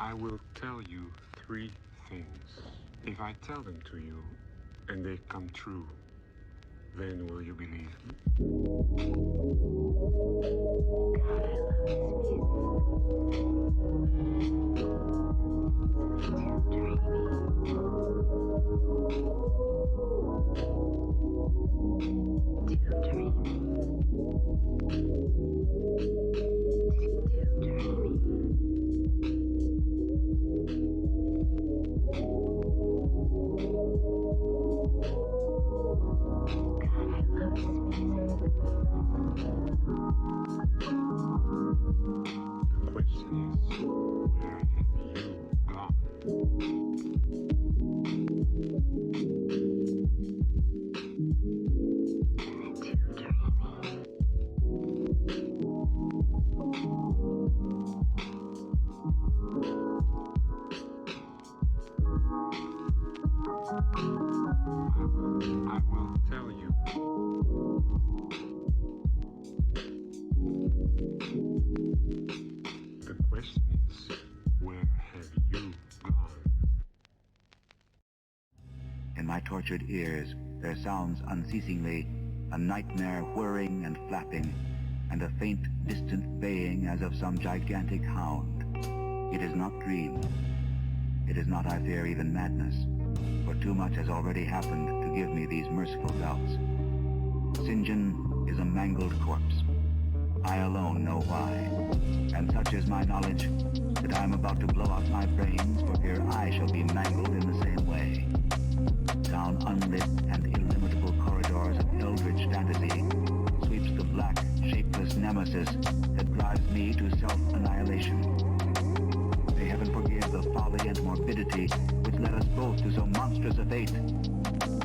I will tell you 3 things. If I tell them to you and they come true, then will you believe me? God, I love this music. Too dreamy. I will tell you. The question is, where have you gone? In my tortured ears, there sounds unceasingly a nightmare whirring and flapping, and a faint, distant baying as of some gigantic hound. It is not dream. It is not, I fear, even madness, for too much has already happened to give me these merciful doubts. St. John is a mangled corpse. I alone know why, and such is my knowledge that I am about to blow out my brains for fear I shall be mangled in the same way. Down unlit and illimitable corridors of eldritch fantasy sweeps the black, shapeless nemesis that drives me to self-annihilation. May heaven forgive the folly and morbidity which led us both to so monstrous a fate.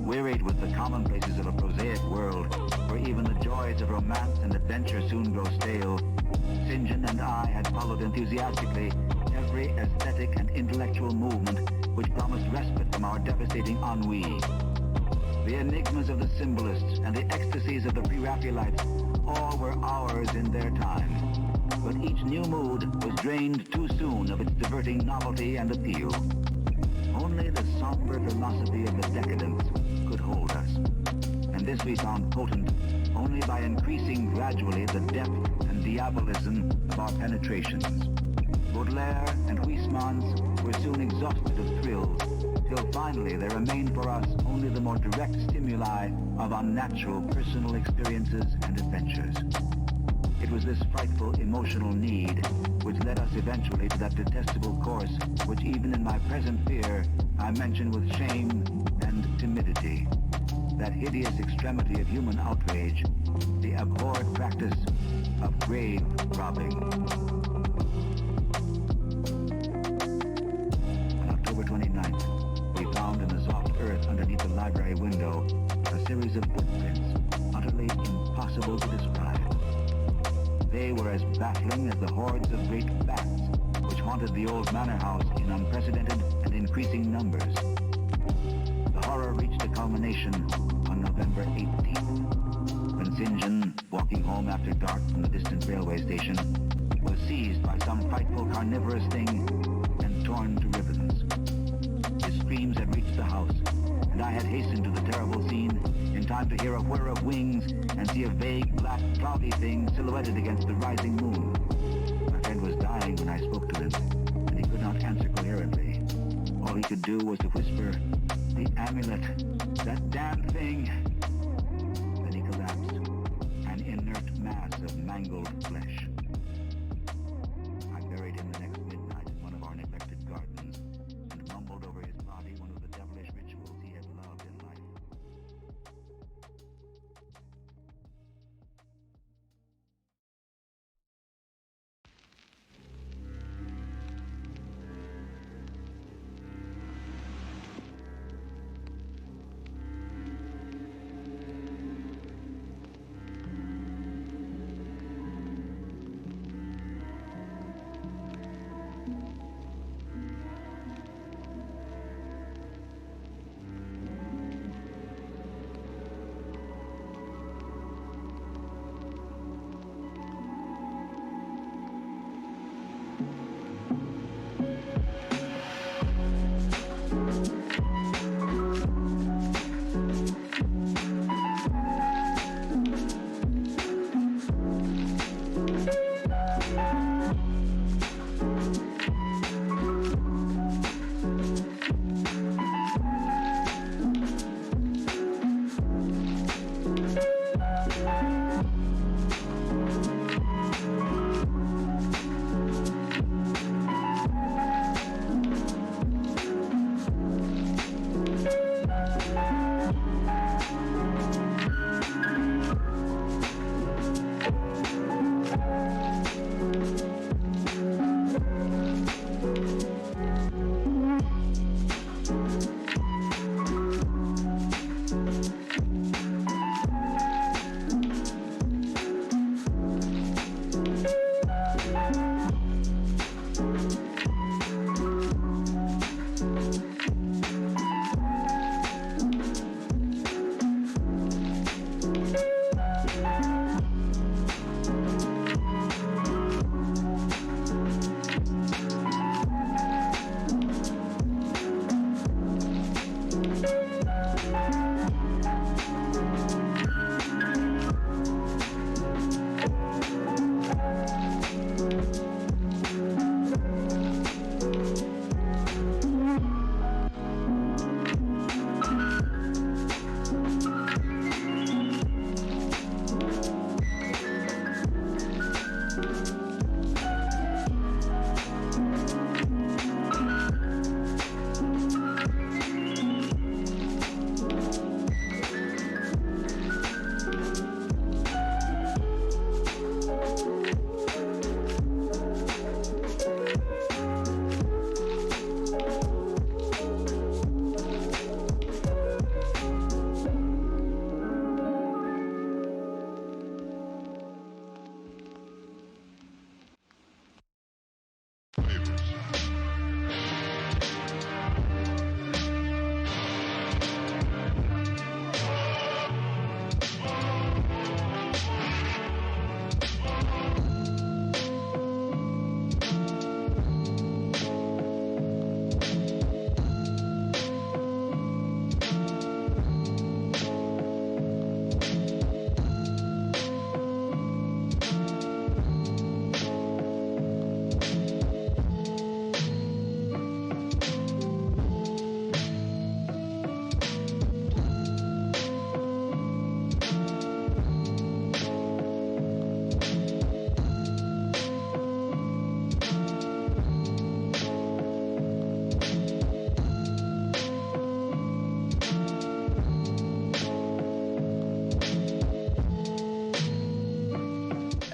Wearied with the commonplaces of a prosaic world, where even the joys of romance and adventure soon grow stale, St. John and I had followed enthusiastically every aesthetic and intellectual movement which promised respite from our devastating ennui. The enigmas of the symbolists and the ecstasies of the pre-Raphaelites, all were ours in their time. But each new mood was drained too soon of its diverting novelty and appeal. Only the somber philosophy of the decadence could hold us, and this we found potent only by increasing gradually the depth and diabolism of our penetrations. Baudelaire and Huysmans were soon exhausted of thrills, till finally there remained for us only the more direct stimuli of unnatural personal experiences and adventures. It was this frightful emotional need which led us eventually to that detestable course which even in my present fear I mention with shame and timidity. That hideous extremity of human outrage, the abhorred practice of grave robbing. On October 29th, we found in the soft earth underneath the library window a series of footprints utterly impossible to describe. They were as baffling as the hordes of great bats which haunted the old manor house in unprecedented and increasing numbers. The horror reached a culmination on November 18th, when St. John, walking home after dark from the distant railway station, was seized by some frightful carnivorous thing and torn to ribbons. His screams had reached the house, and I had hastened to the terrible scene in time to hear a whir of wings and see a vague, black, cloudy thing silhouetted against the rising moon. My friend was dying when I spoke to him, and he could not answer coherently. All he could do was to whisper, "The amulet, that damn thing." Then he collapsed, an inert mass of mangled flesh. I buried him the next midnight in one of our neglected gardens, and mumbled over his body one of the devilish rituals he had loved in life.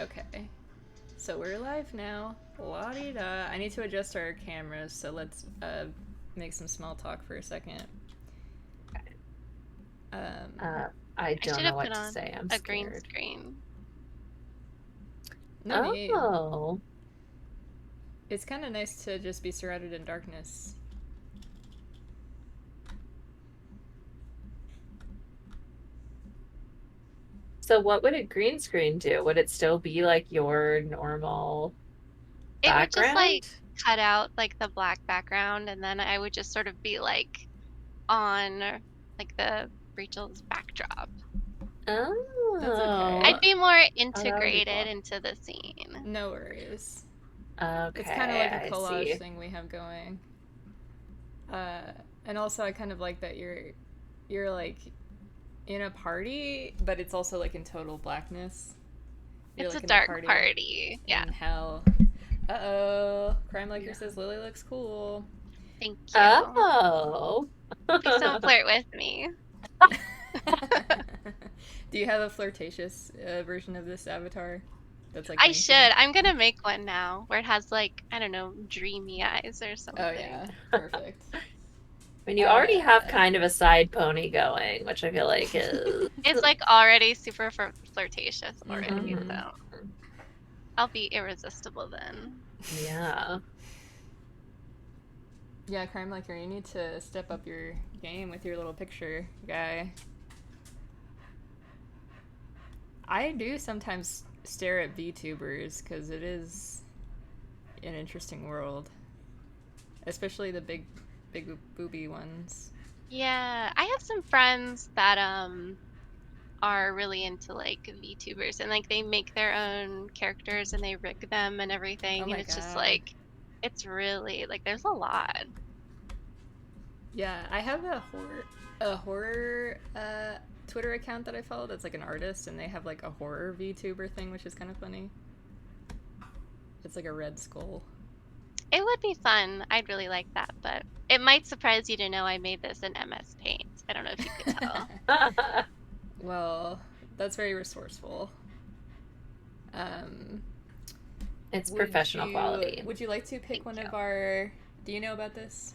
Okay. So we're live now. La-di-da. I need to adjust our cameras, so let's make some small talk for a second. I should don't have know what put to on say. I'm a scared. green screen. No need. Oh. It's kind of nice to just be surrounded in darkness. So what would a green screen do? Would it still be like your normal It would just like background? cut out like the black background, and then I would just sort of be like on like the Rachel's backdrop. Oh. That's okay. I'd be more that would be integrated cool. into the scene. No worries. Okay, It's kind of like a I collage see. thing we have going. And also I kind of like that you're like in a party, but it's also like in total blackness. You're It's like a in a dark party. Yeah. in hell. Uh-oh. Crime Liker says Lily looks cool. Thank you. Oh. Please don't flirt with me. Do you have a flirtatious version of this avatar? That's like I linked should. in? I'm gonna make one now where it has like, I don't know, dreamy eyes or something. Oh yeah, perfect. I mean, you already have kind of a side pony going, which I feel like is... It's like already super flirtatious already, Mhm. so I'll be irresistible then. Yeah. Yeah, Crime Liker, you need to step up your game with your little picture guy. I do sometimes stare at VTubers because it is an interesting world, especially the big booby ones. Yeah, I have some friends that are really into like VTubers, and like they make their own characters and they rig them and everything, Oh and my it's just God. like, it's really like there's a lot. Yeah, I have a horror Twitter account that I follow that's like an artist, and they have like a horror VTuber thing, which is kind of funny. It's like a red skull. It would be fun. I'd really like that, but it might surprise you to know I made this in MS Paint. I don't know if you could tell. Well, that's very resourceful. It's professional quality. Would you like to pick Thank one you. of our... Do you know about this?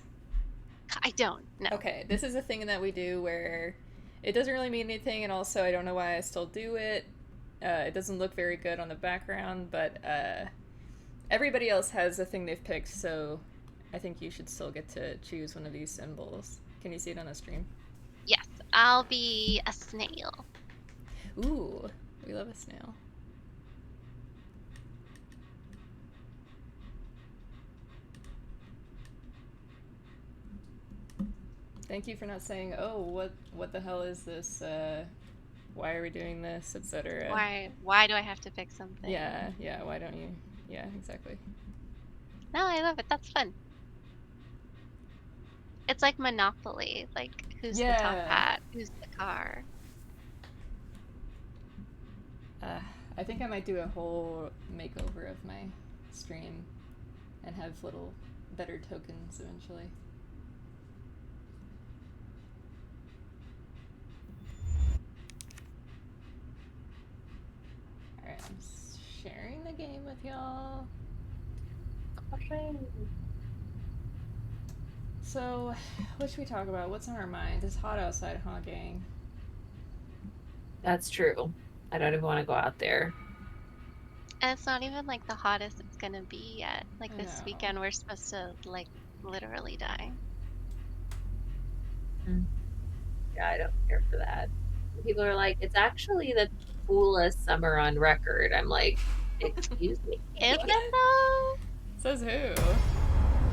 I don't know. Okay, this is a thing that we do where it doesn't really mean anything, and also I don't know why I still do it. It doesn't look very good on the background, but everybody else has a thing they've picked, so I think you should still get to choose one of these symbols. Can you see it on the stream? Yes, I'll be a snail. Ooh, we love a snail. Thank you for not saying, oh, what the hell is this? Why are we doing this, etc. Why do I have to pick something? Yeah, why don't you? Yeah, exactly. No, I love it. That's fun. It's like Monopoly. Like, who's the top Yeah. hat? Who's the car? I think I might do a whole makeover of my stream and have little better tokens eventually. Alright, I'm sharing the game with y'all. So, what should we talk about? What's on our mind? It's hot outside, huh, gang? That's true. I don't even want to go out there. And it's not even like the hottest it's gonna be yet. Like I this know. weekend, we're supposed to like literally die. Yeah, I don't care for that. People are like, it's actually the coolest summer on record. I'm like, excuse me. Is it though? Says who?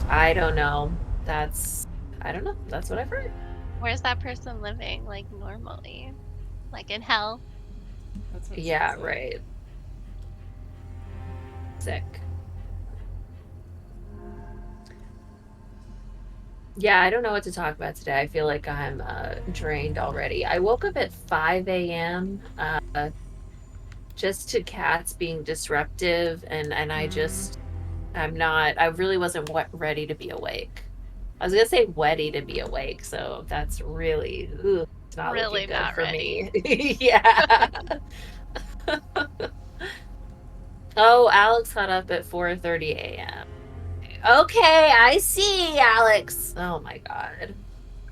I don't know. I don't know. That's what I've heard. Where's that person living like normally? Like in hell? That's what it Yeah, sounds like. right. Sick. Yeah, I don't know what to talk about today. I feel like I'm drained already. I woke up at 5 a.m. Just to cats being disruptive, and I really wasn't ready to be awake. I was gonna say ready to be awake, so that's really it's not looking Really good not for ready. me. Yeah. Oh, Alex got up at 4:30 a.m. Okay, I see, Alex. Oh my God.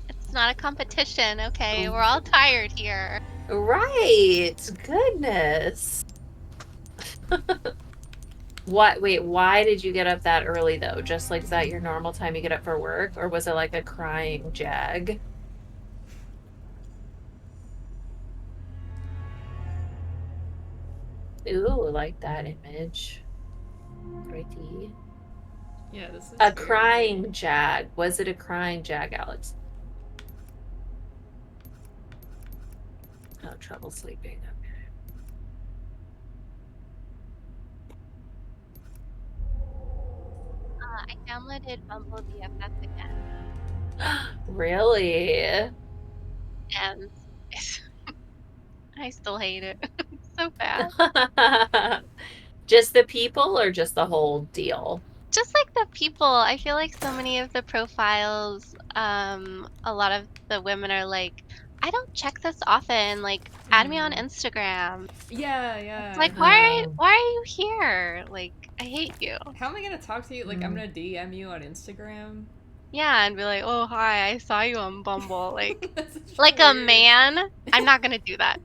It's not a competition, okay? We're all tired here. Right. Goodness. What? Wait, why did you get up that early though? Just like, is that your normal time you get up for work, or was it like a crying jag? Ooh, I like that image. Pretty. Yeah, this is A very... crying jag. Was it a crying jag, Alex? Oh, trouble sleeping. I downloaded Bumble BFF again, Really? and I still hate it. It's so bad. Just the people or just the whole deal? Just like the people, I feel like so many of the profiles, a lot of the women are like, I don't check this often. Like, add me on Instagram. Yeah, It's yeah. like, Oh. why are you here? Like, I hate you. How am I gonna talk to you? Like, I'm gonna DM you on Instagram? Yeah, and be like, oh hi, I saw you on Bumble. Like, That's such like a weird... man, I'm not gonna do that.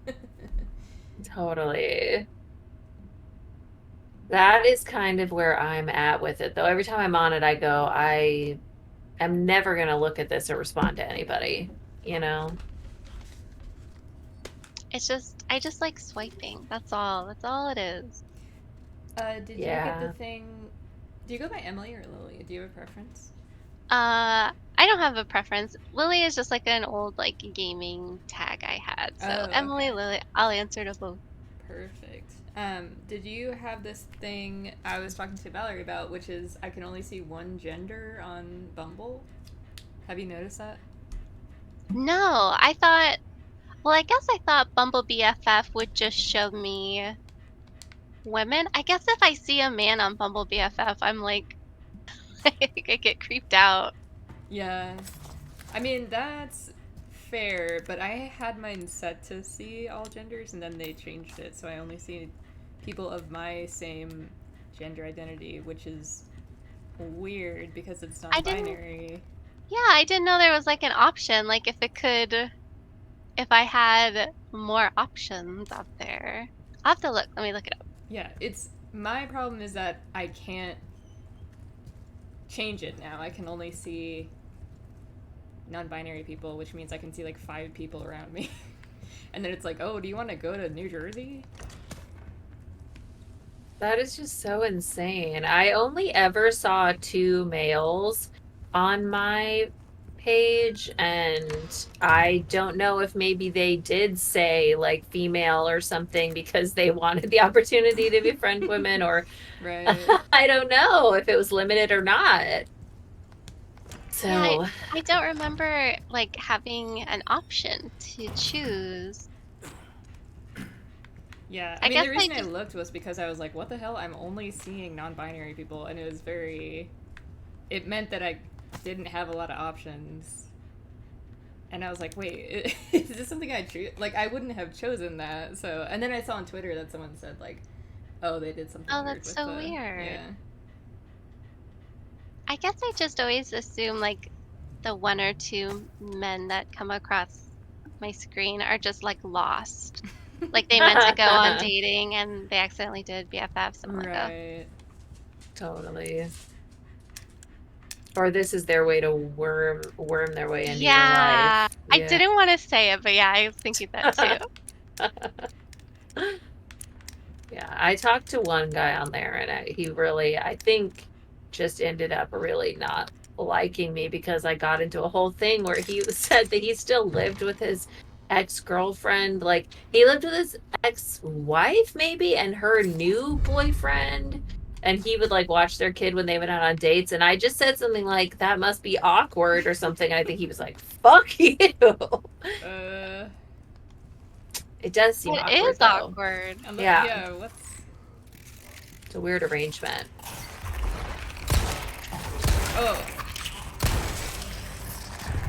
Totally. That is kind of where I'm at with it, though. Every time I'm on it, I go, I am never going to look at this or respond to anybody, you know? It's just, I just like swiping. That's all. That's all it is. Did you get the Yeah. thing... Do you go by Emily or Lily? Do you have a preference? I don't have a preference. Lily is just like an old like gaming tag I had. So Oh, Emily, okay. Lily, I'll answer to both. Perfect. Did you have this thing I was talking to Valerie about, which is I can only see one gender on Bumble? Have you noticed that? No, I thought. Well, I guess I thought Bumble BFF would just show me women. I guess if I see a man on Bumble BFF, I'm like, I think I get creeped out. Yeah. I mean, that's fair, but I had mine set to see all genders, and then they changed it, so I only see people of my same gender identity, which is weird because it's I didn't. non-binary. Yeah, I didn't know there was like an option. Like if it could, if I had more options out there. I'll have to look. Let me look it up. Yeah, it's my problem is that I can't change it now. I can only see non-binary people, which means I can see like 5 people around me. And then it's like, oh, do you want to go to New Jersey? That is just so insane. I only ever saw 2 males on my page, and I don't know if maybe they did say like female or something because they wanted the opportunity to befriend women, or Right. I don't know if it was limited or not. So Yeah, I don't remember like having an option to choose. Yeah, I I mean, guess the I reason I just looked was because I was like, what the hell? I'm only seeing non-binary people, and it was very... It meant that I didn't have a lot of options. And I was like, wait, is this something I choose? Like, I wouldn't have chosen that, so... And then I saw on Twitter that someone said, like, oh, they did something weird that's with so the... weird. Yeah. I guess I just always assume like the 1 or 2 men that come across my screen are just like lost. Like they meant to go on dating and they accidentally did BFFs. And I'm like, oh. Right. Totally. Or this is their way to worm their way into your Yeah, life. I didn't want to say it, but yeah, I was thinking that too. Yeah, I talked to one guy on there, and he really, I think, just ended up really not liking me because I got into a whole thing where he said that he still lived with his ex-girlfriend. Like, he lived with his ex-wife, maybe, and her new boyfriend. And he would like watch their kid when they went out on dates. And I just said something like, that must be awkward or something. And I think he was like, fuck you. It does seem It awkward, is though. awkward. Yeah. Yeah, what's... It's a weird arrangement. Oh.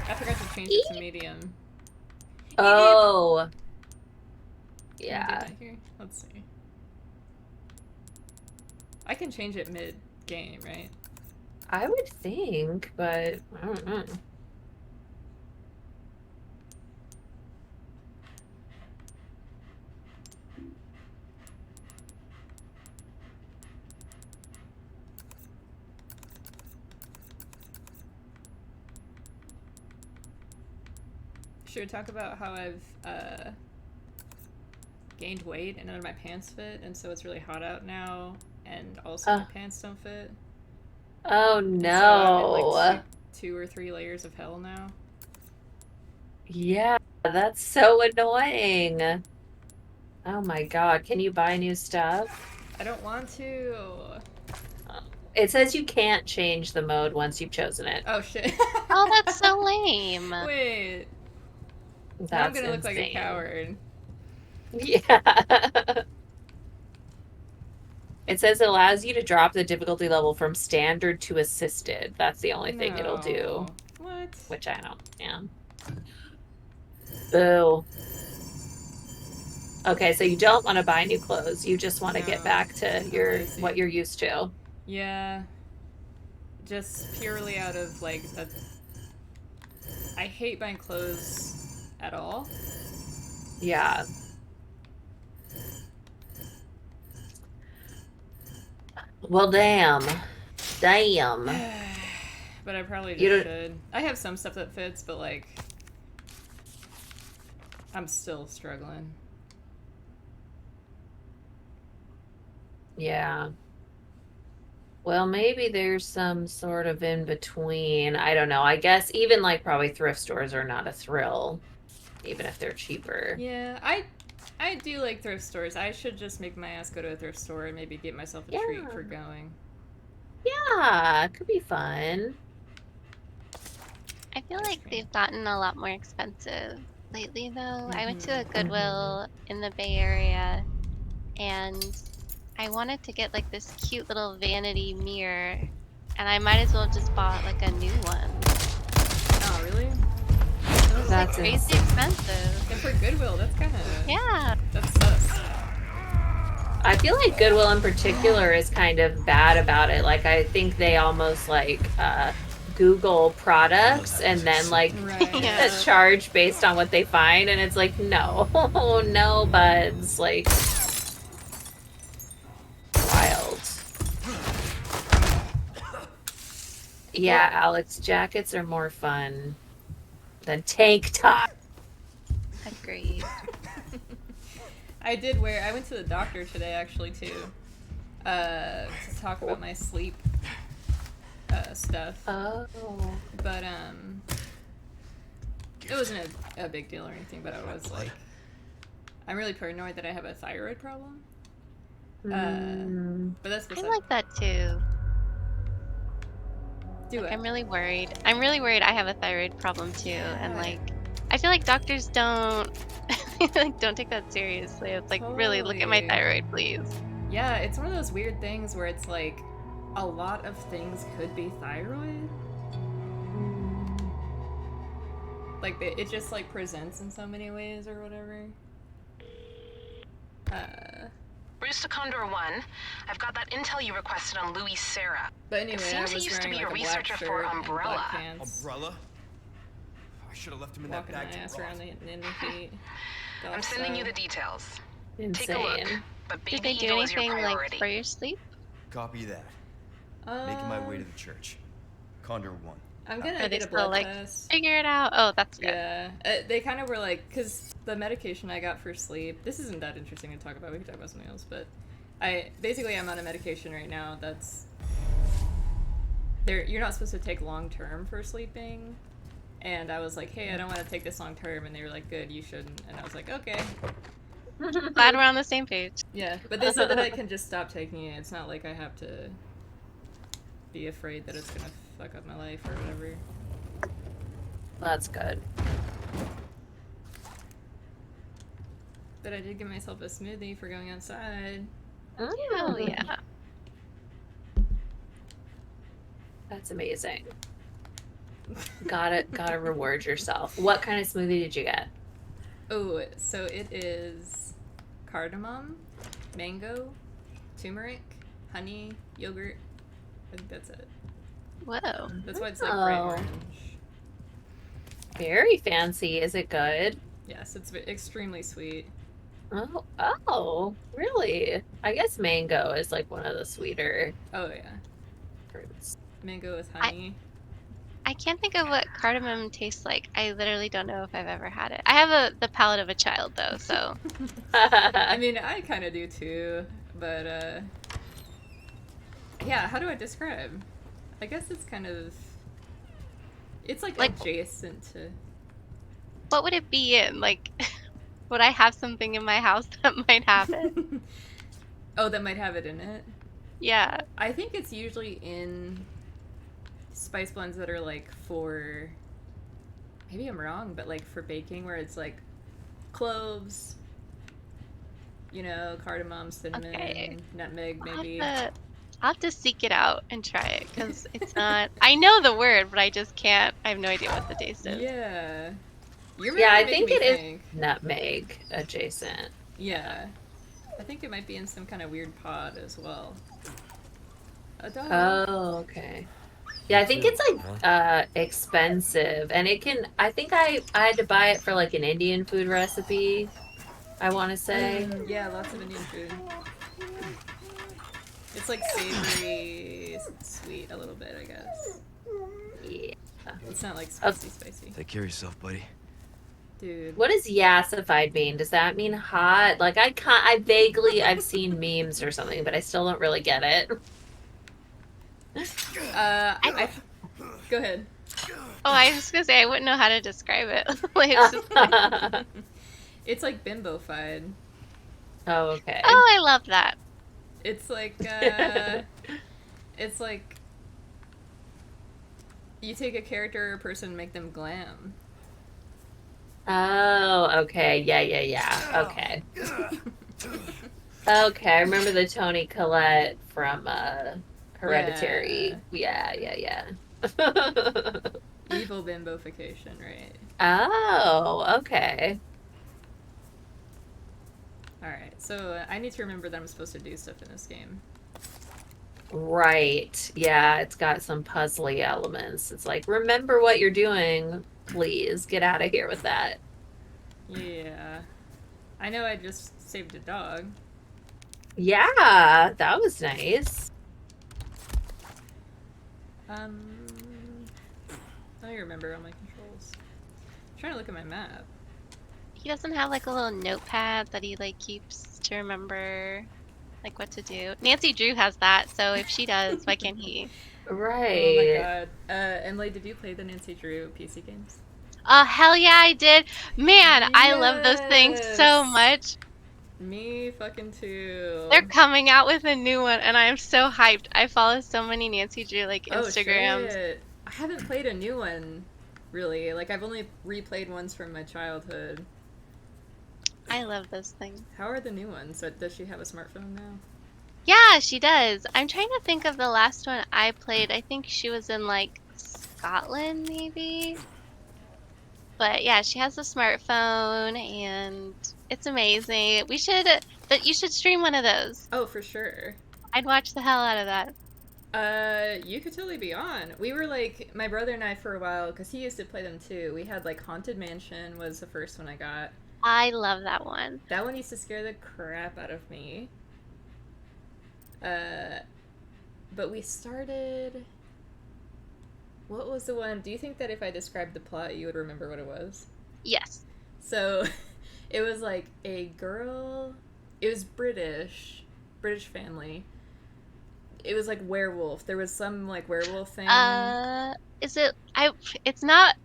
I forgot to change it to medium. Oh. Can I do Yeah. that here? Let's see. I can change it mid-game, right? I would think, but I don't know. Should we talk about how I've gained weight and none of my pants fit, and so it's really hot out now, and also my pants don't fit? Oh And no. so I'm in like two or three layers of hell now. Yeah, that's so annoying. Oh my god, can you buy new stuff? I don't want to. It says you can't change the mode once you've chosen it. Oh shit. Oh, that's so lame. Wait. That's Now I'm gonna look insane. like a coward. Yeah. It says it allows you to drop the difficulty level from standard to assisted. That's the only thing it'll do. What? Which I don't, yeah. Boo. Okay, so you don't want to buy new clothes. You just want to get back to what you're used to. Yeah. Just purely out of like I hate buying clothes at all. Yeah. Well, damn. But I probably just should. I have some stuff that fits, but like I'm still struggling. Yeah. Well, maybe there's some sort of in between. I don't know. I guess even like probably thrift stores are not a thrill, even if they're cheaper. Yeah, I do like thrift stores. I should just make my ass go to a thrift store and maybe get myself a treat for going. Yeah, it could be fun. I feel like they've gotten a lot more expensive lately, though. I went to a Goodwill in the Bay Area, and I wanted to get like this cute little vanity mirror, and I might as well just bought like a new one. Oh, really? It was like crazy expensive. And for Goodwill, that's kind of... Yeah. That's sus. I feel like Goodwill in particular is kind of bad about it. Like, I think they almost like Google products and then like charge based on what they find, and it's like, no, no buds, like wild. Yeah, Alex, jackets are more fun than tank top. Agreed. I went to the doctor today actually too, to talk about my sleep stuff. Oh. But it wasn't a big deal or anything, but I was like, I'm really paranoid that I have a thyroid problem. But that's I like that too. Like, I'm really worried. I'm really worried I have a thyroid problem too, and like, I feel like doctors don't like don't take that seriously. It's like, really, look at my thyroid, please. Yeah, it's one of those weird things where it's like, a lot of things could be thyroid. Like, it just like presents in so many ways or whatever. Rooster Condor 1, I've got that intel you requested on Louis Serra. But anyway, it seems he used to be a researcher for Umbrella. Umbrella? should have left him in that walking bag my to ass rot. around in the heat. I'm sending you the details. Take a look, Insane. but Did baby they do Eagle is your anything like priority. for your sleep? Copy that. Making my way to the church. Condor 1. I'm gonna Are they get a still blood like test. figure it out? Oh, that's good. Yeah, they kind of were like, because the medication I got for sleep, this isn't that interesting to talk about, we can talk about something else, but I'm on a medication right now that's, you're not supposed to take long-term for sleeping, and I was like, hey, I don't want to take this long-term, and they were like, good, you shouldn't, and I was like, okay. Glad we're on the same page. Yeah, but they said that I can just stop taking it, it's not like I have to be afraid that it's gonna fuck up my life or whatever. That's good. But I did give myself a smoothie for going outside. Oh yeah. That's amazing. Gotta reward yourself. What kind of smoothie did you get? Oh, so it is cardamom, mango, turmeric, honey, yogurt. I think that's it. Whoa. That's why it's like bright Oh. orange. Very fancy. Is it good? Yes, it's extremely sweet. Oh, really? I guess mango is like one of the sweeter Oh yeah, fruits. mango with honey. I can't think of what cardamom tastes like. I literally don't know if I've ever had it. I have the palate of a child though, so I mean, I kind of do too, but yeah. How do I describe? I guess it's kind of, it's like adjacent to. what would it be in? Like, would I have something in my house that might have it? Oh, that might have it in it. Yeah. I think it's usually in spice blends that are like for, maybe I'm wrong, but like for baking, where it's like cloves, you know, cardamom, cinnamon, Okay. nutmeg, I'll maybe. I'll have to seek it out and try it because it's not. I know the word, but I just can't. I have no idea what the taste is. Yeah. You're Yeah, I making think me it is think. nutmeg adjacent. Yeah. I think it might be in some kind of weird pod as well. A dog. Oh, okay. Yeah, I think it's like expensive, and it can. I think I had to buy it for like an Indian food recipe. I want to say. Yeah, lots of Indian food. It's like savory, sweet a little bit, I guess. Yeah. It's not like spicy. Take care of yourself, buddy. Dude. What does yassified mean? Does that mean hot? Like I've seen memes or something, but I still don't really get it. Go ahead. Oh, I was gonna say I wouldn't know how to describe it. Like, it's just like, It's like bimbo-fied. Oh, okay. oh, I love that. It's like, it's like you take a character or a person and make them glam. Oh, okay. Yeah. Okay. Okay, I remember the Toni Collette from Hereditary. Yeah. Evil bimbofication, right? Oh, okay. Alright, so I need to remember that I'm supposed to do stuff in this game. Right. Yeah, it's got some puzzly elements. It's like, remember what you're doing, please. Get out of here with that. Yeah. I know I just saved a dog. Yeah, that was nice. I remember all my controls. I'm trying to look at my map. He doesn't have like a little notepad that he like keeps to remember like what to do. Nancy Drew has that, so if she does, why can't he? Right. Oh my god. Emily, did you play the Nancy Drew PC games? Hell yeah, I did. Man, I love those things so Yes. much. Me fucking too. They're coming out with a new one, and I am so hyped. I follow so many Nancy Drew like Instagrams. Oh, shit. I haven't played a new one, really. Like, I've only replayed ones from my childhood. I love those things. How are the new ones? Does she have a smartphone now? Yeah, she does. I'm trying to think of the last one I played. I think she was in like Scotland, maybe. But yeah, she has a smartphone, and it's amazing. You should stream one of those. Oh, for sure. I'd watch the hell out of that. You could totally be on. We were like, my brother and I for a while, because he used to play them too. We had like Haunted Mansion was the first one I got. I love that one. That one used to scare the crap out of me. But we started... What was the one? Do you think that if I described the plot, you would remember what it was? Yes. So, it was like a girl... It was British family. It was like werewolf. There was some like werewolf thing. Is it? It's not.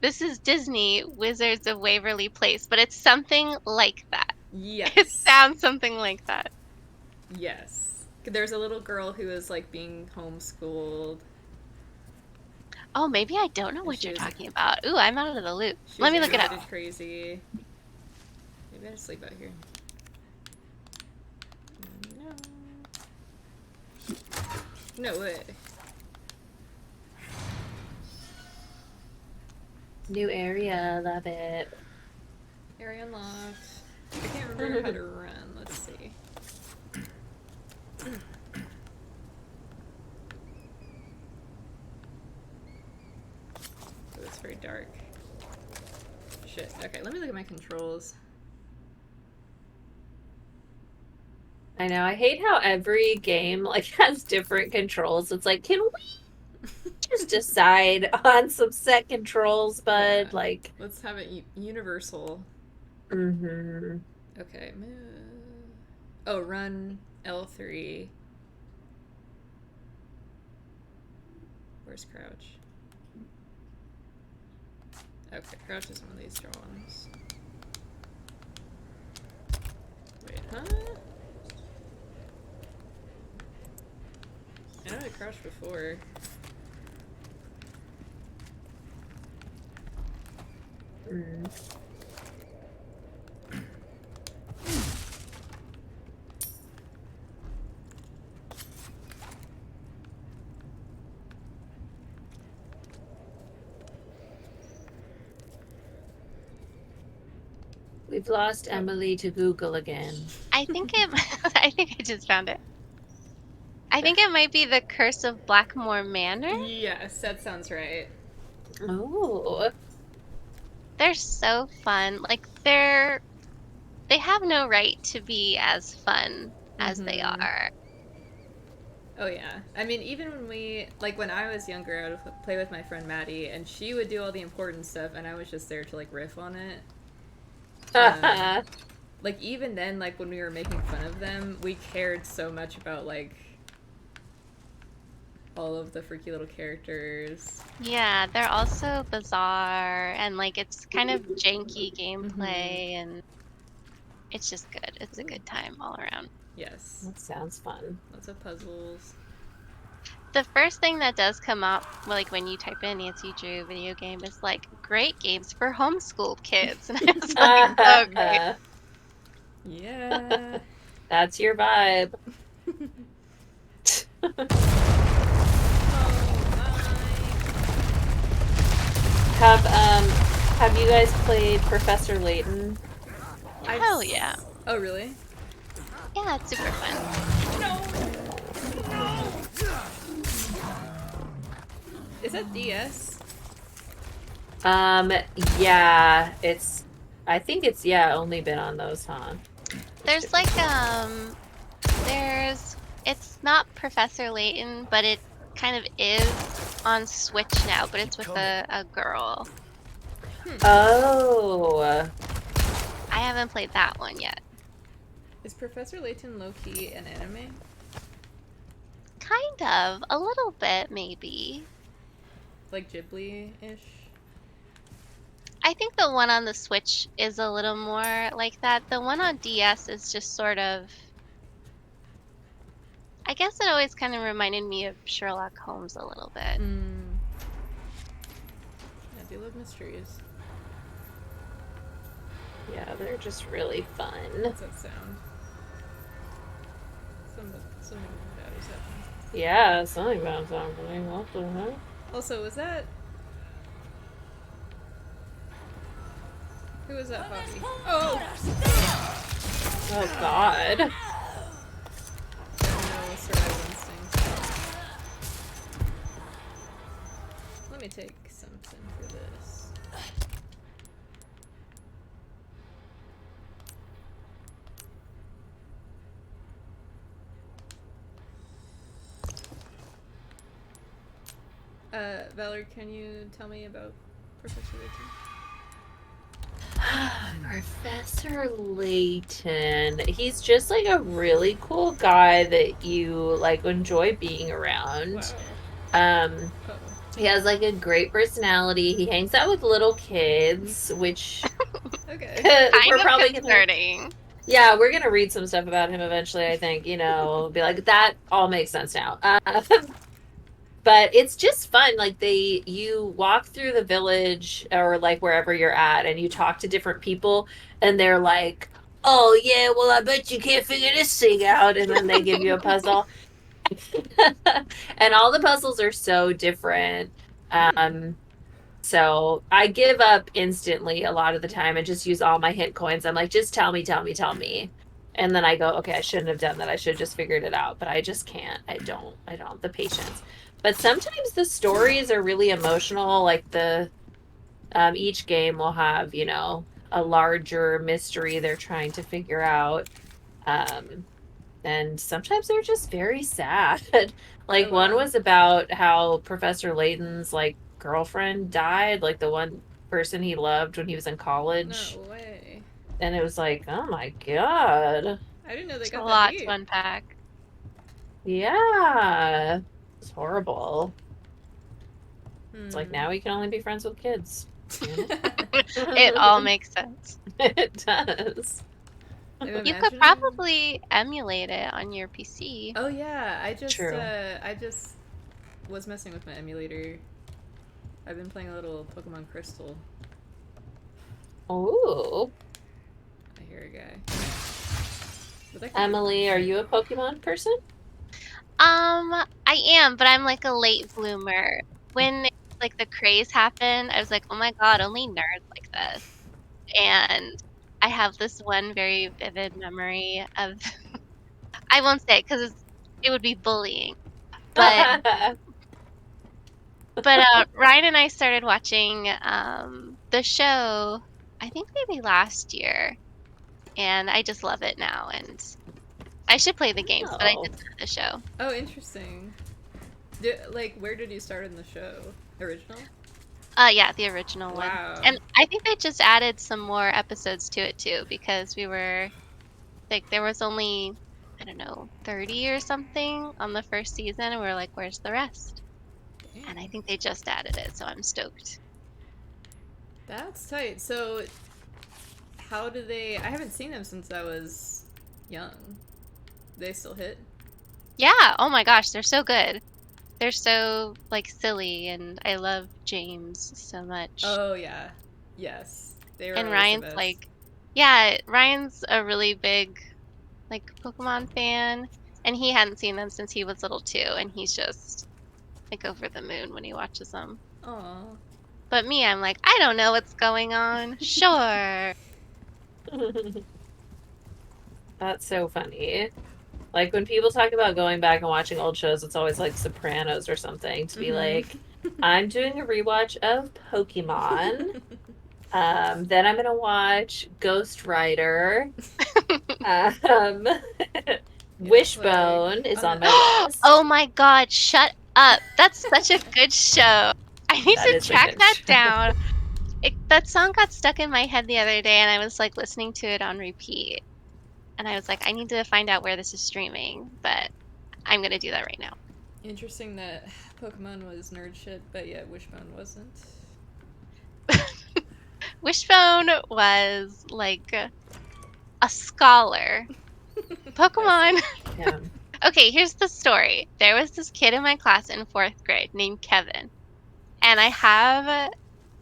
This is Disney Wizards of Waverly Place, but it's something like that. Yes. It sounds something like that. Yes. There's a little girl who is like being homeschooled. Oh, maybe I don't know what you're talking about. Ooh, I'm out of the loop. She's Let me look it up. Crazy. Maybe I just sleep out here. No way. New area, love it. Area unlocked. I can't remember how to run. Let's see. Oh, it's very dark. Shit. Okay, let me look at my controls. I know, I hate how every game like has different controls. It's like, can we just decide on some set controls, bud? Yeah. Like, let's have it universal. mm-hmm. Okay, move. Oh, run L3. Where's crouch? Okay, crouch is one of these drawings. Wait, huh? I know I crouched before. Mm. We've lost Emily to Google again. I think it. I think I just found it. I think it might be the Curse of Blackmore Manor. Yes, that sounds right. Oh. They're so fun. Like they have no right to be as fun as they are. Oh yeah. I mean, even when when I was younger, I would play with my friend Maddie, and she would do all the important stuff, and I was just there to like riff on it. Like even then, like when we were making fun of them, we cared so much about like all of the freaky little characters. Yeah, they're also bizarre, and like it's kind of janky gameplay, and it's just good. It's a good time all around. Yes. That sounds fun. Lots of puzzles. The first thing that does come up, like when you type in Nancy Drew video game, is like great games for homeschool kids, and it's like, oh great. Yeah. That's your vibe. Have you guys played Professor Layton? Hell yeah. Oh really? Yeah, it's super fun. No. Is that DS? Yeah, I think it's only been on those, huh? There's like it's not Professor Layton, but it kind of is on Switch now, but it's with a girl. Oh. I haven't played that one yet. Is Professor Layton low-key an anime? Kind of. A little bit, maybe. Like Ghibli-ish? I think the one on the Switch is a little more like that. The one on DS is just sort of... I guess it always kind of reminded me of Sherlock Holmes a little bit. I do love mysteries. Yeah, they're just really fun. What's that sound? Something bad is happening. Yeah, something about something. What the heck? Also, was that... Who was that Poppy? Oh! Oh god. No survival instinct. let me take something for this. Valerie, can you tell me about Professor Layton? Professor Layton. He's just like a really cool guy that you like enjoy being around. Wow. He has like a great personality. He hangs out with little kids, which Okay. we're Kind of probably concerning. Yeah, we're gonna read some stuff about him eventually, I think, be like, that all makes sense now. But it's just fun. Like you walk through the village or like wherever you're at and you talk to different people and they're like, oh yeah, well I bet you can't figure this thing out. And then they give you a puzzle. And all the puzzles are so different. So I give up instantly a lot of the time and just use all my hit coins. I'm like, just tell me, tell me, tell me. And then I go, okay, I shouldn't have done that. I should have just figured it out. But I just can't. I don't have the patience. But sometimes the stories are really emotional. Like each game will have, a larger mystery they're trying to figure out. And sometimes they're just very sad. Like Oh, one wow. was about how Professor Layton's like girlfriend died, like the one person he loved when he was in college. No way. And it was like, oh my god. I didn't know they It's a got that lot deep. to unpack. Yeah. It's horrible. It's like Hmm. now we can only be friends with kids. It all makes sense. It does. I'm You could imagining- probably emulate it on your PC. Oh yeah, I just True. I just was messing with my emulator. I've been playing a little Pokemon Crystal. Ooh. I hear a guy. But that could be Emily, fun. are you a Pokemon person? I am, but I'm like a late bloomer. When like the craze happened, I was like, oh my god, only nerds like this. And I have this one very vivid memory of I won't say it because it would be bullying. But Ryan and I started watching the show, I think maybe last year, and I just love it now. And I should play the games, but I Oh. just love the show. Oh, interesting. Where did you start in the show? Original? Yeah, the original one. Wow. And I think they just added some more episodes to it too, because we were like, there was only, I don't know, 30 or something on the first season, and we were like, where's the rest? And I think they just added it, so I'm stoked. That's tight. So, how do they? I haven't seen them since I was young. They still hit? Yeah, oh my gosh, they're so good. They're so like silly, and I love James so much. Oh yeah, yes. They were And always the Ryan's best. like, yeah, Ryan's a really big like Pokemon fan, and he hadn't seen them since he was little too, and he's just like over the moon when he watches them. Aw. But me, I'm like, I don't know what's going on. Sure. That's so funny. Like when people talk about going back and watching old shows, it's always like Sopranos or something to be like, I'm doing a rewatch of Pokemon. Then I'm gonna watch Ghost Rider. Wishbone is on my list. Oh my god, shut up. That's such a good show. I need That to is a track good that show. down. That song got stuck in my head the other day, and I was like listening to it on repeat. And I was like, I need to find out where this is streaming, but I'm gonna do that right now. Interesting that Pokemon was nerd shit, but yet Wishbone wasn't. Wishbone was like a scholar. Pokemon. Yeah. Okay, here's the story. There was this kid in my class in 4th grade named Kevin. And I have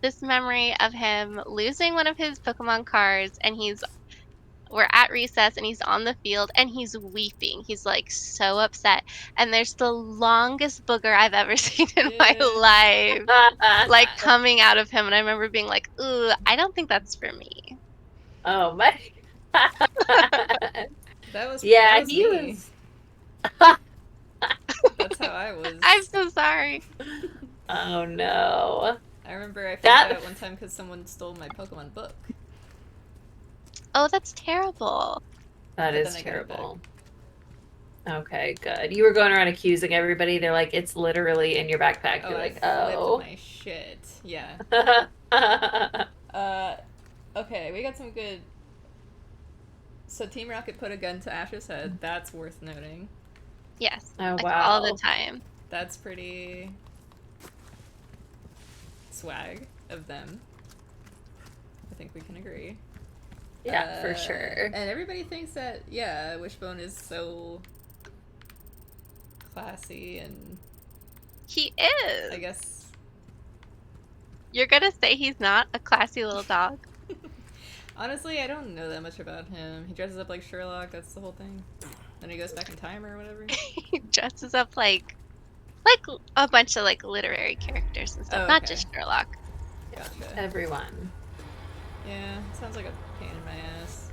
this memory of him losing one of his Pokemon cards, and we're at recess and he's on the field and he's weeping. He's like so upset. And there's the longest booger I've ever seen in my life, like coming out of him. And I remember being like, ooh, I don't think that's for me. Oh my. That was Yeah, that was he me. was. That's how I was. I'm so sorry. Oh no. I remember I freaked That out one time because someone stole my Pokemon book. Oh, that's terrible. that But is then I got it back. terrible. Okay, good. You were going around accusing everybody. They're like, it's literally in your backpack. Oh, You're I like, flipped oh. my shit. Yeah. Okay, we got some good. So Team Rocket put a gun to Ash's head. That's worth noting. Yes. Oh, Like wow. all the time. That's pretty swag of them. I think we can agree. Yeah, for sure. And everybody thinks that, yeah, Wishbone is so classy, and He is. I guess. You're gonna say he's not a classy little dog? Honestly, I don't know that much about him. He dresses up like Sherlock, that's the whole thing. Then he goes back in time or whatever. He dresses up like a bunch of like literary characters and stuff, Oh, not okay. just Sherlock. Gotcha. Everyone. Yeah, sounds like a pain in my ass.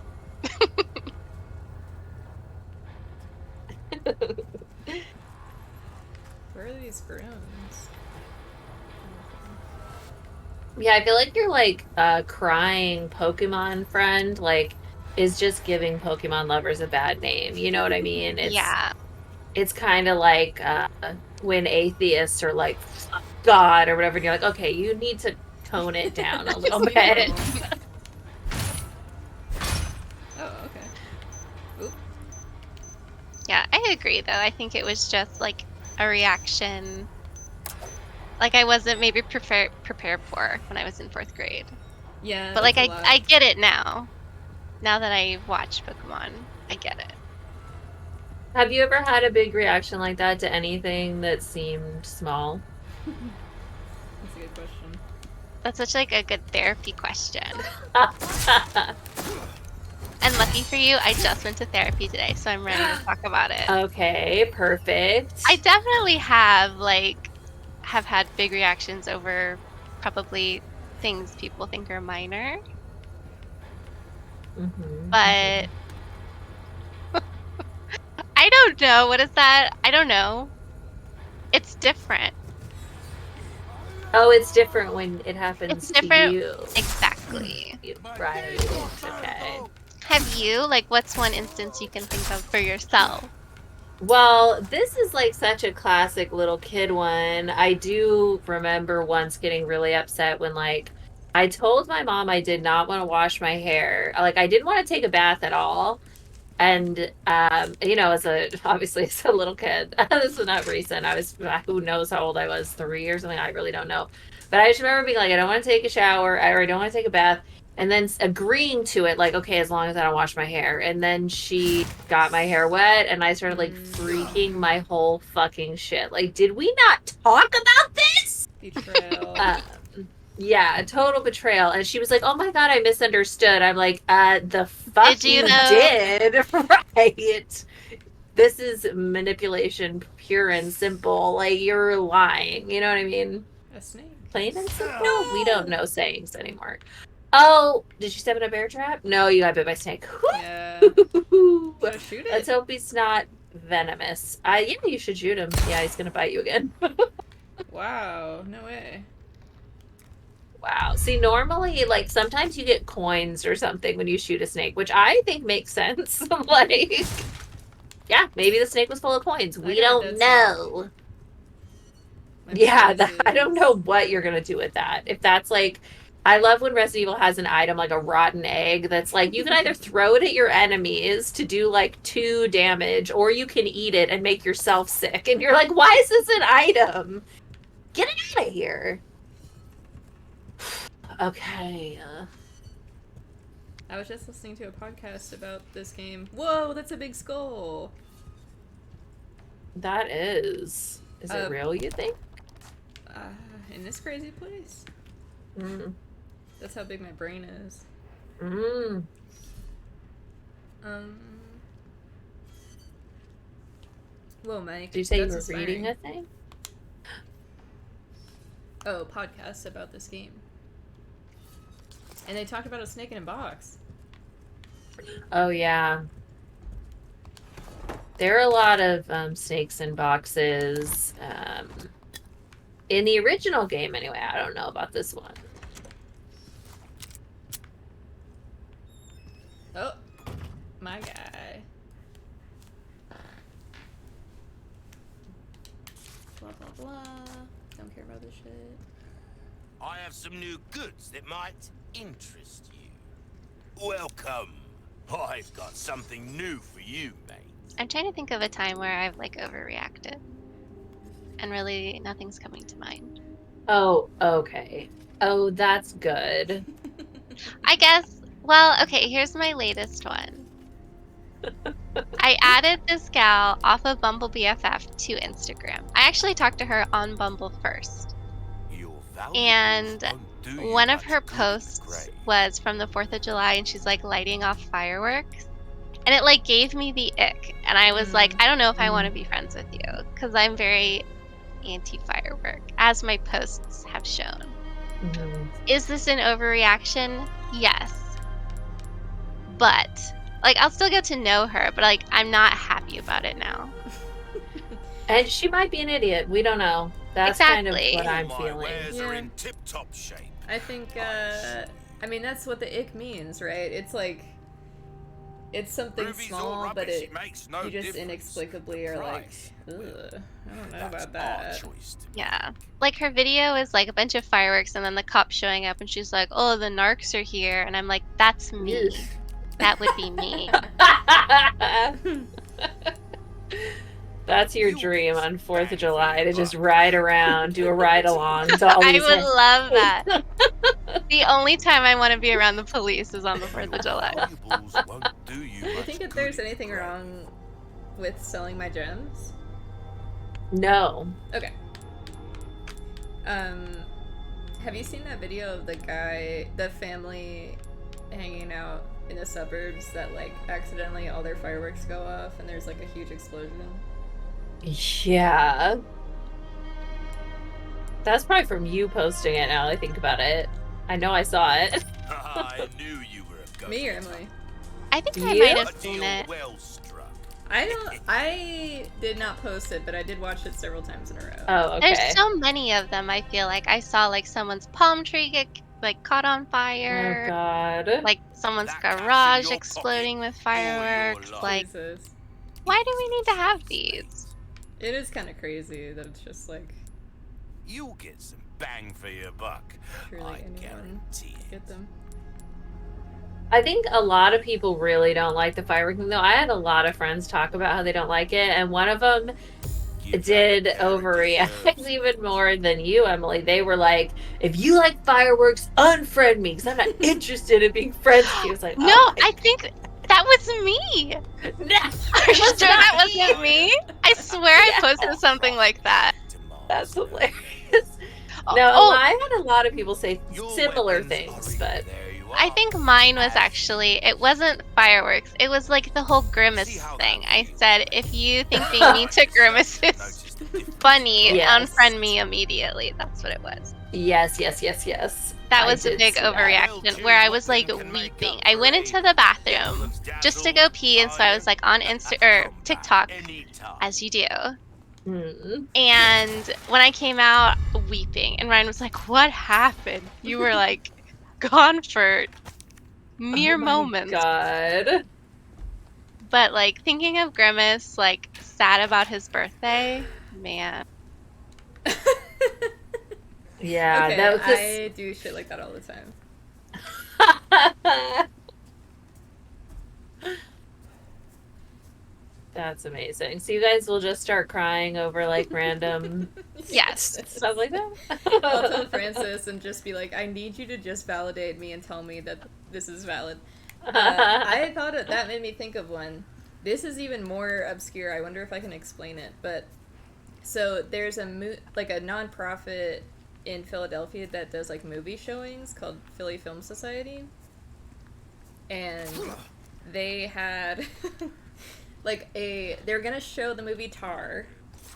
Where are these grooms? Yeah, I feel like your like crying Pokemon friend like is just giving Pokemon lovers a bad name. You know what I mean? Yeah. It's kind of like when atheists are like "Fuck God" or whatever, and you're like, okay, you need to tone it down a little Just bit. normal. Oh, okay. Oop. Yeah, I agree though. I think it was just like a reaction like I wasn't maybe prepared for when I was in 4th grade. Yeah, But like that's a lot. I get it now. Now that I watch Pokemon, I get it. Have you ever had a big reaction like that to anything that seemed small? That's a good question. That's such like a good therapy question. And lucky for you, I just went to therapy today, so I'm ready to talk about it. Okay, perfect. I definitely have had big reactions over probably things people think are minor. But I don't know. What is that? I don't know. It's different. Oh, it's different when it happens It's different. to you. Exactly. Right. Okay. Have you? Like, what's one instance you can think of for yourself? Well, this is like such a classic little kid one. I do remember once getting really upset when like I told my mom I did not want to wash my hair. Like I didn't want to take a bath at all. And you know, obviously as a little kid, this was not recent. I was who knows how old I was, 3 or something. I really don't know. But I just remember being like, I don't want to take a shower, or I don't want to take a bath, and then agreeing to it, like, okay, as long as I don't wash my hair. And then she got my hair wet, and I started like freaking my whole fucking shit. Like, did we not talk about this? Betrayal. Yeah, a total betrayal. And she was like, oh my God, I misunderstood. I'm like, the fuck Did you you know? did, right? This is manipulation pure and simple. Like, you're lying. You know what I mean? A snake. Plain and simple? No, we don't know sayings anymore. Oh, did you step in a bear trap? No, you got bit by a snake. Yeah. Should I shoot it? Let's hope he's not venomous. Yeah, you should shoot him. Yeah, he's gonna bite you again. Wow, no way. Wow. See, normally, like, sometimes you get coins or something when you shoot a snake, which I think makes sense. Like, yeah, maybe the snake was full of coins. We don't know. Yeah, I don't know what you're going to do with that. If that's like, I love when Resident Evil has an item like a rotten egg that's like, you can either throw it at your enemies to do like 2 damage, or you can eat it and make yourself sick. And you're like, why is this an item? Get it out of here. Okay. I was just listening to a podcast about this game. Whoa, that's a big skull. That is. Is it real, you think? In this crazy place? That's how big my brain is. Whoa, Mike. Did you say you that's were inspiring. reading a thing? Oh, podcast about this game. And they talked about a snake in a box. Oh, yeah. There are a lot of snakes in boxes In the original game, anyway. I don't know about this one. Oh, my guy. Blah, blah, blah. Don't care about this shit. I have some new goods that might interest you. Welcome. I've got something new for you, mate. I'm trying to think of a time where I've like overreacted. And really nothing's coming to mind. Oh, okay. Oh, that's good. I guess, well, okay, here's my latest one. I added this gal off of Bumble BFF to Instagram. I actually talked to her on Bumble first. Your And valuables won't do you one of much her good in the posts grave. was from the 4th of July and she's like lighting off fireworks. And it like gave me the ick. And I was like, I don't know if I want to be friends with you because I'm very anti-firework, as my posts have shown. Mhm. Is this an overreaction? Yes. But like I'll still get to know her, but like I'm not happy about it now. And she might be an idiot. We don't know. That's kind of Exactly. what All I'm my feeling. wares are Yeah. in tip-top shape. I think, I mean, that's what the ick means, right? It's like, it's something Ruby's all small, but rubbish, it makes no you just difference. inexplicably The are like, price, ugh, well, I don't know that's about our that. choice to Yeah. Like her video is like a bunch of fireworks and then the cops showing up and she's like, oh, the narcs are here. And I'm like, that's me. That would be me. That's your You dream get on some 4th bang of July for to your just buck. ride around, do a ride along to all I these. would love that. The only time I want to be around the police is on the 4th of Your July. valuables won't do you Do you much think if good there's in the anything grave. wrong with selling my gems? No. Okay. Have you seen that video of the family hanging out in the suburbs that like accidentally all their fireworks go off and there's like a huge explosion? Yeah. That's probably from you posting it now that I think about it. I know I saw it. I knew you were a Me or go-getter. Emily? I think I You? might A have seen deal it. well struck. I did not post it, but I did watch it several times in a row. Oh, okay. There's so many of them. I feel like I saw like someone's palm tree get like caught on Oh, fire. God. Like someone's That cash in garage your exploding pocket with all your fireworks. life. Like, Jesus. why do we need to have these? It is kind of crazy that it's just like You'll get some bang for your buck. truly I anyone guarantee it. get them. I think a lot of people really don't like the firework thing, though. I had a lot of friends talk about how they don't like it, and one of them Give did that girl overreact deserves. even more than you, Emily. They were like, if you like fireworks, unfriend me, because I'm not interested in being friends with you. I was like, No, oh my I think that was me. God. Are you sure that wasn't me? I swear I posted something like that. That's hilarious. Oh, No, oh, I had a lot of people say Your similar weapons things, are but there you I are. think mine was As actually, it wasn't fireworks. It was like the whole grimace See how thing. that I feels. said, if you think being mean to grimace is Notice the difference. funny, Yes. unfriend me immediately. That's what it was. yes. That I was a did big see that. overreaction where I was like weeping. I went into the bathroom just to go pee, and so I was like on TikTok, as you do. Mm. And when I came out, weeping, and Ryan was like, "What happened? You were like gone for mere Oh my moments." God. But like thinking of Grimace, like sad about his birthday, man. Yeah, Okay, that was I do shit like that all the time. That's amazing. So you guys will just start crying over like random Yes. stuff like I'll tell that. Francis and just be like, I need you to just validate me and tell me that this is valid. I thought that made me think of one. This is even more obscure. I wonder if I can explain it. But so there's a nonprofit in Philadelphia that does like movie showings called Philly Film Society, and they had they're gonna show the movie Tar,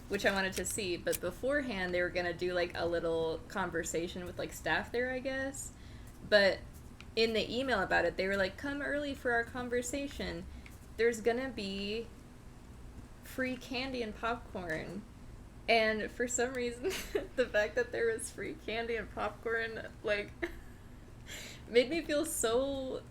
which I wanted to see, but beforehand they were gonna do like a little conversation with like staff there, I guess. But in the email about it, they were like, come early for our conversation. There's gonna be free candy and popcorn And for some reason, the fact that there was free candy and popcorn, like, made me feel so,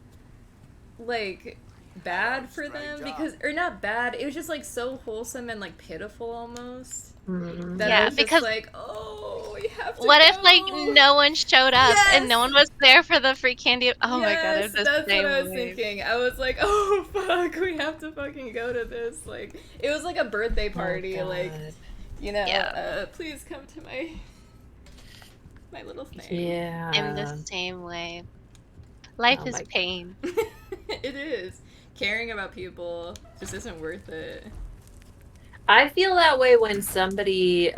like, bad for them because, or not bad, it was just, like, so wholesome and, like, pitiful almost. That I Yeah, was just because like, oh, we have to what go. if like no one showed up and no Yes! one was there for the free candy? Oh my god, Yes, it's the that's same what I was way. thinking. I was like, oh fuck, we have to fucking go to this. Like, it was like a birthday party. Like, you know, Yeah. please come to my little thing. Yeah. In the same way. Life Oh is my pain. It is. Caring about people just isn't worth it. I feel that way when somebody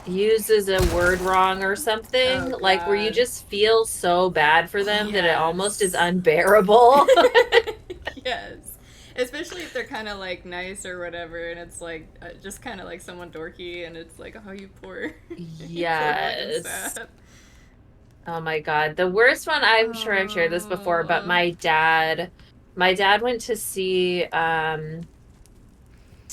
uses a word wrong or something, Oh, like where you God. just feel so bad for them that it almost is Yes. unbearable. Yes. Especially if they're kind of like nice or whatever, and it's like just kind of like someone dorky, and it's like, oh, you poor, Yes. sad. Oh my god. The worst one, I'm sure I've shared this before, but my dad went to see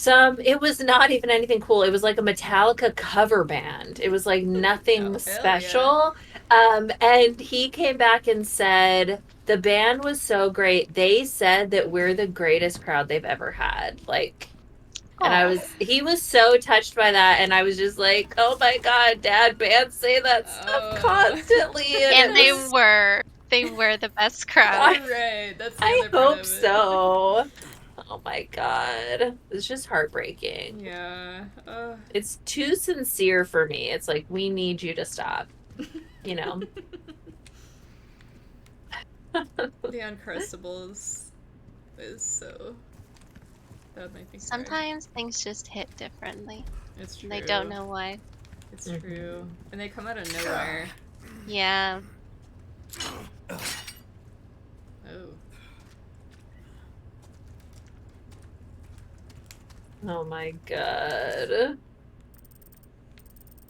it was not even anything cool. It was like a Metallica cover band. It was like nothing special. And he came back and said the band was so great. They said that we're the greatest crowd they've ever had. Like, and he was so touched by that, and I was just like, oh my god, Dad, bands say that stuff constantly. And they were the best crowd. Right, that's the I other part hope of it. so. Oh my god. It's just heartbreaking. Yeah. It's too sincere for me. It's like, we need you to stop. You know? The Uncrustables is so... That would make me cry. Sometimes things just hit differently. It's true. They don't know why. It's true. And they come out of nowhere. Yeah. Oh. Oh my god.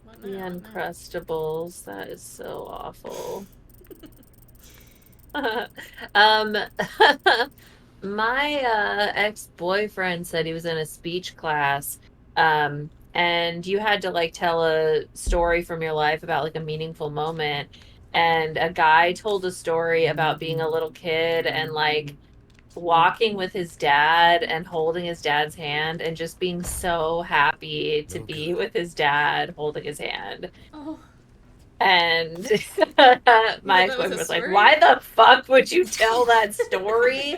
What The now? Uncrustables. That is so awful. My ex-boyfriend said he was in a speech class, and you had to like tell a story from your life about like a meaningful moment. And a guy told a story about being a little kid and like walking with his dad and holding his dad's hand and just being so happy to be with his dad holding his hand. Oh. And my ex-boyfriend was like, story? why the fuck would you tell that story?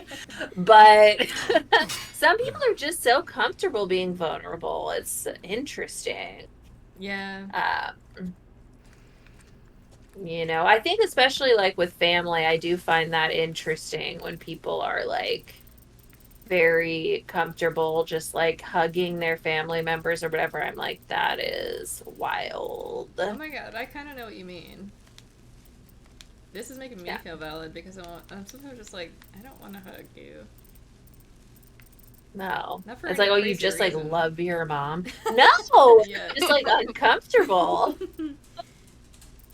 But some people are just so comfortable being vulnerable. It's interesting. Yeah. You know, I think especially like with family, I do find that interesting when people are like very comfortable just like hugging their family members or whatever. I'm like, that is wild. Oh my god, I kind of know what you mean. This is making me feel valid because I'm sometimes just like, I don't want to hug you. No. Not for It's any like, oh, you crazy just reason. like love your mom. No! Yeah. Just like uncomfortable.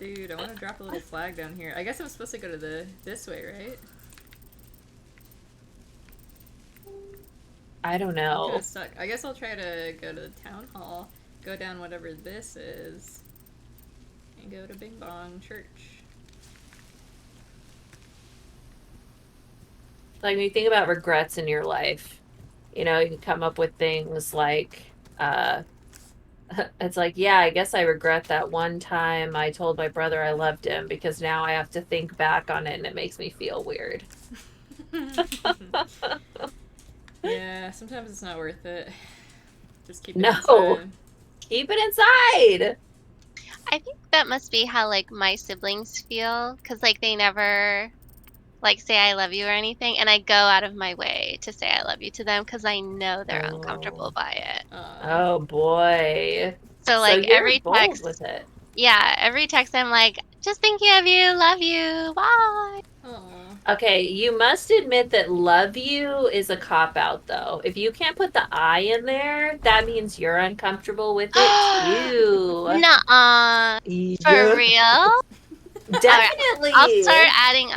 Dude, I want to drop a little flag down here. I guess I'm supposed to go to this way, right? I don't know. I'm kinda stuck. I guess I'll try to go to the town hall, go down whatever this is, and go to Bing Bong Church. Like when you think about regrets in your life, you know, you can come up with things like, it's like, yeah, I guess I regret that one time I told my brother I loved him because now I have to think back on it and it makes me feel weird. Yeah, sometimes it's not worth it. Just keep it No. inside. Keep it inside. I think that must be how like my siblings feel, because like they never like say I love you or anything, and I go out of my way to say I love you to them because I know they're uncomfortable by it. Oh boy. So like you're every bold text with it. Yeah, every text I'm like, just thinking of you, love you, bye. Okay, you must admit that love you is a cop-out, though. If you can't put the I in there, that means you're uncomfortable with it, too. Nuh-uh. For real? Definitely. Right, I'll start adding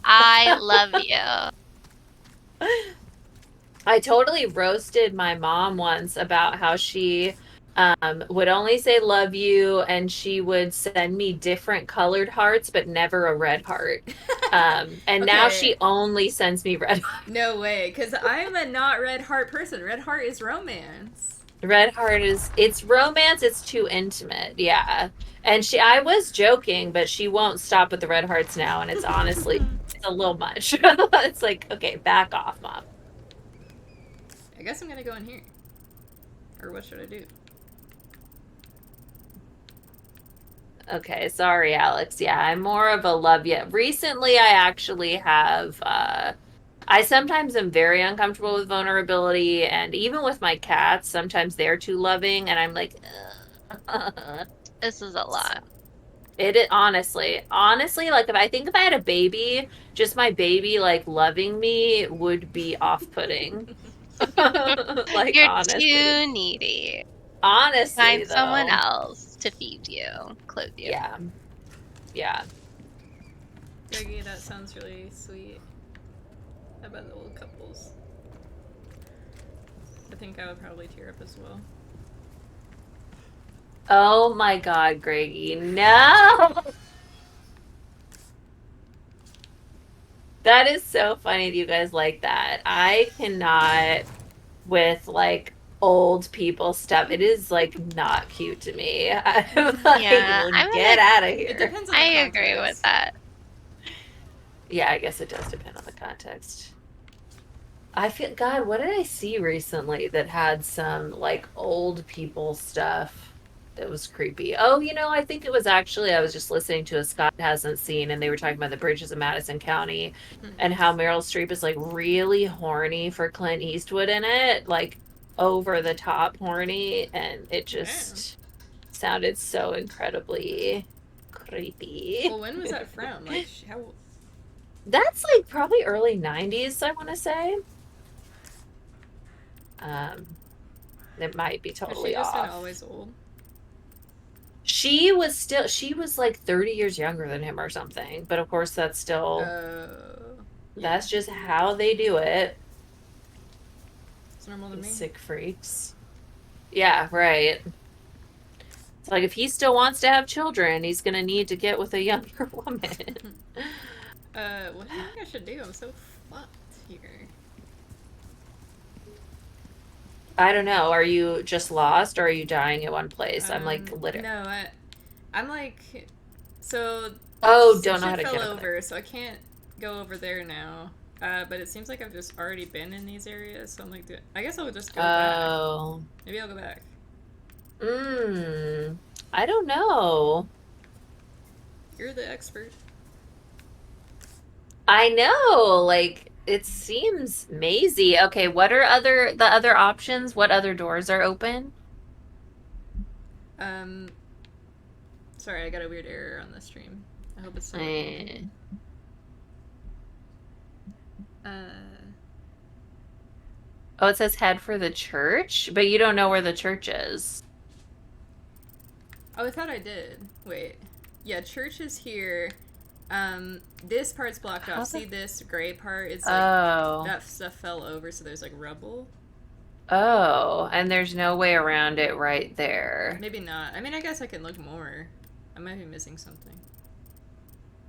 I love you. I totally roasted my mom once about how she would only say love you, and she would send me different colored hearts, but never a red heart. And now Okay. she only sends me red hearts. No way, because I'm a not red heart person. Red heart is romance. Red heart it's romance, it's too intimate, yeah. And I was joking, but she won't stop with the red hearts now, and it's honestly it's a little much. It's like, okay, back off, Mom. I guess I'm gonna go in here. Or what should I do? Okay, sorry, Alex. Yeah, I'm more of a love you. Recently, I actually have, I sometimes am very uncomfortable with vulnerability, and even with my cats, sometimes they're too loving, and I'm like, ugh. This is a lot. Honestly, like if I had a baby, just my baby like loving me would be off-putting. Like, You're honestly. too needy. Honestly, Find though. someone else to feed you, clothe you. Yeah. Yeah. Greggy, that sounds really sweet. How about the old couples? I think I would probably tear up as well. Oh my God, Greggy, no! That is so funny that you guys like that. I cannot with like old people stuff. It is like not cute to me. I'm like, Yeah, well, I'm get out of here. It depends on the I context. agree with that. Yeah, I guess it does depend on the context. I feel, God, what did I see recently that had some like old people stuff that was creepy? Oh, I think it was actually, I was just listening to a Scott Hasn't Seen, and they were talking about the bridges of Madison County and how Meryl Streep is like really horny for Clint Eastwood in it, like over the top horny, and it just sounded so incredibly creepy. Well, when was that from? Like, how? That's like probably early 90s, I want to say. It might be totally Was she just off. always old? She was like 30 years younger than him or something. But of course, that's still, that's just how they do it. It's normal to me. Sick freaks. Yeah, right. It's like if he still wants to have children, he's gonna need to get with a younger woman. What do you think I should do? I'm so fucked here. I don't know. Are you just lost, or are you dying at one place? I'm like literally. No, I'm like, so. Oh, don't know how to fell get over, so I can't go over there now. But it seems like I've just already been in these areas, so I'm like, I guess I'll just go back. Maybe I'll go back. I don't know. You're the expert. I know, like it seems mazy. Okay, what are the other options? What other doors are open? Sorry, I got a weird error on the stream. I hope it's still Oh, it says head for the church, but you don't know where the church is. Oh, I thought I did. Wait. Yeah, church is here. This part's blocked off. See this gray part? It's like that stuff fell over, so there's like rubble. Oh, and there's no way around it right there. Maybe not. I mean, I guess I can look more. I might be missing something.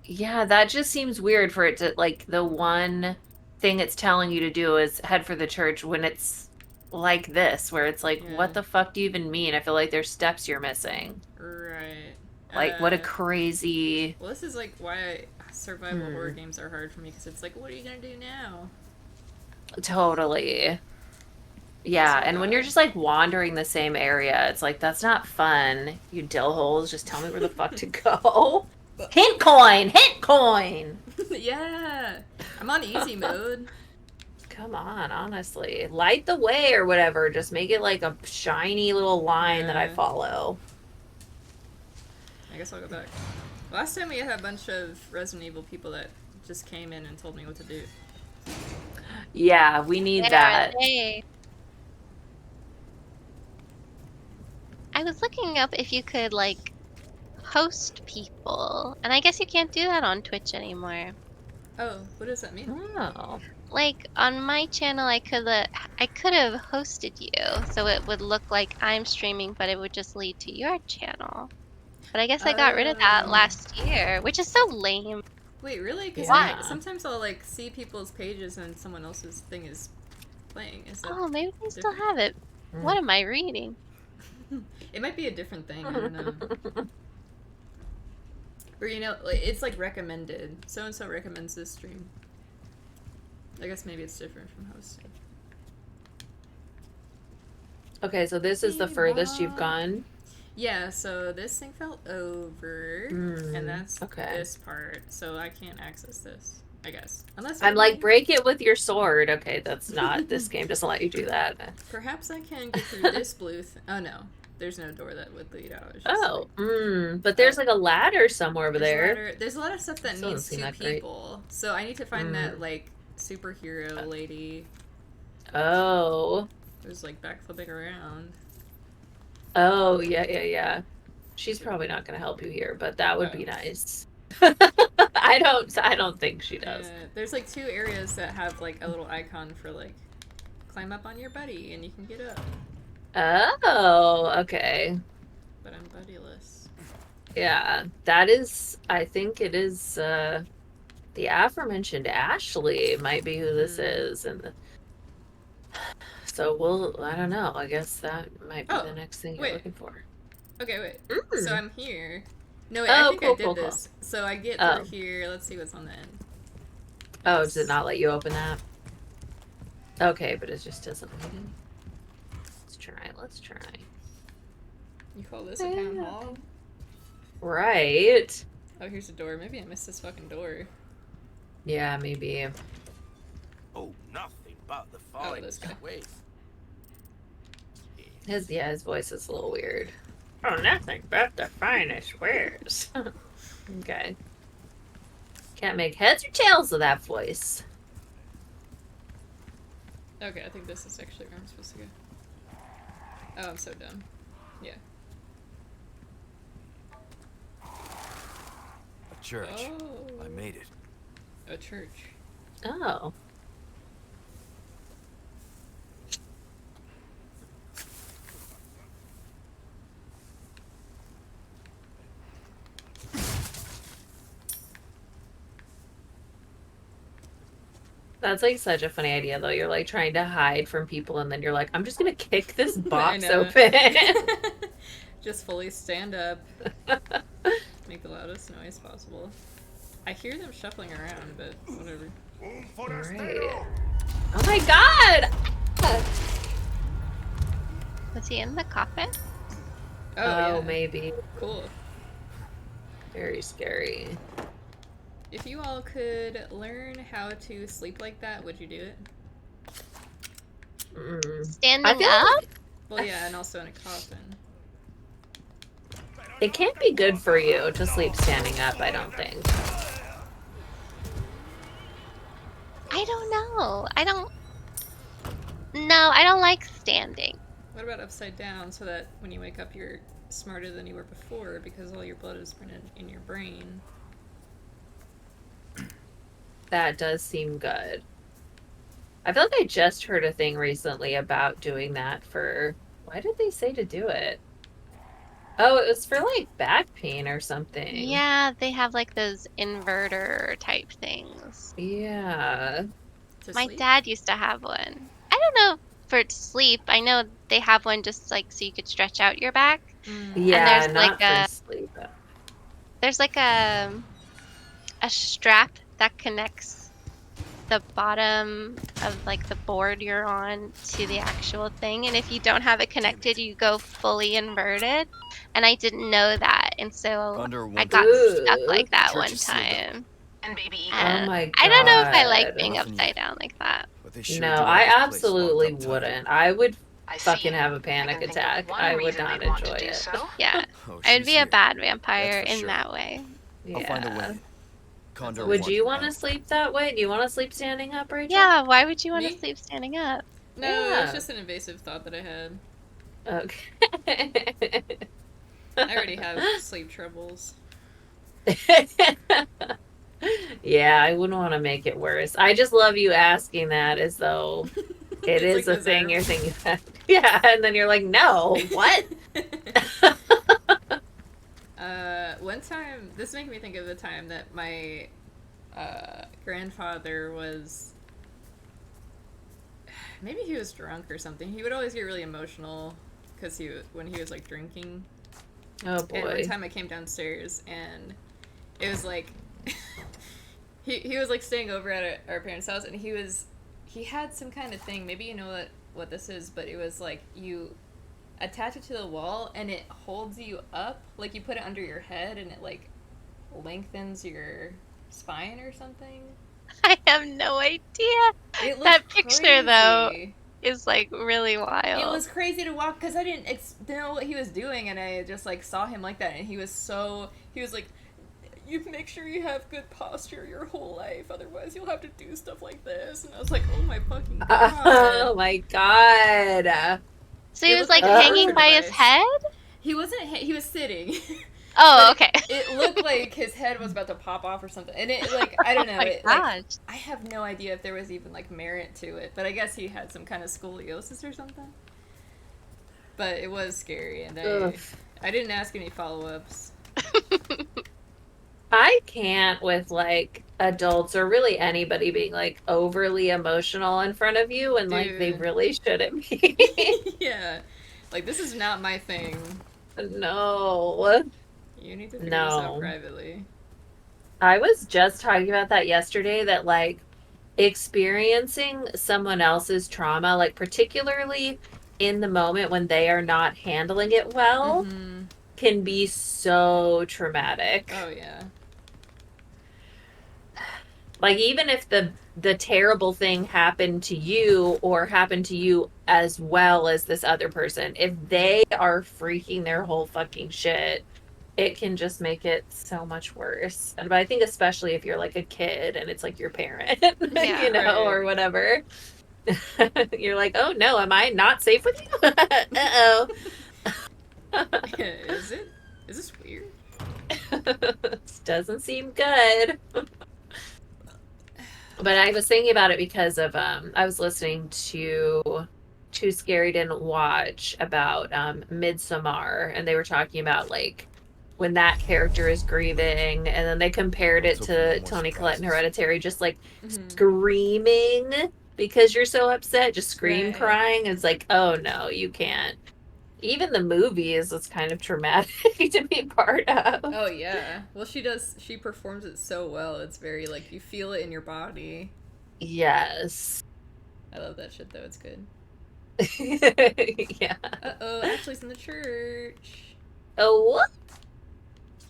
Yeah, that just seems weird for it to, like, the one thing it's telling you to do is head for the church when it's like this, where it's like, what the fuck do you even mean? I feel like there's steps you're missing. Right. Like, what a crazy... Well, this is like why survival horror games are hard for me, because it's like, what are you gonna do now? Totally. Yeah, and when you're just like wandering the same area, it's like, that's not fun. You dill holes, just tell me where the fuck to go. Hint coin! Hint coin! Yeah! I'm on easy mode. Come on, honestly. Light the way or whatever. Just make it like a shiny little line that I follow. I guess I'll go back. Last time we had a bunch of Resident Evil people that just came in and told me what to do. Yeah, we need that. I was looking up if you could, like, host people. And I guess you can't do that on Twitch anymore. Oh, what does that mean? Oh. like on my channel, I could have hosted you, so it would look like I'm streaming, but it would just lead to your channel. But I guess I got rid of that Oh. last year, which is so lame. Wait, really? Because Yeah. sometimes I'll like see people's pages and someone else's thing is playing. Is that Oh, maybe they still different? have it. Mm. What am I reading? It might be a different thing. I don't know. Or it's like recommended. So and so recommends this stream. I guess maybe it's different from hosting. Okay, so this is the furthest you've gone. Yeah, so this thing fell over, and that's okay. this part, so I can't access this, I guess. Unless I'm like, break it with your sword. Okay, that's not, this game doesn't let you do that. Perhaps I can get through this blue oh no, there's no door that would lead out. But there's like a ladder somewhere over there. There's a lot of stuff that Still needs doesn't seem two that people, so I need to find that, like, superhero lady Oh. who's, like, backflipping around. Oh, yeah. She's probably not going to help you here, but that would be nice. I don't think she does. There's like 2 areas that have like a little icon for like climb up on your buddy and you can get up. Oh, okay. But I'm buddyless. Yeah, that is, I think it is the aforementioned Ashley might be who this is, and so I don't know, I guess that might be the next thing you're looking for. Okay, wait. So I'm here. No, wait, I think I did this. So I get through here. Let's see what's on the end. Oh, does it not let you open that? Okay, but it just doesn't let you. Let's try. You call this a town hall? Right. Oh, here's a door. Maybe I missed this fucking door. Yeah, maybe. Oh, nothing but the finest ways. His voice is a little weird. Oh, nothing but the finest wares. Okay. Can't make heads or tails of that voice. Okay, I think this is actually where I'm supposed to go. Oh, I'm so dumb. Yeah. A church. Oh. I made it. A church. Oh. That's like such a funny idea though. You're like trying to hide from people and then you're like, I'm just gonna kick this box open. Just fully stand up. Make the loudest noise possible. I hear them shuffling around, but whatever. Right. Oh my god! Was he in the coffin? Oh yeah. Maybe. Cool. Very scary. If you all could learn how to sleep like that, would you do it? Standing up? Well, yeah, and also in a coffin. It can't be good for you to sleep standing up, I don't think. I don't know. No, I don't like standing. What about upside down so that when you wake up you're smarter than you were before because all your blood is printed in your brain? That does seem good. I feel like I just heard a thing recently about doing that for... Why did they say to do it? Oh, it was for like back pain or something. Yeah, they have like those inverter type things. Yeah. My dad used to have one. I don't know for sleep. I know they have one just like so you could stretch out your back. Yeah, and there's not like for sleep. There's like a strap that connects the bottom of like the board you're on to the actual thing, and if you don't have it connected you go fully inverted, and I didn't know that, and so I got stuck like that one time. And baby, oh my god. I don't know if I like being upside down like that. No, I absolutely wouldn't. I would fucking have a panic attack. I would not enjoy it. Yeah, I would be a bad vampire in that way. I'll find a way. Would you want to sleep that way? Do you want to sleep standing up, Rachel? Yeah, why would you want to sleep standing up? No, it's just an invasive thought that I had. Okay. I already have sleep troubles. Yeah, I wouldn't want to make it worse. I just love you asking that as though it It's is like a thing deserved. you're thinking about. Yeah, and then you're like, no, what? One time, this makes me think of the time that my grandfather was, maybe he was drunk or something. He would always get really emotional because when he was like drinking. Oh And one boy. time I came downstairs and it was like he was like staying over at our parents' house, and he had some kind of thing. Maybe you know what this is, but it was like you attach it to the wall and it holds you up, like you put it under your head and it like lengthens your spine or something. I have no idea. It looked That picture, though, crazy. is like really wild. It was crazy to walk because I didn't know what he was doing, and I just like saw him like that, and he was like, you make sure you have good posture your whole life, otherwise you'll have to do stuff like this. And I was like, oh my fucking god. Oh my god. So he It was looked like like a hanging torture by his device. head? He wasn't. He was sitting. Oh, But okay. It looked like his head was about to pop off or something, and it like I don't know. Oh my It, like, gosh. I have no idea if there was even like merit to it, but I guess he had some kind of scoliosis or something. But it was scary, and Ugh. I didn't ask any follow-ups. I can't with like adults or really anybody being like overly emotional in front of you and like they Dude. really shouldn't be. Yeah, like this is not my thing. No. You need to figure this out No. privately. I was just talking about that yesterday that like experiencing someone else's trauma, like particularly in the moment when they are not handling it well, Mm-hmm. can be so traumatic. Oh yeah. Like even if the terrible thing happened to you or happened to you as well as this other person, if they are freaking their whole fucking shit, it can just make it so much worse. But I think especially if you're like a kid and it's like your parent, Yeah, you know, right. or whatever. You're like, oh no, am I not safe with you? Uh-oh. Is it? Is this weird? This doesn't seem good. But I was thinking about it because of I was listening to Too Scary Didn't Watch about Midsommar, and they were talking about like when that character is grieving, and then they compared it Let's to open more Toni Collette in surprises. Hereditary, just like Mm-hmm. screaming because you're so upset, just scream Right. crying. It's like, oh no, you can't. Even the movies was kind of traumatic to be part of. Oh yeah. Well, she performs it so well. It's very like you feel it in your body. Yes. I love that shit though. It's good. Yeah. Uh-oh, Ashley's in the church. Oh, what?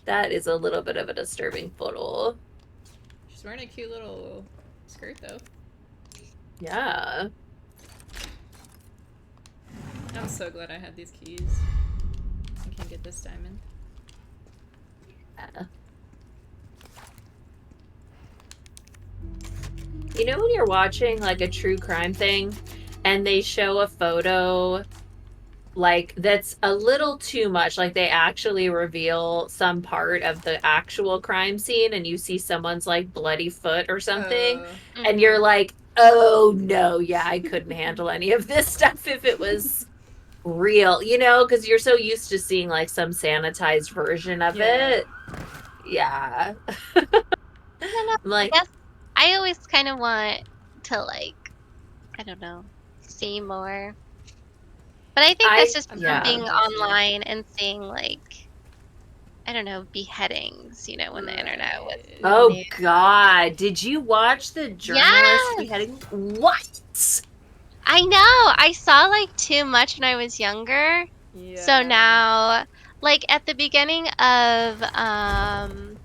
That is a little bit of a disturbing photo. She's wearing a cute little skirt though. Yeah. I'm so glad I had these keys. I can get this diamond. Yeah. You know when you're watching like a true crime thing and they show a photo like that's a little too much, like they actually reveal some part of the actual crime scene and you see someone's like bloody foot or something and you're like, oh no, yeah, I couldn't handle any of this stuff if it was real, you know, because you're so used to seeing like some sanitized version of it. Yeah. I don't know. Like, I guess I always kind of want to like, I don't know, see more. But I think that's just from yeah. being online and seeing like, I don't know, beheadings, you know, when the internet was. oh new. god, did you watch the journalist Yes! beheading? What? I know. I saw like too much when I was younger. Yeah. So now, like at the beginning of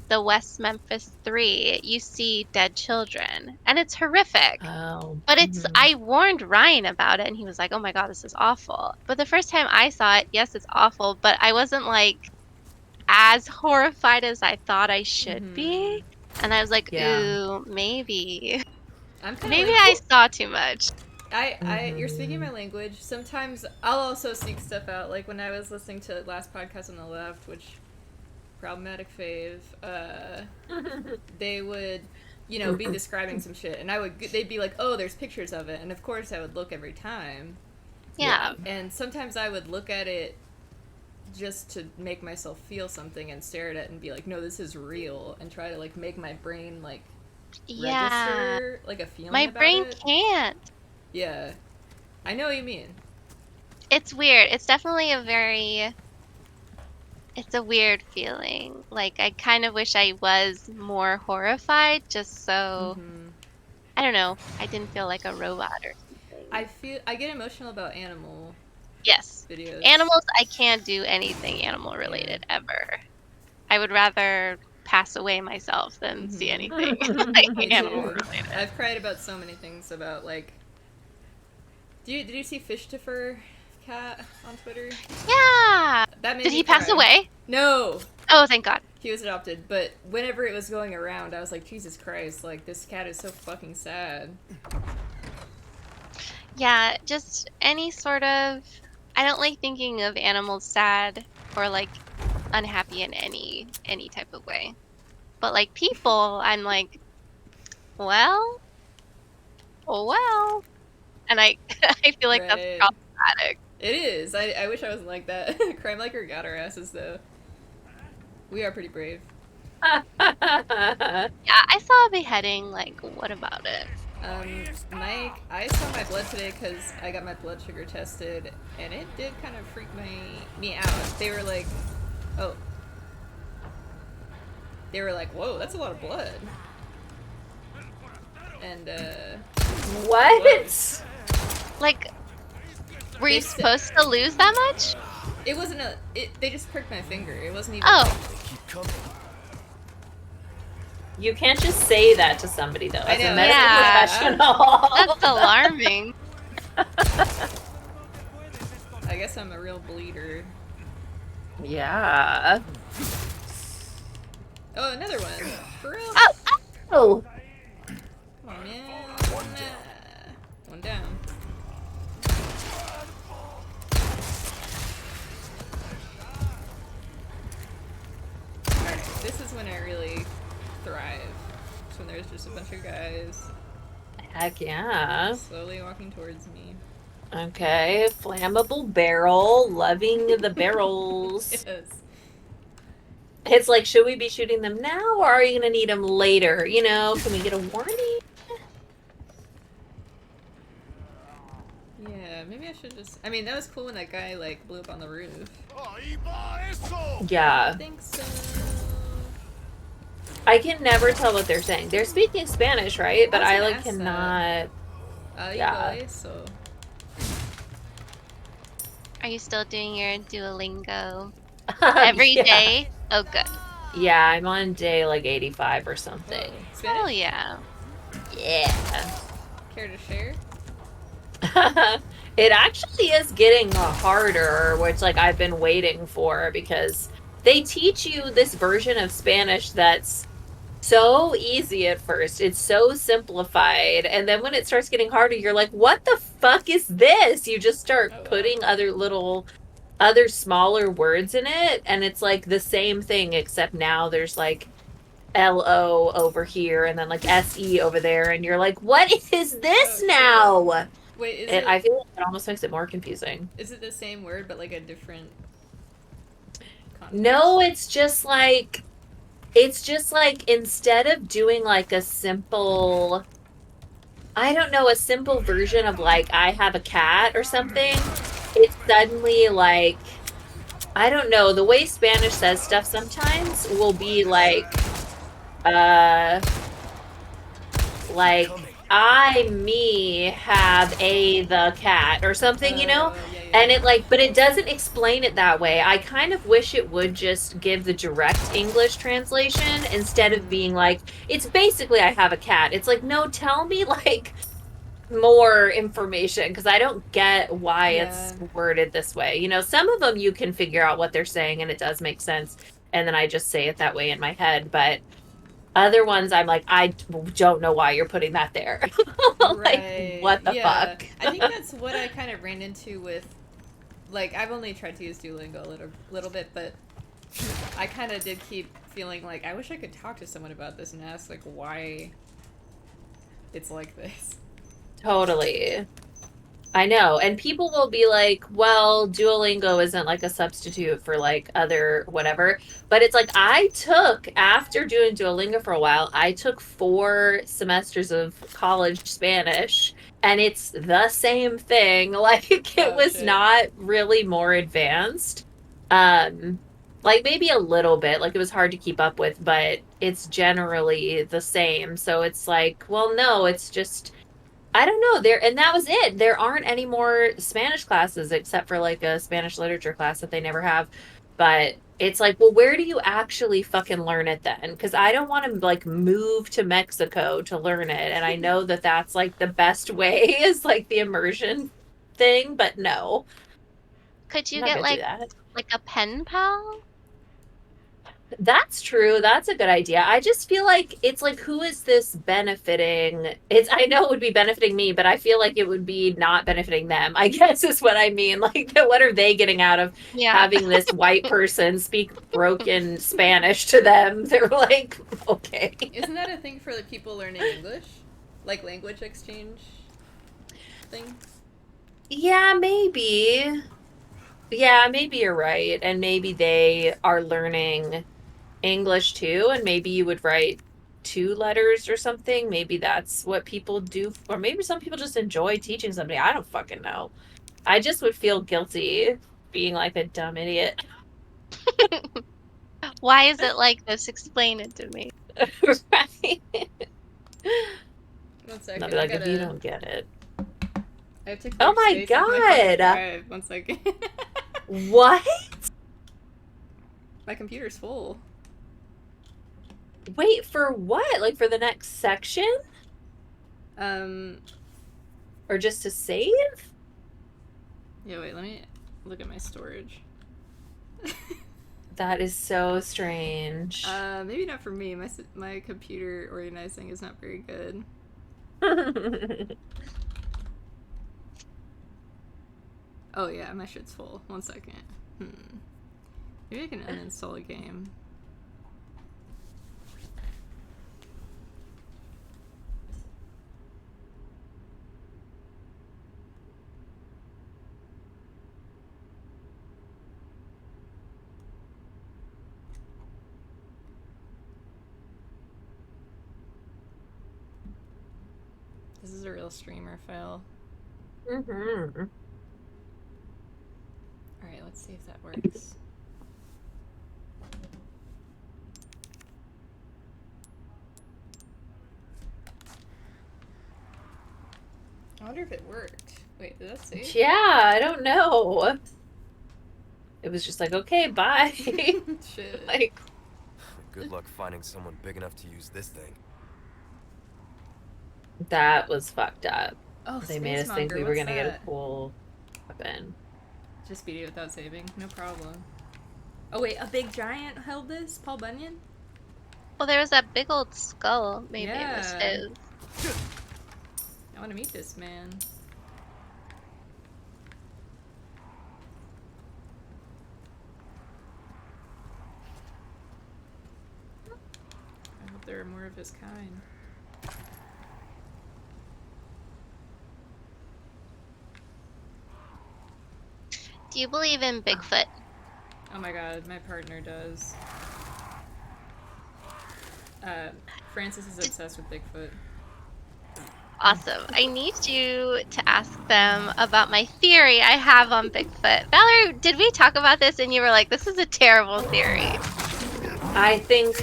the West Memphis 3, you see dead children, and it's horrific. Oh. But it's I warned Ryan about it, and he was like, "Oh my god, this is awful." But the first time I saw it, yes, it's awful, but I wasn't like as horrified as I thought I should be. And I was like, Yeah. "Ooh, maybe I'm maybe I saw too much." You're speaking my language. Sometimes I'll also seek stuff out. Like when I was listening to last podcast on the left, which problematic fave, they would you know, be describing some shit, and they'd be like, oh, there's pictures of it, and of course I would look every time. Yeah. And sometimes I would look at it just to make myself feel something and stare at it and be like, no, this is real, and try to like make my brain like register like a feeling My about brain it. can't. Yeah. I know what you mean. It's weird. It's definitely it's a weird feeling. Like, I kind of wish I was more horrified just so, I don't know, I didn't feel like a robot or something. I get emotional about animal Yes. videos. Animals, I can't do anything animal related ever. I would rather pass away myself than see anything like Me animal too. related. I've cried about so many things about like. Did you see Fish to Fur Cat on Twitter? Yeah. That made Did me he pass cry. away? No. Oh, thank God. He was adopted, but whenever it was going around, I was like, Jesus Christ, like, this cat is so fucking sad. Yeah, just any sort of... I don't like thinking of animals sad or, like, unhappy in any type of way. But, like, people, I'm like, well... And I feel like that's Right. problematic. It is. I wish I wasn't like that. Crime like her got our asses, though. We are pretty brave. Yeah, I saw a beheading, like, what about it? Mike, I saw my blood today because I got my blood sugar tested, and it did kind of freak me out. They were like, oh. They were like, whoa, that's a lot of blood. And, What? Like, were you supposed to lose that much? It wasn't they just pricked my finger. It wasn't even... Oh. Keep coming. You can't just say that to somebody, though. As I know. a medical Yeah. professional. That's alarming. I guess I'm a real bleeder. Yeah. Oh, another one. For real? Oh. Come on, man. One down. Alright, this is when I really thrive. It's when there's just a bunch of guys Heck yeah. slowly walking towards me. Okay. Flammable barrel. Loving the barrels. Yes. It's like, should we be shooting them now, or are you gonna need them later? You know, can we get a warning? Yeah, maybe I should just... I mean, that was cool when that guy, like, blew up on the roof. Yeah. I think so. I can never tell what they're saying. They're speaking Spanish, right? But I, like, cannot... Yeah. So. Are you still doing your Duolingo every day? Oh, good. Yeah, I'm on day, like, 85 or something. Spanish? Oh, yeah. Yeah. Care to share? It actually is getting harder, which, like, I've been waiting for, because they teach you this version of Spanish that's so easy at first. It's so simplified. And then when it starts getting harder, you're like, what the fuck is this? You just start putting other smaller words in it, and it's like the same thing, except now there's like LO over here and then like SE over there, and you're like, what is this now? Wait, I feel like it almost makes it more confusing. Is it the same word but like a different context? No, it's just like instead of doing like a simple, I don't know, a simple version of like I have a cat or something, it's suddenly like, I don't know, the way Spanish says stuff sometimes will be like me have the cat or something, you know? And it like, but it doesn't explain it that way. I kind of wish it would just give the direct English translation instead of being like, it's basically I have a cat. It's like, no, tell me like more information, because I don't get why it's worded this way. You know, some of them you can figure out what they're saying and it does make sense, and then I just say it that way in my head, but other ones I'm like, I don't know why you're putting that there. Like, what the fuck? I think that's what I kind of ran into with, like, I've only tried to use Duolingo a little bit, but I kind of did keep feeling like I wish I could talk to someone about this and ask like why it's like this. Totally. I know. And people will be like, well, Duolingo isn't like a substitute for like other whatever. But it's like I took, after doing Duolingo for a while, I took 4 semesters of college Spanish and it's the same thing. Like it was shit. not really more advanced. Like maybe a little bit, like it was hard to keep up with, but it's generally the same. So it's like, well, no, it's just I don't know. And that was it. There aren't any more Spanish classes except for like a Spanish literature class that they never have. But it's like, well, where do you actually fucking learn it then? Because I don't want to like move to Mexico to learn it. And I know that that's like the best way is like the immersion thing, but no. Could you I'm not get gonna do that. like a pen pal? That's true. That's a good idea. I just feel like it's like, who is this benefiting? I know it would be benefiting me, but I feel like it would be not benefiting them, I guess is what I mean. Like, what are they getting out of having this white person speak broken Spanish to them? They're like, okay. Isn't that a thing for the people learning English? Like language exchange things? Yeah, maybe. Yeah, maybe you're right. And maybe they are learning English too, and maybe you would write 2 letters or something. Maybe that's what people do, or maybe some people just enjoy teaching somebody. I don't fucking know. I just would feel guilty being like a dumb idiot. Why is it like this? Explain it to me. Right? 1 second. I'll be like, if you don't get it. I have to Oh my god! One second. What? My computer's full. Wait, for what? Like for the next section? Or just to save? Yeah, wait, let me look at my storage. That is so strange. Maybe not for me. My computer organizing is not very good. Oh yeah, my shit's full. 1 second. Maybe I can uninstall a game. This is a real streamer file. Mm-hmm. Alright, let's see if that works. I wonder if it worked. Wait, did that save? Yeah, I don't know. It was just like, okay, bye. Shit. Like, good luck finding someone big enough to use this thing. That was fucked up. Oh, they made us think we were gonna get a cool weapon. Just beat it without saving? No problem. Oh wait, a big giant held this? Paul Bunyan? Well, there was that big old skull. Maybe Yeah. it was his. I want to meet this man. I hope there are more of his kind. Do you believe in Bigfoot? Oh my god, my partner does. Francis is obsessed with Bigfoot. Awesome. I need you to ask them about my theory I have on Bigfoot. Valerie, did we talk about this and you were like, this is a terrible theory? I think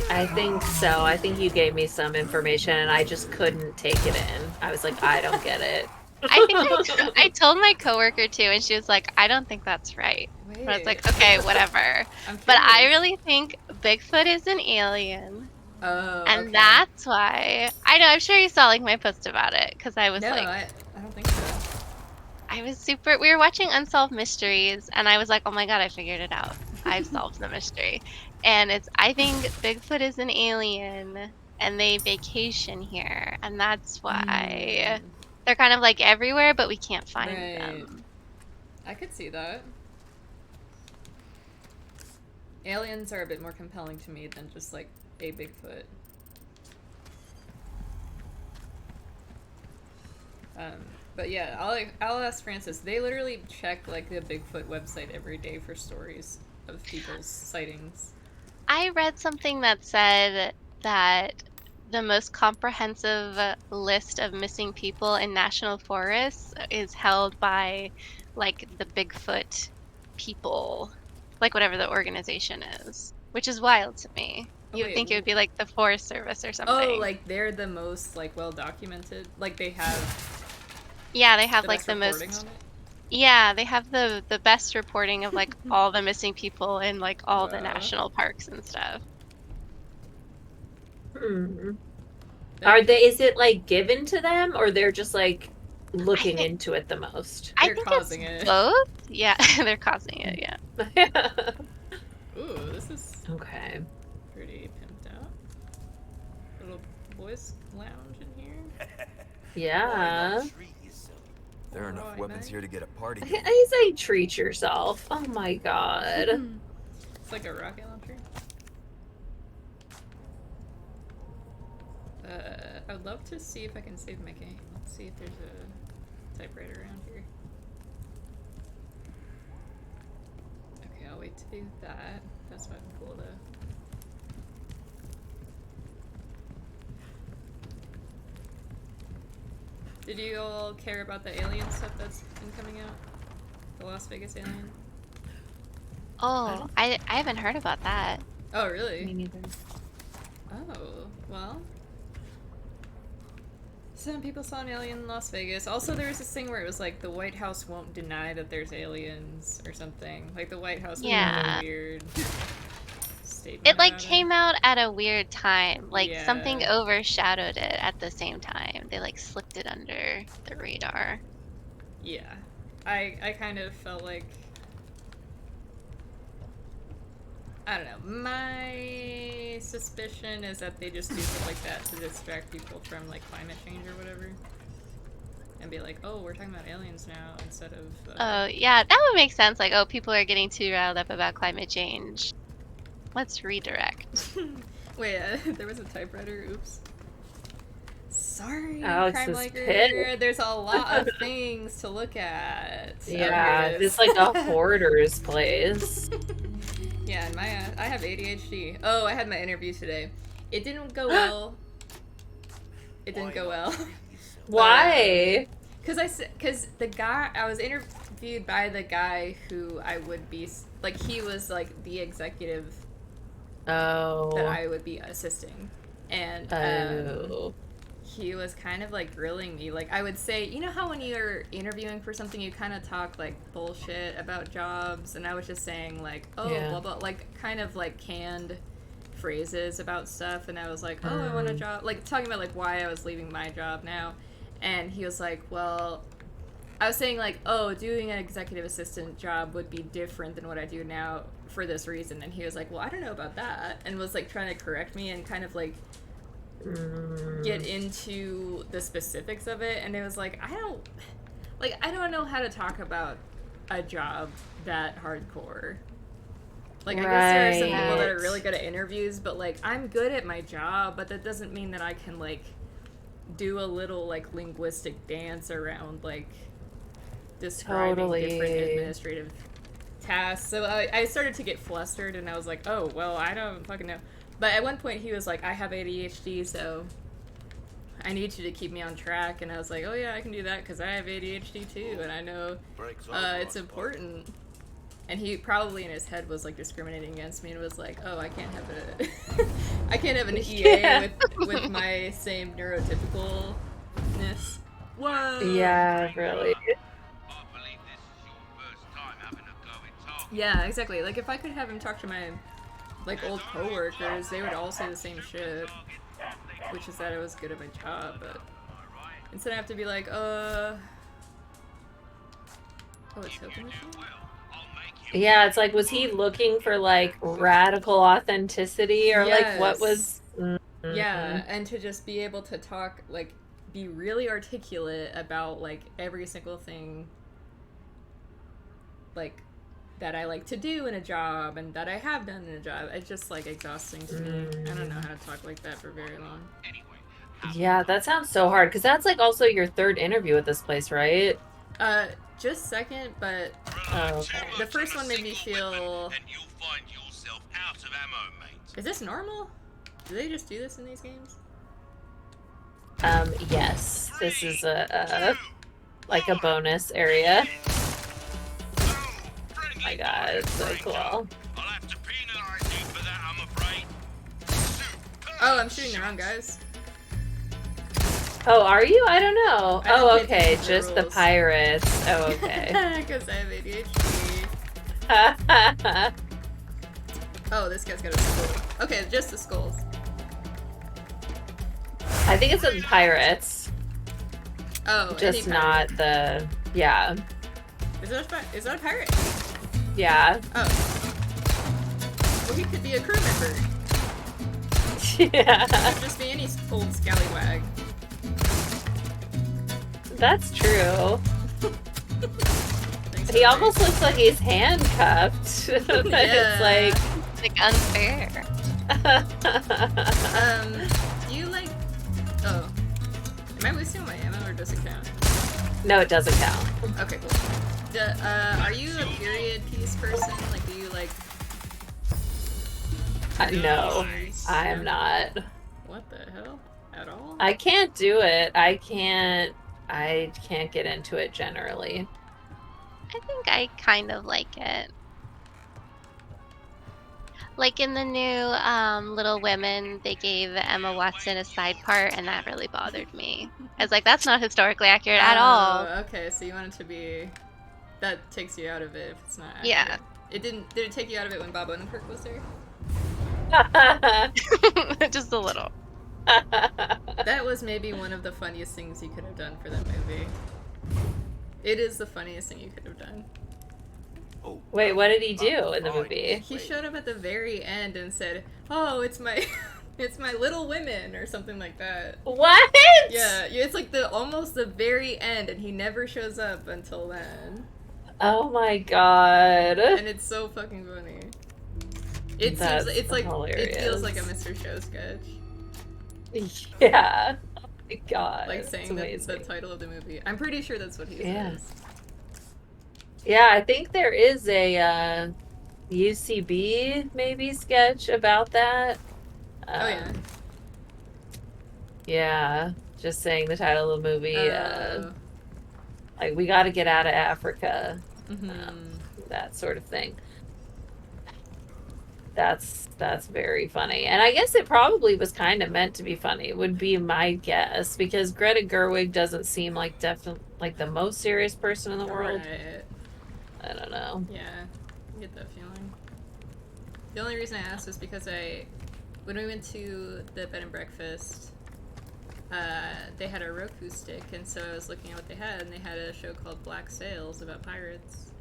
so. I think you gave me some information and I just couldn't take it in. I was like, I don't get it. I think I told my coworker too, and she was like, I don't think that's right. Wait. But I was like, okay, whatever. I'm But I curious. really think Bigfoot is an alien. Oh, And okay. that's why. I know, I'm sure you saw like my post about it, because I was No, like, I don't think so. I was super. We were watching Unsolved Mysteries, and I was like, oh my god, I figured it out. I've solved the mystery. And I think Bigfoot is an alien, and they vacation here, and that's why they're kind of like everywhere, but we can't find them. I could see that. aliens are a bit more compelling to me than just like a Bigfoot. But yeah, I'll ask Francis. They literally check like the Bigfoot website every day for stories of people's sightings. I read something that said that the most comprehensive list of missing people in national forests is held by like the Bigfoot people, like whatever the organization is, which is wild to me. Oh, You would wait, think it would be like the Forest Service or Oh, something. like they're the most like well documented. Like they have Yeah, they have the like best the reporting most. on it. Yeah, they have the best reporting of like all the missing people in like all the Wow. national parks and stuff. Is it like given to them, or they're just like looking into it the most? I They're think causing it's it. both. Yeah, they're causing it, yeah. Ooh, this is Okay. pretty pimped out. Little boys lounge in here. Yeah. There are enough Alright, weapons nice. here to get a party going. I say treat yourself. Oh my god. It's like a rocket launcher. I would love to see if I can save my game. Let's see if there's a typewriter around here. Okay, I'll wait to do that. That's fucking cool though. Did you all care about the alien stuff that's been coming out? The Las Vegas alien? Oh, I haven't heard about that. Oh, really? Me neither. Oh, well. Some people saw an alien in Las Vegas. Also, there was this thing where it was like the White House won't deny that there's aliens or something. Like the White House Yeah. made a weird statement. It like about came out at a weird time. Like something Yeah. overshadowed it at the same time. They like slipped it under the radar. Yeah. I kind of felt like, I don't know, my suspicion is that they just do stuff like that to distract people from like climate change or whatever. And be like, oh, we're talking about aliens now instead of Oh, yeah, that would make sense. Like, oh, people are getting too riled up about climate change. Let's redirect. Wait, there was a typewriter, oops. Sorry, Alex crime is liker. pissed. There's a lot of things to look at. Yeah, Okay. it's like a hoarder's place. Yeah, and I have ADHD. Oh, I had my interview today. It didn't go well. It didn't go well. Why? Because the guy, I was interviewed by the guy who I would be, like, he was like the executive that I would be assisting. And he was kind of like grilling me. Like, I would say, you know how when you're interviewing for something, you kind of talk like bullshit about jobs? And I was just saying, like, oh, Yeah. blah, blah, like kind of like canned phrases about stuff. And I was like, oh, I want a job. Like, talking about like why I was leaving my job now. And he was like, well, I was saying like, oh, doing an executive assistant job would be different than what I do now for this reason. And he was like, well, I don't know about that. And was like trying to correct me and kind of like get into the specifics of it. And it was like, I don't know how to talk about a job that hardcore. Like, I guess there are some people that are really good at interviews, but like, I'm good at my job, but that doesn't mean that I can like do a little like linguistic dance around like describing different administrative tasks. So I started to get flustered, and I was like, oh, well, I don't fucking know. But at one point he was like, I have ADHD, so I need you to keep me on track. And I was like, oh yeah, I can do that because I have ADHD too, and I know it's important. And he probably in his head was like discriminating against me and was like, oh, I can't have I can't have an EA with my same neurotypicalness. Whoa. Yeah, really. Yeah, exactly. Like, if I could have him talk to my like old coworkers, they would all say the same shit, which is that I was good at my job. But instead, I have to be like, oh, it's token machine? Yeah, it's like, was he looking for like radical authenticity, or like what was? Yeah, and to just be able to talk, like, be really articulate about like every single thing, like that I like to do in a job and that I have done in a job. It's just like exhausting to me. I don't know how to talk like that for very long. Yeah, that sounds so hard because that's like also your third interview at this place, right? Just second, but Oh, okay. the first one made me feel. And you'll find yourself out of ammo, mate. Is this normal? Do they just do this in these games? Yes. This is like a bonus area. Oh my god, it's so cool. I'll have to penalize you for that, I'm afraid. Oh, I'm shooting the wrong guys. Oh, are you? I don't know. I Oh, didn't pay okay. attention to the Just the rules. pirates. Oh, okay. Because I have ADHD. Oh, this guy's got a skull. Okay, just the skulls. I think it's in pirates. Oh, Just any pirate. not the. Yeah. Is that a pirate? Yeah. Oh. Well, he could be a crew member. Yeah. Could just be any old scallywag. That's true. Thanks, He Robert. almost looks like he's handcuffed. But Yeah. it's like. Like unfair. Do you like... Oh. Am I wasting my ammo or does it count? No, it doesn't count. Okay, cool. Are you a period piece person? Like, do you like... No, I am not. What the hell? At all? I can't do it. I can't get into it generally. I think I kind of like it. Like in the new Little Women, they gave Emma Watson a side part, and that really bothered me. I was like, that's not historically accurate at all. Okay, so you want it to be... That takes you out of it if it's not accurate. Yeah. It didn't... Did it take you out of it when Bob Odenkirk was there? Just a little. That was maybe one of the funniest things you could have done for that movie. It is the funniest thing you could have done. Oh, Wait, what did he do in the movie? He showed up at the very end and said, "Oh, it's my, it's my Little Women" or something like that. What? Yeah, it's like almost the very end, and he never shows up until then. Oh my god. And it's so fucking funny. It That's seems it's like hilarious. it feels like a Mr. Show sketch. Yeah. Oh my god. Like it's saying the amazing. title of the movie. I'm pretty sure that's what he Yeah. says. Yeah, I think there is a UCB maybe sketch about that. Oh yeah. Yeah, just saying the title of the movie. Like we got to get out of Africa, that sort of thing. That's very funny, and I guess it probably was kind of meant to be funny. Would be my guess because Greta Gerwig doesn't seem like like the most serious person in the world. Right. I don't know. Yeah, I get that feeling. The only reason I asked was because when we went to the bed and breakfast, they had a Roku stick, and so I was looking at what they had, and they had a show called Black Sails about pirates.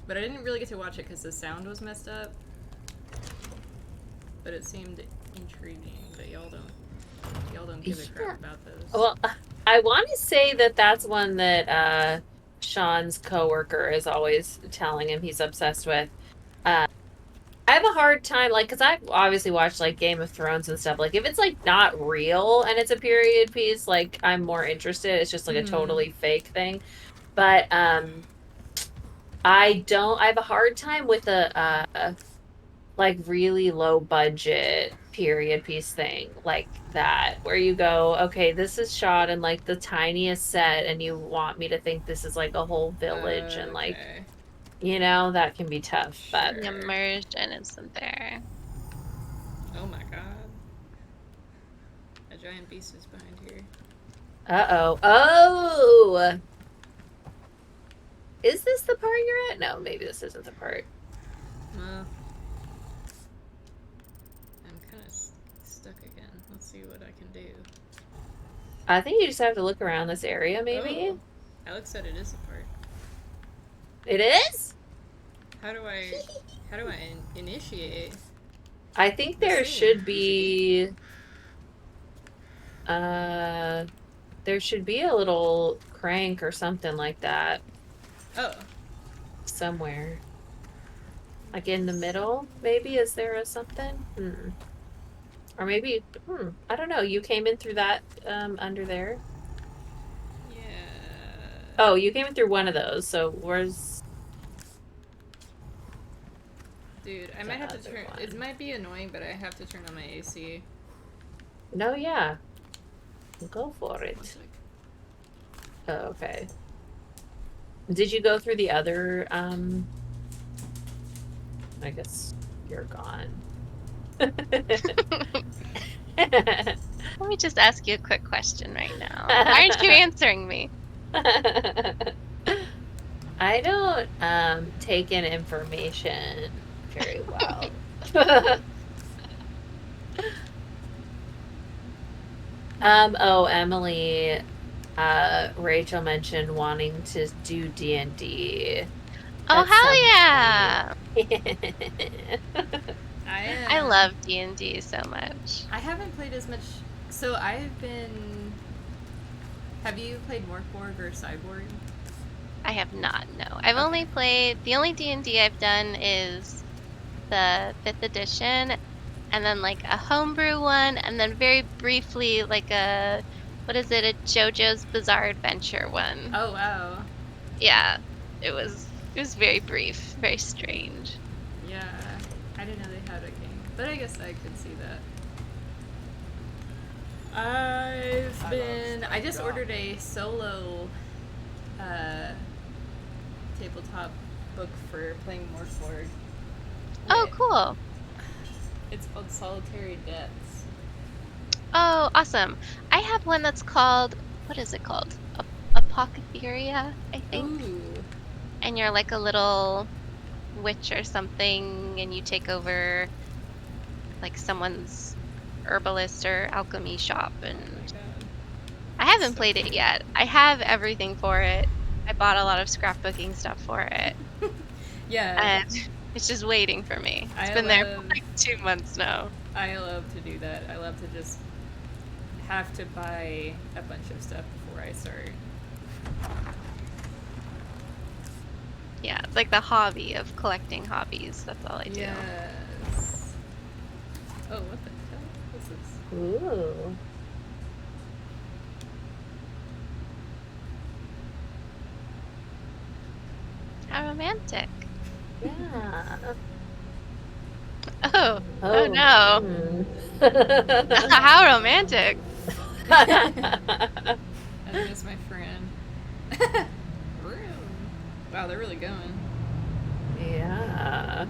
But I didn't really get to watch it because the sound was messed up. But it seemed intriguing, but y'all don't give a crap about those. Well, I want to say that that's one that Sean's coworker is always telling him he's obsessed with. I have a hard time, like, because I've obviously watched, like, Game of Thrones and stuff. Like, if it's, like, not real and it's a period piece, like, I'm more interested. It's just, like, a totally fake thing. But, I have a hard time with a like, really low budget period piece thing like that, where you go, okay, this is shot in, like, the tiniest set, and you want me to think this is, like, a whole village, and, like, you know, that can be tough, but... The immersion isn't there. Oh my god. A giant beast is behind here. Uh-oh. Oh! Is this the part you're at? No, maybe this isn't the part. I'm kind of stuck again. Let's see what I can do. I think you just have to look around this area, maybe? Oh, Alex said it is the part. It is? How do I initiate? I think there should be... there should be a little crank or something like that. Oh. Somewhere. Like in the middle, maybe? Is there a something? Or maybe, I don't know. You came in through that, under there? Yeah. Oh, you came in through one of those, so where's... Dude, I the might have to other turn... one? It might be annoying, but I have to turn on my AC. No, yeah. Go for One it. sec. Oh, okay. Did you go through the other, I guess you're gone. Let me just ask you a quick question right now. Why aren't you answering me? I don't take in information very well. Oh, Emily, Rachel mentioned wanting to do D&D. Oh, hell yeah! I I love D&D so much. I haven't played as much. So I've been. Have you played Morkborg or Cyborg? I have not, no. I've only played, the only D&D I've done is the 5th edition, and then like a homebrew one, and then very briefly like a, what is it, a JoJo's Bizarre Adventure one. Oh wow. Yeah, it was very brief, very strange. Yeah, I didn't know they had a game, but I guess I could see that. I just ordered a solo tabletop book for playing Morkborg. Oh, cool. It's called Solitary Depths. Oh, awesome. I have one that's called, what is it called? Apothecaria, I think. Ooh. And you're like a little witch or something, and you take over like someone's herbalist or alchemy shop. And I haven't played it yet. I have everything for it. I bought a lot of scrapbooking stuff for it. Yeah. And it's just waiting for me. It's I been there for love- like 2 months now. I love to do that. I love to just have to buy a bunch of stuff before I start. Yeah, it's like the hobby of collecting hobbies. That's all I do. Yes. Oh, what the hell? What's this? Ooh. How romantic. Yeah. Oh no. How romantic. I miss my friend. Room. Wow, they're really going. Yeah.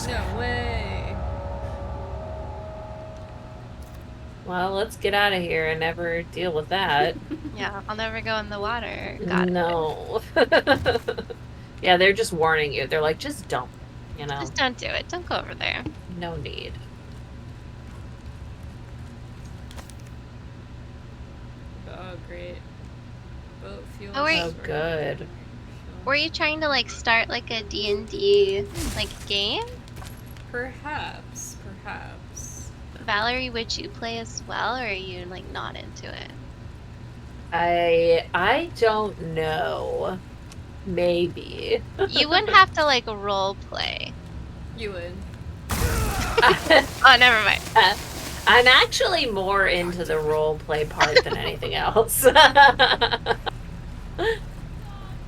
No way. Well, let's get out of here and never deal with that. Yeah, I'll never go in the water. Got it. No. Yeah, they're just warning you. They're like, just don't. You know, Just don't do it. Don't go over there. no need. Oh, great. Boat fuel. Oh, wait. Oh, good. Were you trying to like start like a D&D like game? Perhaps. Perhaps. Valerie, would you play as well, or are you like not into it? I don't know. Maybe. You wouldn't have to like role play. You would. Oh, never mind. I'm actually more into the role play part than anything else.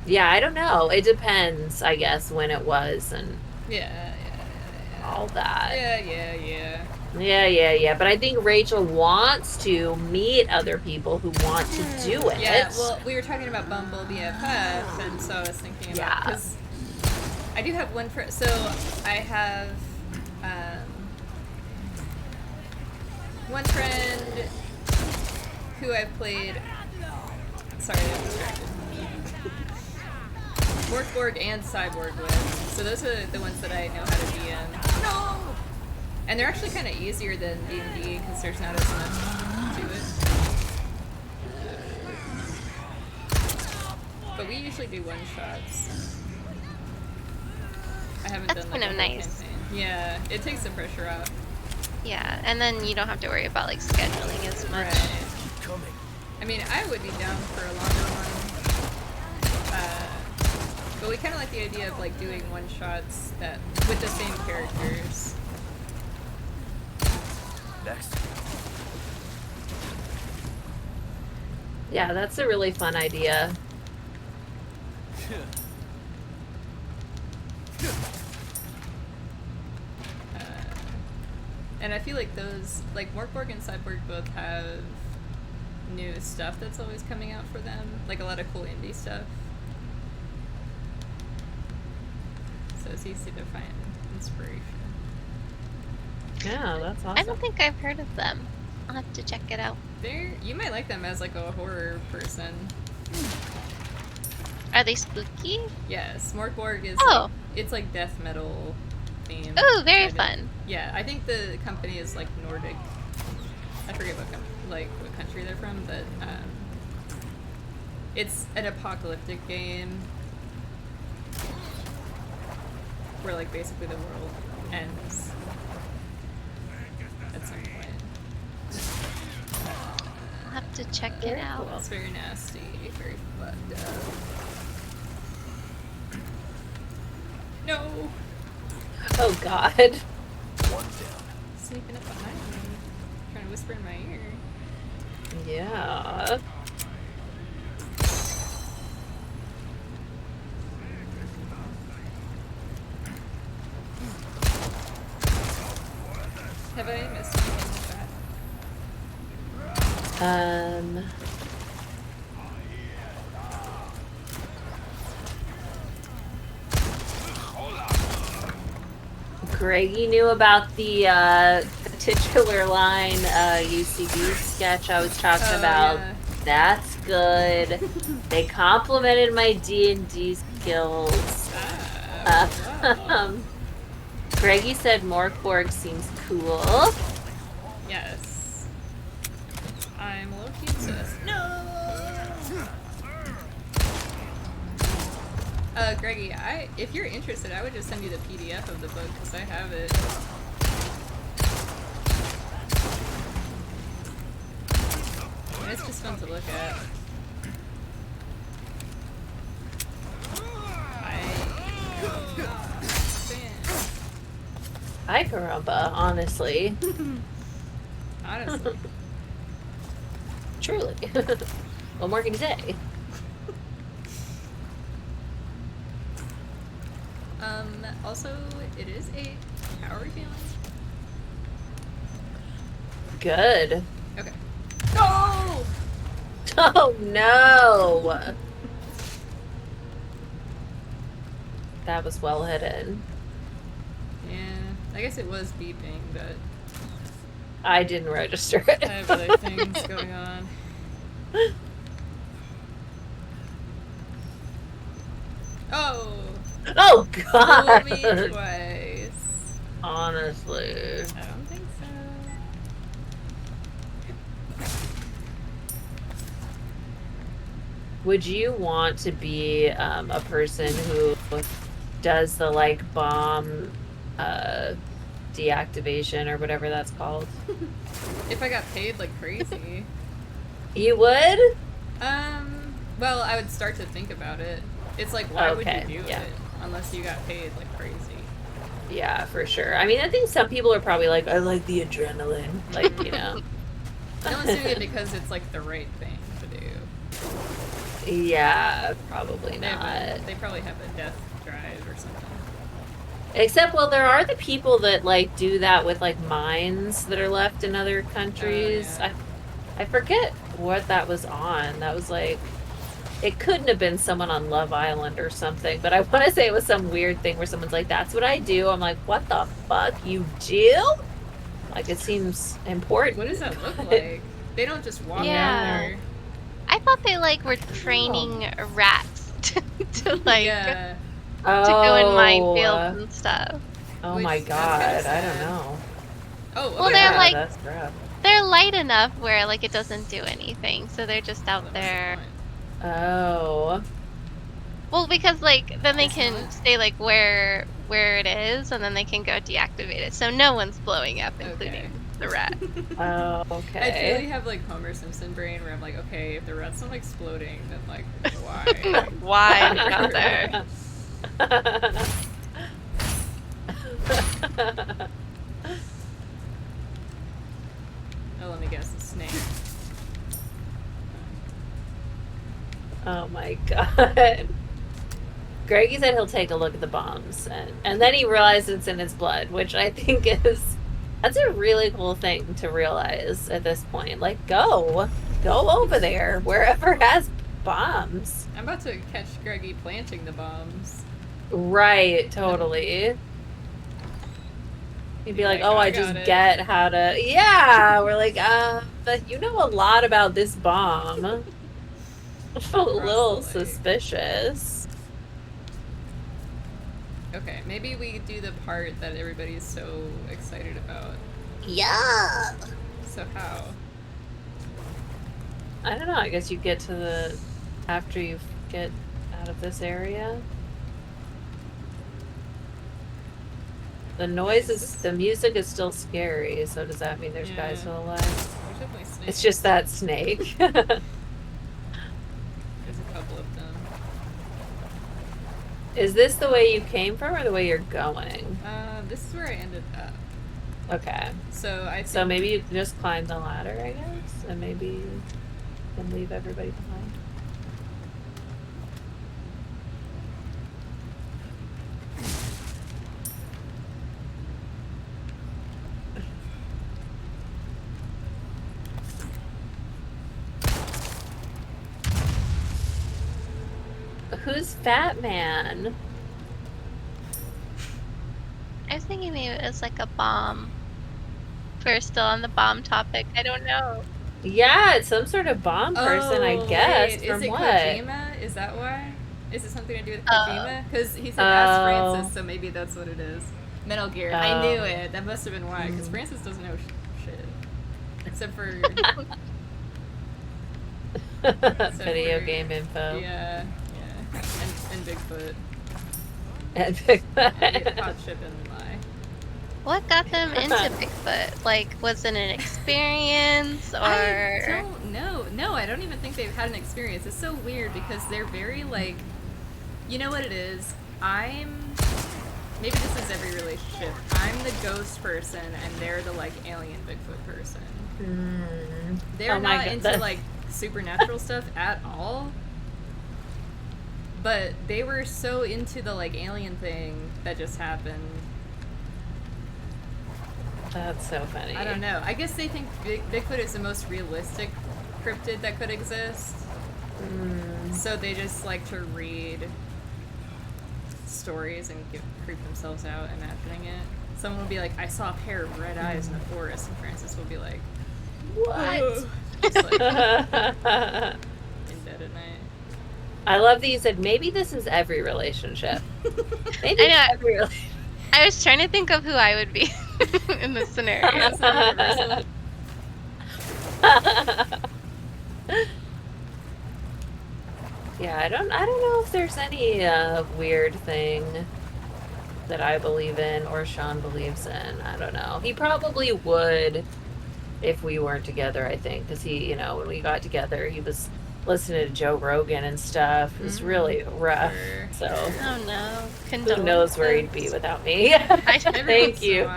Yeah, I don't know. It depends, I guess, when it was and Yeah. all that. Yeah. But I think Rachel wants to meet other people who want to do it. Yeah, well, we were talking about Bumble BFF, and so I was thinking about, Yeah. because I do have one friend, so I have one friend who I've played, sorry, I'm distracted, Morkborg and Cyborg with, so those are the ones that I know how to DM. No! And they're actually kind of easier than D&D, because there's not as much to it. But we usually do one-shots. I haven't That's done kind like of a whole nice. campaign. Yeah, it takes the pressure off. Yeah, and then you don't have to worry about like scheduling as much. Right. Keep coming. I mean, I would be down for a longer one. But we kind of like the idea of like doing one-shots that with the same characters. Next. Yeah, that's a really fun idea. And I feel like those, like Morkborg and Cyborg both have new stuff that's always coming out for them. Like a lot of cool indie stuff. So it's easy to find inspiration. Yeah, that's awesome. I don't think I've heard of them. I'll have to check it out. You might like them as like a horror person. Are they spooky? Yes, Morkborg is Oh. It's like death metal themed. Oh, very kinda. fun. Yeah, I think the company is like Nordic. I forget what what country they're from, but it's an apocalyptic game where like basically the world ends at some point. I'll have to check it Very out. cool. It's very nasty, very fucked up. No! Oh god. One down. Sneaking up behind me, trying to whisper in my ear. Yeah. Have I missed anything with that? Greggy knew about the titular line UCB sketch I was talking about. Yeah. That's good. They complimented my D&D skills. Wow. Greggy said Morkborg seems cool. Yes. I'm low-key obsessed. No! Greggy, if you're interested, I would just send you the PDF of the book, because I have it. And it's just fun to look at. Hi, Karumba, honestly. Honestly. Truly. What more can you say? Also, it is a tower feeling. Good. Okay. No! Oh no! That was well hidden. Yeah, I guess it was beeping, but I didn't register it. I have other things going on. Oh! Oh god! Fool me twice. Honestly. I don't think so. Would you want to be a person who does the like bomb deactivation or whatever that's called? If I got paid like crazy. You would? Well, I would start to think about it. It's like, why would Okay, you do yeah. it unless you got paid like crazy? Yeah, for sure. I mean, I think some people are probably like, I like the adrenaline. Like, you know. No one's doing it because it's like the right thing to do. Yeah, probably not. They probably have a death drive or something. Except, well, there are the people that like do that with like mines that are left in other countries. yeah. I forget what that was on. That was like, it couldn't have been someone on Love Island or something, but I want to say it was some weird thing where someone's like, that's what I do. I'm like, what the fuck, you do? Like, it seems important. What does that look like? They don't just walk Yeah. down there. I thought they like were training rats to like Yeah. to go in Oh, minefields and stuff. Oh Which- my that's god, kinda I sad. don't know. Oh, Well, okay. they're Yeah, like- that's rough. They're light enough where like it doesn't do anything, so they're just out What's the there. point? Oh. Well, because like then they It's can not- say like where it is, and then they can go deactivate it, so no one's blowing up, including Okay. the rat. Oh, I okay. truly have like Homer Simpson brain where I'm like, okay, if the rat's not exploding, then like, why? Why they got there? Oh, let me guess, a snake. Oh my god. Greggy said he'll take a look at the bombs, and then he realized it's in his blood, which I think that's a really cool thing to realize at this point. Like, go over there, wherever has bombs. I'm about to catch Greggy planting the bombs. Right, totally. He'd be like, oh, I just get how to... Yeah, we're like, but you know a lot about this bomb. A little suspicious. Okay, maybe we do the part that everybody's so excited about. Yeah. So how? I don't know, I guess you get to the... After you get out of this area. The noise is... The music is still scary, so does that mean there's guys still alive? There's definitely snakes. It's just that snake. There's a couple of them. Is this the way you came from or the way you're going? This is where I ended up. Okay. So I think... So maybe you can just climb the ladder, I guess, and maybe you can leave everybody behind. Who's Fat Man? I was thinking maybe it was like a bomb. If we're still on the bomb topic, I don't know. Yeah, it's some sort of bomb person, I guess. Wait, from is it what? Kojima? Is that why? Is it something to do with Kojima? Because he said ask Francis, so maybe that's what it is. Metal Gear. I knew it. That must have been why. Because Francis doesn't know shit. Except for... Video game info. Yeah. And Bigfoot. And Bigfoot. And hot chip and lie. What got them into Bigfoot? Like, was it an experience or? I don't know. No, I don't even think they've had an experience. It's so weird because they're very like, you know what it is? Maybe this is every relationship. I'm the ghost person and they're the like alien Bigfoot person. They're not into like supernatural stuff at all. But they were so into the like alien thing that just happened. That's so funny. I don't know. I guess they think Bigfoot is the most realistic cryptid that could exist. So they just like to read stories and creep themselves out imagining it. Someone will be like, I saw a pair of red eyes in the forest, and Francis will be like, what? Just like, in bed at night. I love that you said maybe this is every relationship. Maybe I know. Every relationship. I was trying to think of who I would be in this scenario. Yeah, I don't know if there's any weird thing that I believe in or Sean believes in. I don't know. He probably would if we weren't together, I think, because he, you know, when we got together, he was listening to Joe Rogan and stuff. It was really rough. So Oh no. who knows where he'd be without me? Thank you.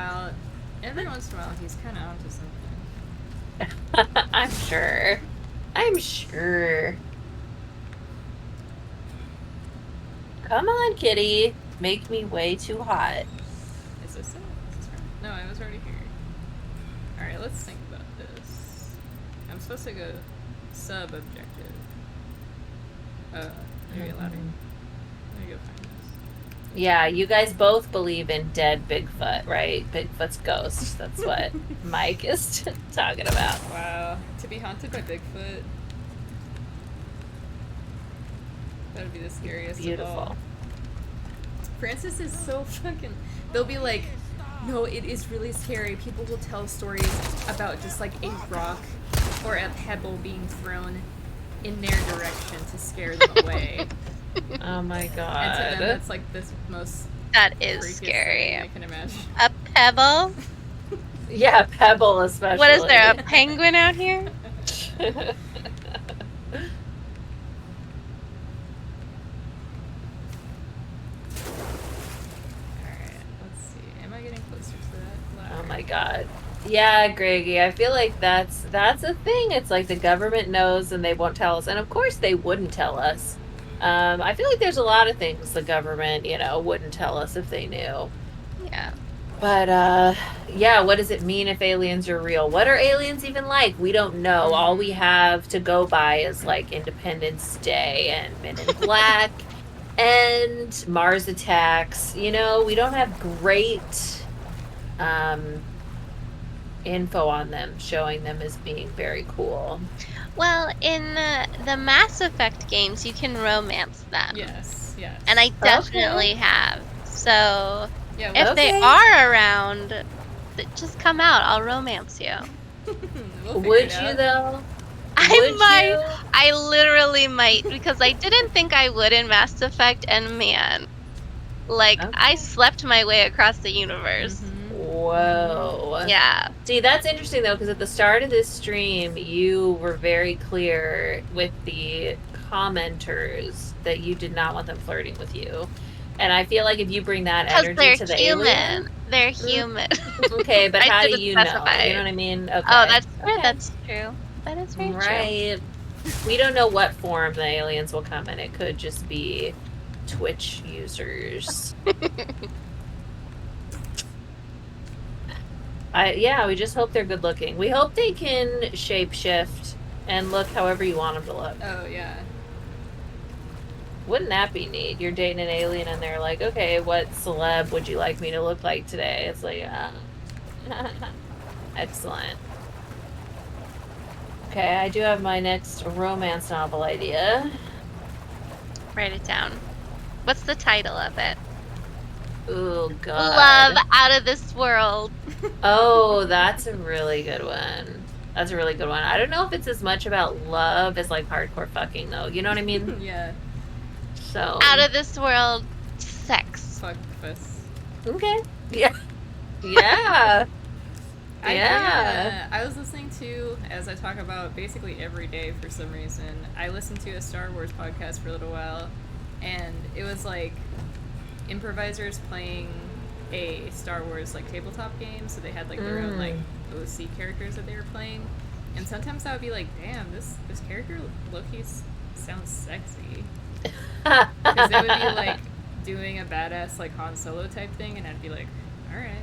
Every once in a while, he's kind of onto something. I'm sure. I'm sure. Come on, kitty. Make me way too hot. Is this it? Is this right? No, I was already here. Alright, let's think about this. I'm supposed to go sub-objective. Maybe louder. Let me go find this. Yeah, you guys both believe in dead Bigfoot, right? Bigfoot's ghost. That's what Mike is talking about. Wow. To be haunted by Bigfoot. That would be the scariest of all. Francis is so fucking... They'll be like, no, it is really scary. People will tell stories about just like a rock or a pebble being thrown in their direction to scare them away. Oh my god. And to them, that's like the most... That is scary. I can imagine. A pebble? Yeah, Pebble especially. What is there, a penguin out here? Alright, let's see. Am I getting closer to that? Oh my god. Yeah, Greggy, I feel like that's a thing. It's like the government knows and they won't tell us. And of course they wouldn't tell us. I feel like there's a lot of things the government, wouldn't tell us if they knew. Yeah. But yeah, what does it mean if aliens are real? What are aliens even like? We don't know. All we have to go by is like Independence Day and Men in Black and Mars Attacks. We don't have great info on them, showing them as being very cool. Well, in the Mass Effect games, you can romance them. Yes, yes. And I definitely have. So Yeah, if they are around, just come out. I'll romance you. Would you though? I literally might, because I didn't think I would in Mass Effect, and man, like I slept my way across the universe. Whoa. Yeah. See, that's interesting though, because at the start of this stream, you were very clear with the commenters that you did not want them flirting with you. And I feel like if you bring that energy to the alien, they're human. Okay, but how do you know? specify. You know what I mean? Okay. Oh, that's true. That's true. That is very true. Right. We don't know what form the aliens will come in. It could just be Twitch users. Yeah, we just hope they're good looking. We hope they can shapeshift and look however you want them to look. Oh, yeah. Wouldn't that be neat? You're dating an alien and they're like, okay, what celeb would you like me to look like today? It's like, excellent. Okay, I do have my next romance novel idea. Write it down. What's the title of it? Oh, God. Love Out of This World. Oh, that's a really good one. That's a really good one. I don't know if it's as much about love as like hardcore fucking though. You know what I mean? Yeah. So Out of This World sex. Fuck this. Okay. Yeah. Yeah. I was listening to, as I talk about basically every day for some reason, I listened to a Star Wars podcast for a little while, and it was like improvisers playing a Star Wars like tabletop game, so they had like their own like OC characters that they were playing, and sometimes I would be like, damn, this character low-key sounds sexy, because they would be like doing a badass like Han Solo type thing, and I'd be like, all right.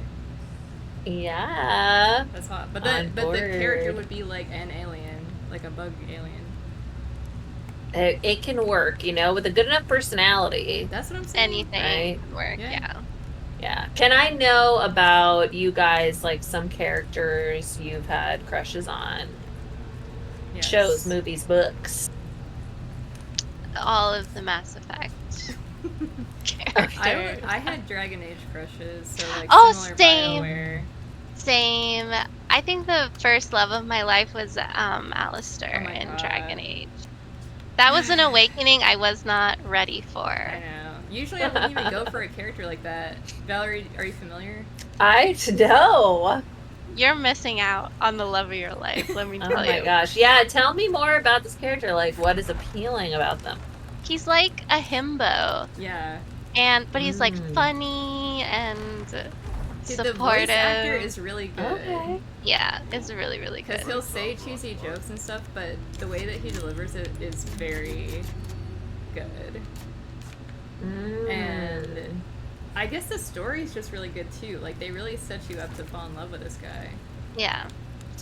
Yeah. That's hot. But the character would be like an alien, like a bug alien. It can work, with a good enough personality. That's what I'm saying. Anything can work, yeah. Yeah. Can I know about you guys, like some characters you've had crushes on? Yes. Shows, movies, books. All of the Mass Effect characters. I had Dragon Age crushes, so like similar same. BioWare. Same. I think the first love of my life was Alistair in Dragon Age. That was an awakening I was not ready for. I know. Usually I wouldn't even go for a character like that. Valerie, are you familiar? I know. You're missing out on the love of your life, let me tell you. Oh my gosh. Yeah, tell me more about this character. Like, what is appealing about them? He's like a himbo. Yeah. But he's like funny and supportive. The voice actor is really good. Okay. Yeah, it's really, really good. Because he'll say cheesy jokes and stuff, but the way that he delivers it is very good. And I guess the story's just really good too. Like, they really set you up to fall in love with this guy. Yeah.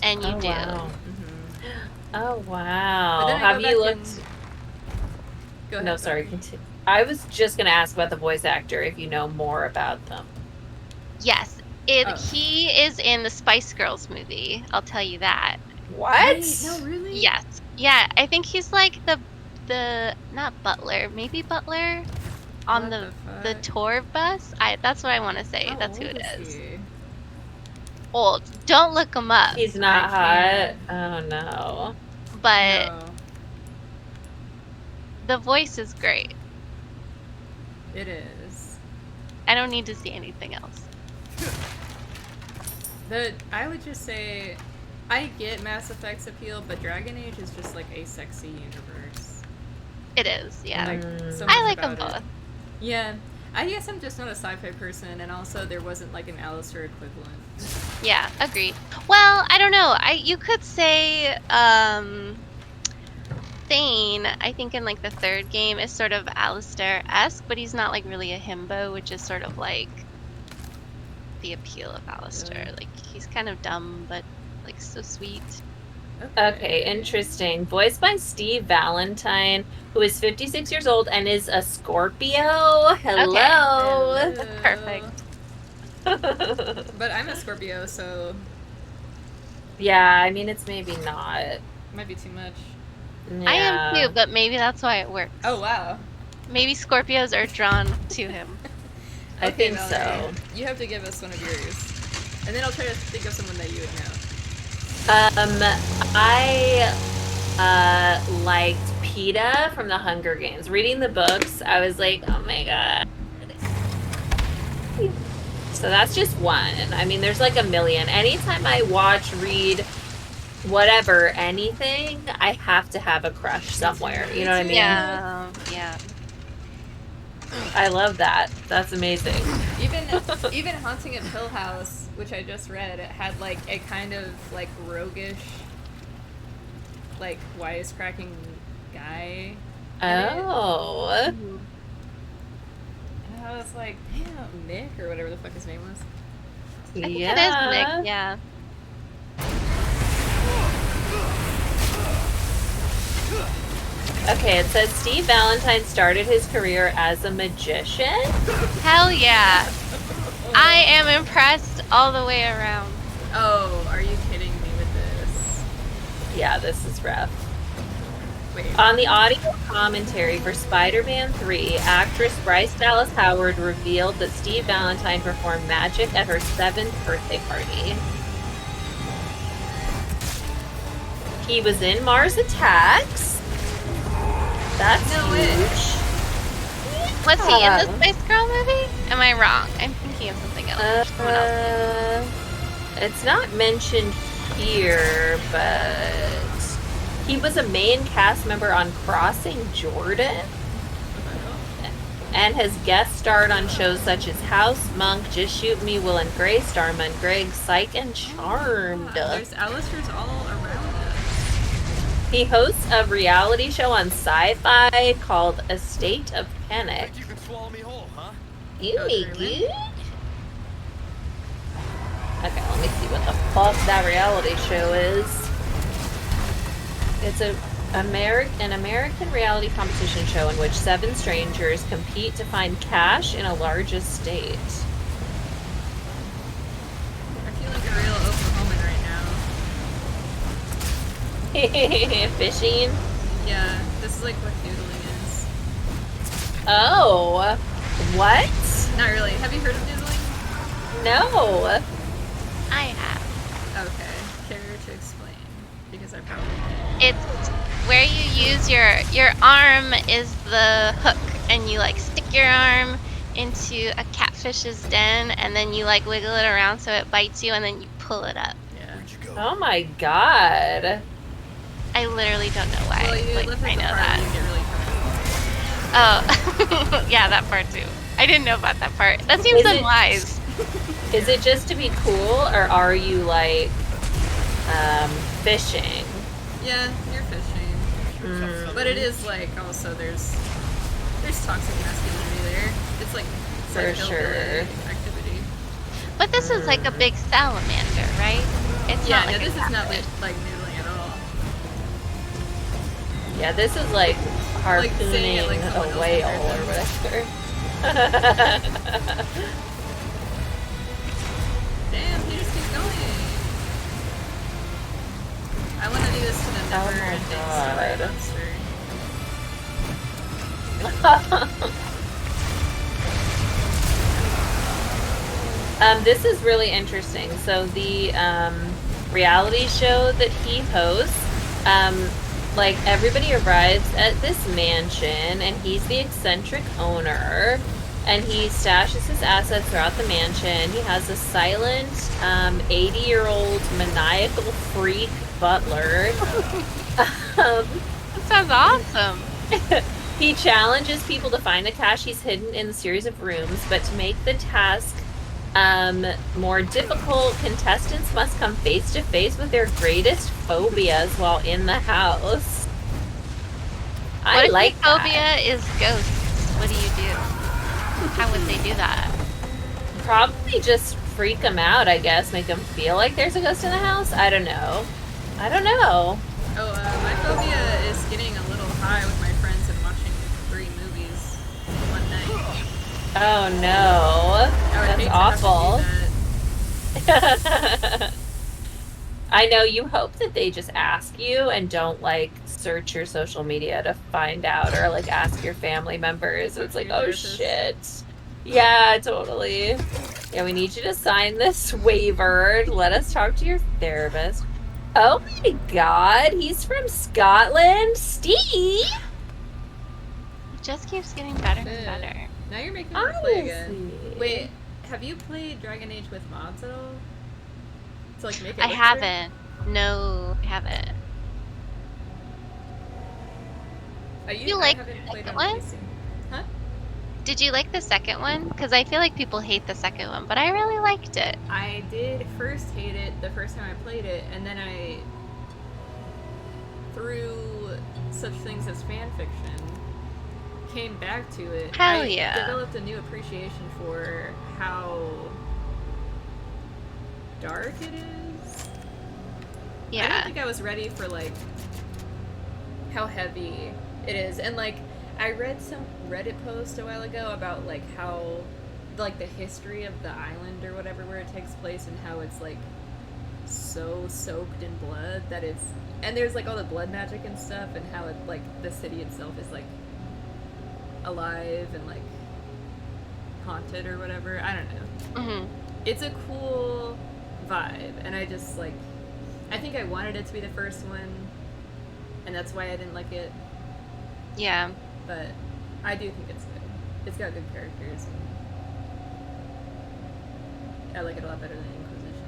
And you do. Wow. Mm-hmm. Oh, wow. Have you looked... Go ahead. No, sorry. Continue. I was just going to ask about the voice actor, if you know more about them. Yes. He is in the Spice Girls movie. I'll tell you that. What? No, really? Yes. Yeah, I think he's like the not butler, maybe butler on the tour bus. That's what I want to say. How That's who old it is. He? Old. Don't look him up. He's not hot. Oh no. But No. the voice is great. It is. I don't need to see anything else. I would just say, I get Mass Effect's appeal, but Dragon Age is just like a sexy universe. It is, yeah. Like, so I much like them about it. both. Yeah. I guess I'm just not a sci-fi person, and also there wasn't like an Alistair equivalent. Yeah, agreed. Well, I don't know. You could say Thane, I think in like the third game, is sort of Alistair-esque, but he's not like really a himbo, which is sort of like the appeal of Alistair. Like he's kind of dumb, but like so sweet. Okay, interesting. Voiced by Steve Valentine, who is 56 years old and is a Scorpio. Hello. Okay. That's perfect. But I'm a Scorpio, so Yeah, I mean, it's maybe not. might be too much. Yeah. I am too, but maybe that's why it works. Oh wow. Maybe Scorpios are drawn to him. I think Valerie, so. You have to give us one of yours, and then I'll try to think of someone that you would know. I liked PETA from the Hunger Games. Reading the books, I was like, oh my god. So that's just one. I mean, there's like a million. Anytime I watch, read, whatever, anything, I have to have a crush somewhere. You know what I mean? Yeah. I love that. That's amazing. Even Haunting at Hill House, which I just read, it had like a kind of like roguish, like wisecracking guy. Oh. And I was like, damn, Nick or whatever the fuck his name was. I think it is Nick, yeah. Okay, it says Steve Valentine started his career as a magician. Hell yeah. I am impressed all the way around. Oh, are you kidding me with this? Yeah, this is rough. Wait. On the audio commentary for Spider-Man 3, actress Bryce Dallas Howard revealed that Steve Valentine performed magic at her 7th birthday party. He was in Mars Attacks. That's huge. Was he in the Spice Girl movie? Am I wrong? I'm thinking of something else. Someone else. It's not mentioned here, but he was a main cast member on Crossing Jordan and has guest starred on shows such as House, Monk, Just Shoot Me, Will and Grace, Dharma and Greg, Psych, and Charmed. There's Alistairs all around us. He hosts a reality show on Sci-Fi called A State of Panic. You can swallow me whole, huh? You me good? Okay, let me see what the fuck that reality show is. It's an American reality competition show in which 7 strangers compete to find cash in a large estate. I feel like a real Oklahoman right now. Fishing? Yeah, this is like what doodling is. Oh, what? Not really. Have you heard of doodling? No. I have. Okay, care to explain? Because I probably It's where you use your arm is the hook, and you like stick your arm into a catfish's den, and then you like wiggle it around so it bites you, and then you pull it up. yeah. Where'd you go? Oh my god. I literally don't know why. Well, you like, live I in the know part that. where you get really Oh, yeah, that part too. I didn't know about that part. That seems Is it- unwise. Is it just to be cool, or are you like fishing? Yeah, you're fishing. But it is like also there's toxic masculinity there. It's like For hillbilly sure. activity. But this is like a big salamander, right? It's Yeah, not like no, a this is not catfish. like noodling at all. Yeah, this is like harpooning it like someone a else whale prepared or them. whatever. Damn, he just keeps going. I want to do this to the Oh never my ending story God. monster. This is really interesting. So the reality show that he hosts, like everybody arrives at this mansion, and he's the eccentric owner. and he stashes his assets throughout the mansion. He has a silent, 80-year-old maniacal freak butler. That sounds awesome. He challenges people to find the cash he's hidden in the series of rooms, but to make the task more difficult, contestants must come face to face with their greatest phobias while in the house. What if like your phobia is ghosts? What do you do? How would they do that? Probably just freak them out, I guess. Make them feel like there's a ghost in the house. I don't know. Oh, my phobia is getting a little high with my friends and watching 3 movies in one night. Oh no. That's awful. I know, you hope that they just ask you and don't like search your social media to find out, or like ask your family members. It's like, oh shit. Yeah, totally. Yeah, we need you to sign this waiver. Let us talk to your therapist. Oh my god, he's from Scotland. Steve! It just keeps getting better and better. Now you're making me play again. Wait, have you played Dragon Age with mods at all? To like make it I look haven't. No, I haven't. You like the second one? Huh? Did you like the second one? Because I feel like people hate the second one, but I really liked it. I did first hate it the first time I played it, and then I, through such things as fan fiction, came back to it. Hell yeah. I developed a new appreciation for how dark it is. Yeah. I don't think I was ready for like how heavy it is, and like I read some Reddit post a while ago about like how like the history of the island or whatever where it takes place, and how it's like so soaked in blood that it's, and there's like all the blood magic and stuff, and how it like the city itself is like alive and like haunted or whatever. I don't know. Mm-hmm. It's a cool vibe, and I just like, I think I wanted it to be the first one, and that's why I didn't like it. Yeah. But I do think it's good. It's got good characters, and I like it a lot better than Inquisition.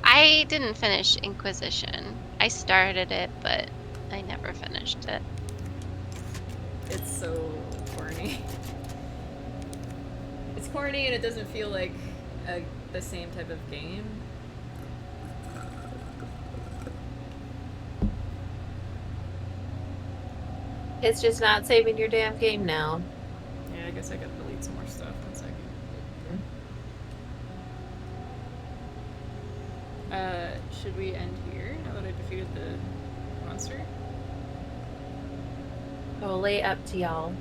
I didn't finish Inquisition. I started it, but I never finished it. It's so corny. It's corny, and it doesn't feel like the same type of game. It's just not saving your damn game now. Yeah, I guess I gotta delete some more stuff. 1 second. Should we end here now that I defeated the monster? Totally up to y'all.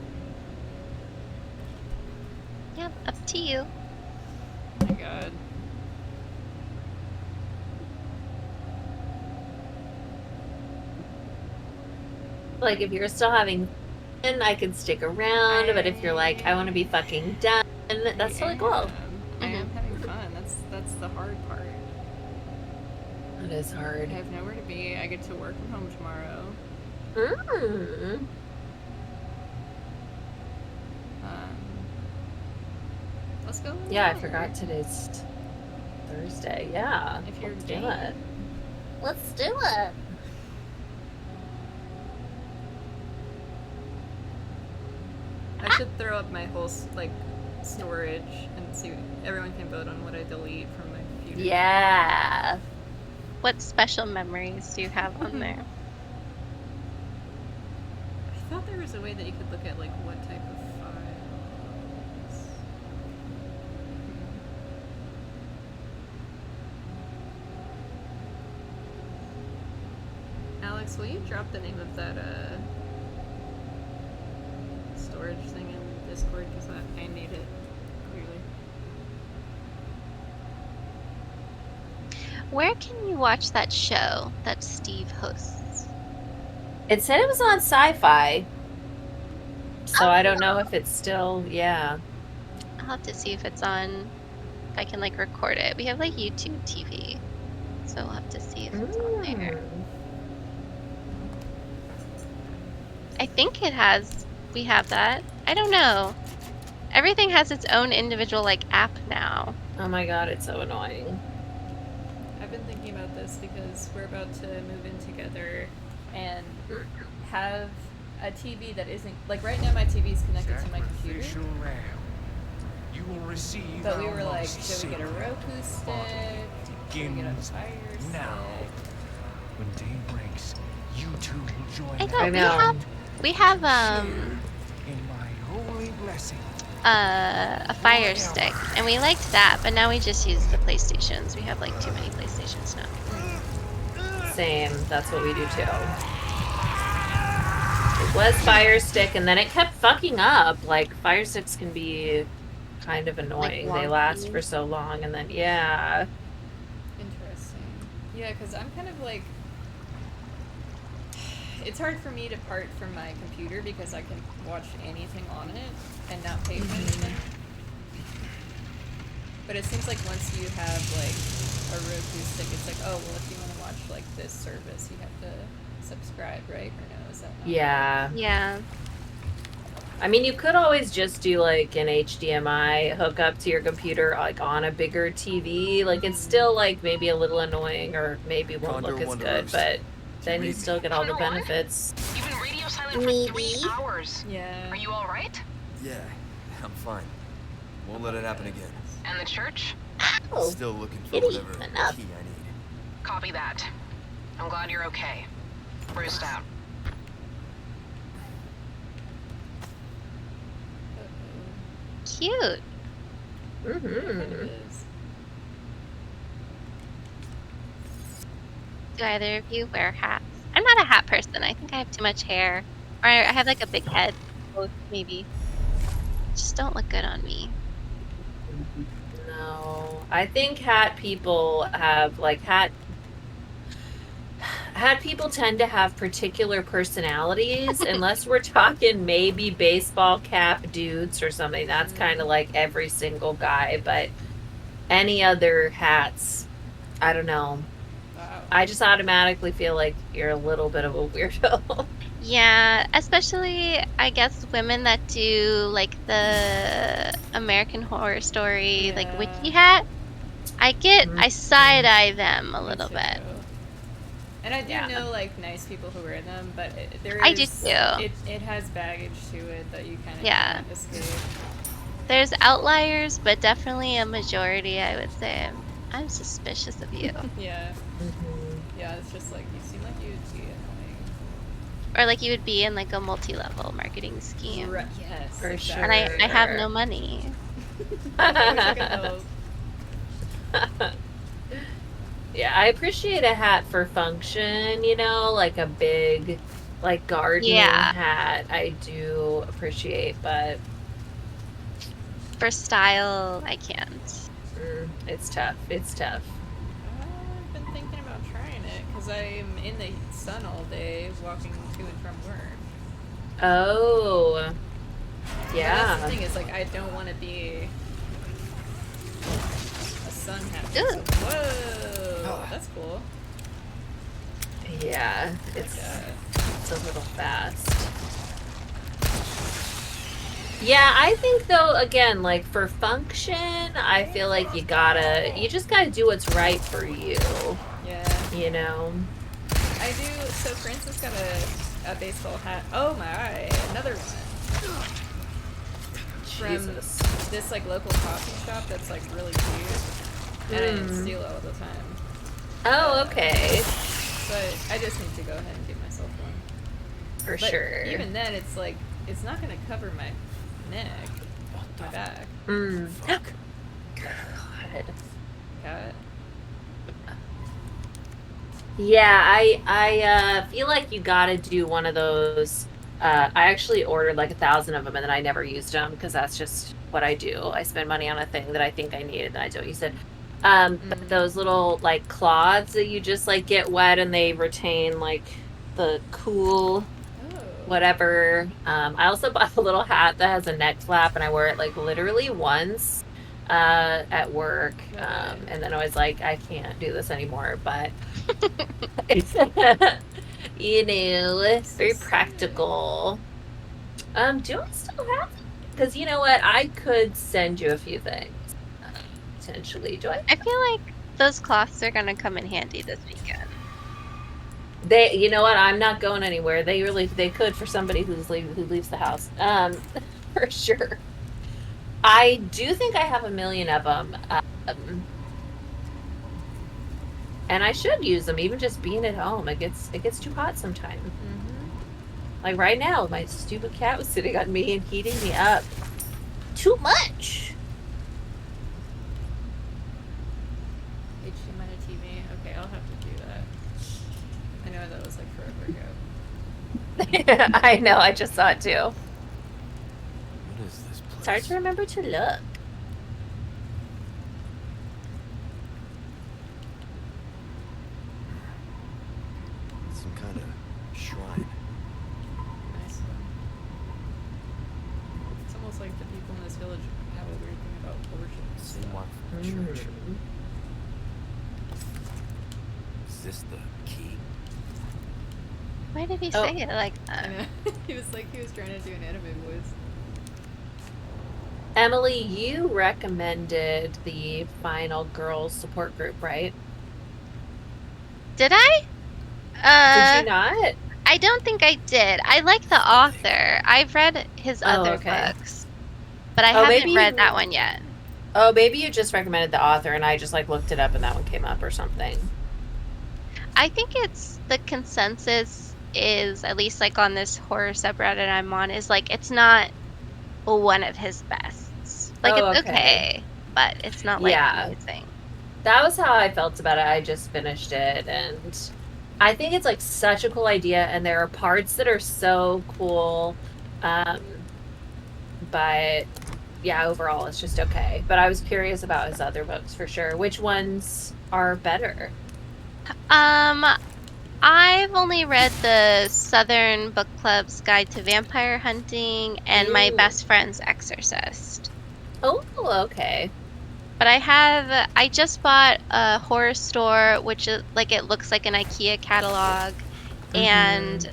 Yep, up to you. Oh my god. Like, if you're still having fun, I could stick around, but if you're like, I want to be fucking done, that's totally cool. I am having fun. That's the hard part. It is hard. I have nowhere to be. I get to work from home tomorrow. Let's go. Yeah, I forgot today's Thursday. Yeah. If you're let's do game. it. Let's do it. I should throw up my whole like storage and see. Everyone can vote on what I delete from my computer. Yeah. What special memories do you have on there? I thought there was a way that you could look at like what type of files. Alex, will you drop the name of that storage thing in Discord, because I need it clearly. Where can you watch that show that Steve hosts? It said it was on Sci-Fi. So I don't know if it's still, yeah. I'll have to see if it's on, if I can like record it. We have like YouTube TV, so we'll have to see if it's on there. I think it has, we have that. I don't know. Everything has its own individual like app now. Oh my god, it's so annoying. I've been thinking about this because we're about to move in together and have a TV that isn't like right now. My TV is connected to my computer. You will receive But we were like, should we get a Roku stick? Should we get a Fire now. Stick? When day breaks, you two will join I know. We have in my holy blessing. a Fire Stick, and we liked that, but now we just use the PlayStations. We have like too many PlayStations now. Same. That's what we do too. It was Fire Stick, and then it kept fucking up. Like, Fire Sticks can be kind of annoying. Like they last for so long, and then, yeah. Interesting. Yeah, because I'm kind of like... It's hard for me to part from my computer because I can watch anything on it and not pay for anything. But it seems like once you have, like, a Roku stick, it's like, oh, well, if you want to watch, like, this service, you have to subscribe, right? Or no, is that not Yeah. Yeah. I mean, you could always just do like an HDMI hookup to your computer, like on a bigger TV. Like, it's still like maybe a little annoying or maybe won't look as good, but then you still get all the benefits. You've been radio silent for 3 hours. Yeah. Are you all right? Yeah, I'm fine. Won't let it happen again. And the church? Still looking for whatever key I need. Copy that. I'm glad you're okay. Bruised out. Cute. Mm-hmm. Do either of you wear hats? I'm not a hat person. I think I have too much hair. Or I have like a big head. Both, maybe. Just don't look good on me. No, I think hat people have like hat people tend to have particular personalities unless we're talking maybe baseball cap dudes or something. That's kind of like every single guy, but any other hats, I don't know. Wow. I just automatically feel like you're a little bit of a weirdo. Yeah, especially I guess women that do like the American Horror Story, like witchy hat. I side eye them a little bit. And I do know like nice people who wear them, but there is. I do too. It has baggage to it that you kind of Yeah. can't escape. There's outliers, but definitely a majority. I would say I'm suspicious of you. Yeah. Yeah, it's just like you seem like you'd be annoying. Or like you would be in like a multi-level marketing scheme. Right. Yes. For exactly. sure. And I have no money. I wish I could help. Yeah, I appreciate a hat for function, you know, like a big, like gardening hat. I do appreciate, but For style, I can't. it's tough. It's tough. I've been thinking about trying it because I'm in the sun all day walking to and from work. Oh, But yeah. that's the thing is like I don't want to be a sun hat. Ooh. Whoa, that's cool. Yeah, it's a little fast. Yeah, I think though, again, like for function, I feel like you just gotta do what's right for you. Yeah. You know? I do. So Francis got a baseball hat. Oh my, another one. From Jesus. this like local coffee shop that's like really cute. And I didn't steal it all the time. Oh, okay. But I just need to go ahead and get myself one. For But sure. even then, it's like, it's not going to cover my neck, my back. Fuck. God. Cat. Yeah, I feel like you gotta do one of those. I actually ordered like 1,000 of them and then I never used them because that's just what I do. I spend money on a thing that I think I need and I don't use it. But those little like cloths that you just like get wet and they retain like the cool whatever. I also bought a little hat that has a neck flap and I wear it like literally once at work. And then I was like, I can't do this anymore, but you know, very practical. Do I still have Because you know what? I could send you a few things. Potentially. Do I? I feel like those cloths are gonna come in handy this weekend. You know what? I'm not going anywhere. They could for somebody who leaves the house. For sure. I do think I have a million of them. And I should use them, even just being at home. It gets too hot sometimes. Like right now, my stupid cat was sitting on me and heating me up too much. HDMI to TV. Okay, I'll have to do that. I know that was like forever ago. I know. I just saw it too. What is this place? It's hard to remember to look. Some kind of shrine. Nice. It's almost like the people in this village have a weird thing about worship. Same one from the church. Is this the key? Why did he say it like I that? know. He was trying to do an anime voice. Emily, you recommended the Final Girls support group, right? Did I? Did you not? I don't think I did. I like the author. I've read his other okay. books, but I haven't read that one yet. Oh, maybe you just recommended the author, and I just like looked it up, and that one came up or something. I think it's the consensus is, at least like on this horror subreddit I'm on, is like it's not one of his bests. Like it's okay, but it's not like amazing. That was how I felt about it. I just finished it, and I think it's like such a cool idea, and there are parts that are so cool. But yeah, overall it's just okay. But I was curious about his other books for sure. Which ones are better? I've only read the Southern Book Club's Guide to Vampire Hunting and My Best Friend's Exorcist. Oh, okay. But I just bought a horror store, which is like it looks like an IKEA catalog, and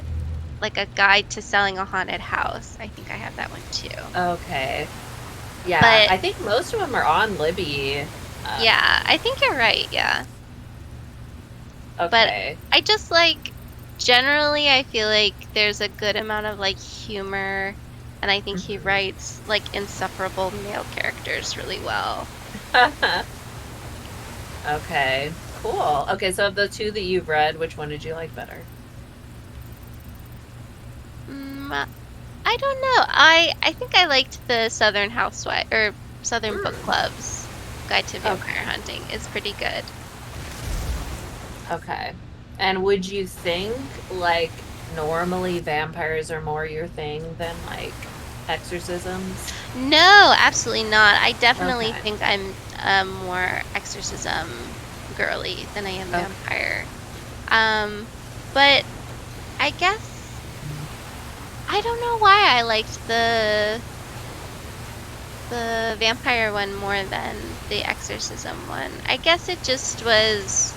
like a guide to selling a haunted house. I think I have that one too. Okay. Yeah, but I think most of them are on Libby. Yeah, I think you're right. Yeah. Okay. But I just like, generally, I feel like there's a good amount of like humor, and I think he writes like insufferable male characters really well. Okay, cool. Okay, so of the two that you've read, which one did you like better? I don't know. I think I liked the Southern Housewife or Southern Book Club's Guide to Vampire Hunting. It's pretty good. Okay. And would you think, like, normally vampires are more your thing than, like, exorcisms? No, absolutely not. I definitely think I'm more exorcism girly than I am vampire. But I guess I don't know why I liked the vampire one more than the exorcism one. I guess it just was,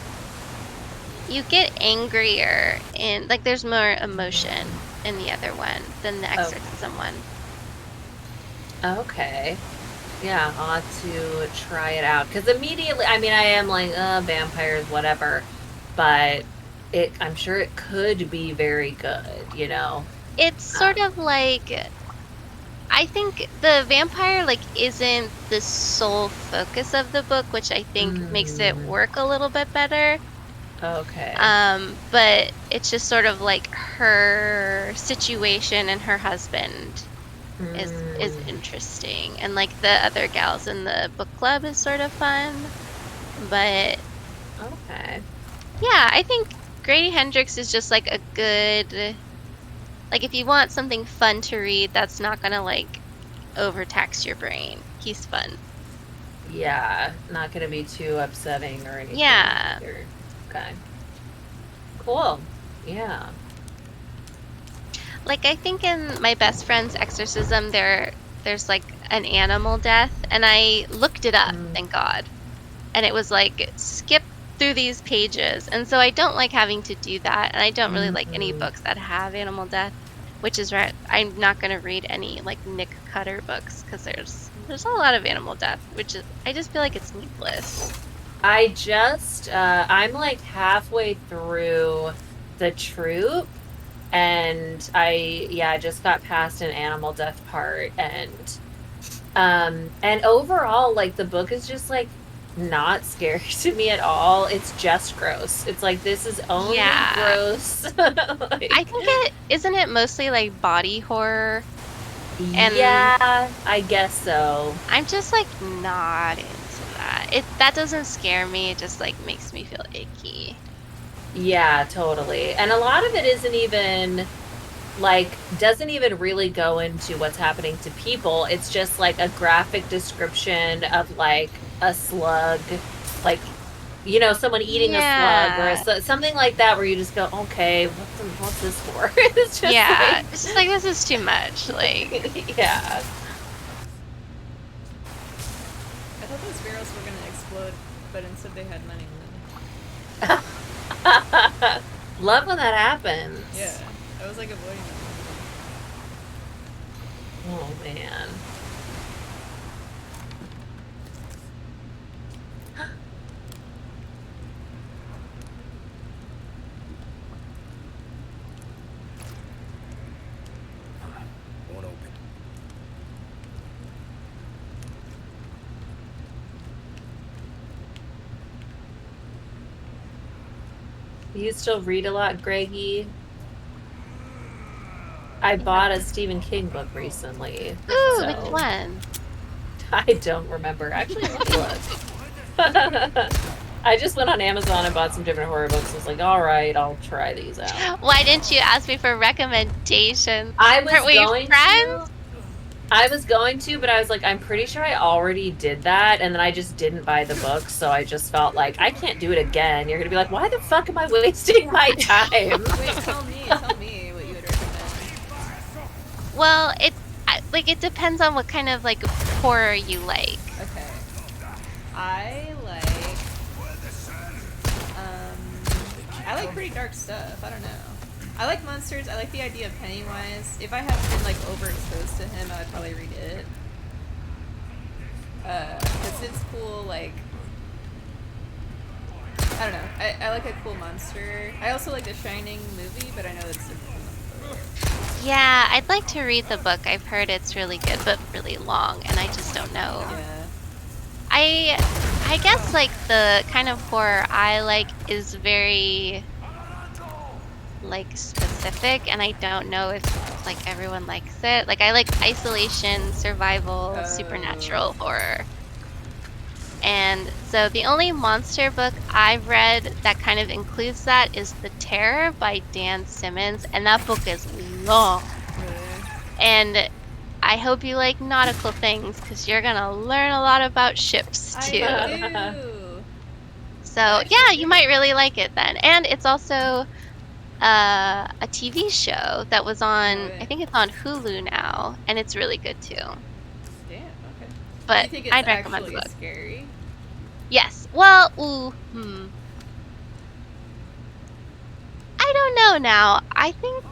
you get angrier and like there's more emotion in the other one than the exorcism one. Okay. Yeah, I'll have to try it out. Because immediately, I mean, I am like, vampires, whatever. But I'm sure it could be very good, you know? It's sort of like, I think the vampire like isn't the sole focus of the book, which I think makes it work a little bit better. Okay. But it's just sort of like her situation and her husband is interesting, and like the other gals in the book club is sort of fun. But yeah, I think Grady Hendrix is just like a good, like if you want something fun to read that's not gonna like overtax your brain, he's fun. Yeah, not gonna be too upsetting or anything. Yeah. Either. Okay. Cool. Yeah. Like I think in My Best Friend's Exorcism there's like an animal death, and I looked it up, thank God. And it was like skip through these pages, and so I don't like having to do that, and I don't really like any books that have animal death. which is right. I'm not gonna read any like Nick Cutter books because there's a lot of animal death, which is I just feel like it's needless. I'm like halfway through the troop, and I just got past an animal death part, and overall, like, the book is just like not scary to me at all. It's just gross. It's like, this is only gross. Like, I think isn't it mostly like body horror? And yeah, I guess so. I'm just like not into that. That doesn't scare me. It just like makes me feel icky. Yeah, totally. And a lot of it isn't even like, doesn't even really go into what's happening to people. It's just like a graphic description of like a slug, like, you know, someone eating a slug or something like that, where you just go, okay, what's this for? It's just like, it's just like, this is too much. Like, yeah. I thought those barrels were gonna explode, but instead they had money in them. Love when that happens. Yeah, I was like avoiding them. Oh man. Won't open. You still read a lot, Greggy? I bought a Stephen King book recently. Ooh, so which one? I don't remember. Actually, let me look. I just went on Amazon and bought some different horror books. I was like, all right, I'll try these out. Why didn't you ask me for recommendations? Aren't we friends? I was going to, but I was like, I'm pretty sure I already did that, and then I just didn't buy the book, so I just felt like, I can't do it again. You're gonna be like, why the fuck am I wasting my time? Wait, tell me what you would recommend. Well, it depends on what kind of like horror you like. Okay. I like pretty dark stuff. I don't know. I like monsters. I like the idea of Pennywise. If I haven't been like overexposed to him, I'd probably read it. Cause it's cool. Like, I don't know. I like a cool monster. I also like the Shining movie, but I know that's different from the book. Yeah, I'd like to read the book. I've heard it's really good, but really long, and I just don't know. Yeah. I guess like the kind of horror I like is very like specific, and I don't know if like everyone likes it. Like, I like isolation, survival, supernatural horror. And so the only monster book I've read that kind of includes that is The Terror by Dan Simmons, and that book is long. And I hope you like nautical things, because you're gonna learn a lot about ships too. I do. So yeah, you might really like it then. And it's also a TV show that was on, I think it's on Hulu now, and it's really good too. Damn, okay. But you think it's I'd recommend the actually book. Scary? Yes. Well, I don't know now. I think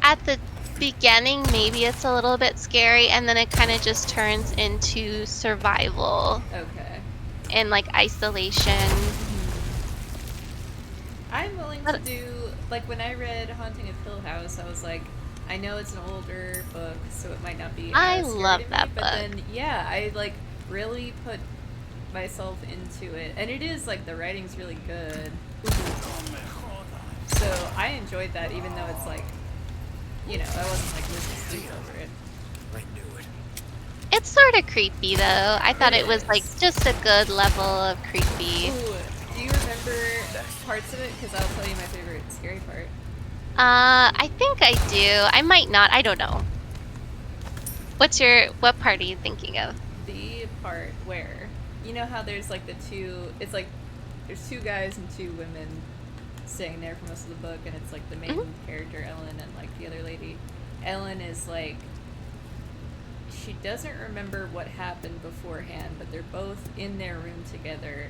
at the beginning maybe it's a little bit scary, and then it kind of just turns into survival. Okay. And like isolation. I'm willing to do, like, when I read Haunting of Hill House, I was like, I know it's an older book, so it might not be I as scary love to me, that but book. then, yeah, I, like, really put myself into it, and it is, like, the writing's really good. So I enjoyed that, even though it's, like, you know, I wasn't, like, losing sleep over it. It's sort of creepy though. I thought it was like just a good level of creepy. Ooh, do you remember parts of it? Because I'll tell you my favorite scary part. I think I do. I might not. I don't know. What part are you thinking of? The part where, you know how there's like it's like there's two guys and two women staying there for most of the book, and it's like the main character, Ellen, and like the other lady. Ellen is like, she doesn't remember what happened beforehand, but they're both in their room together.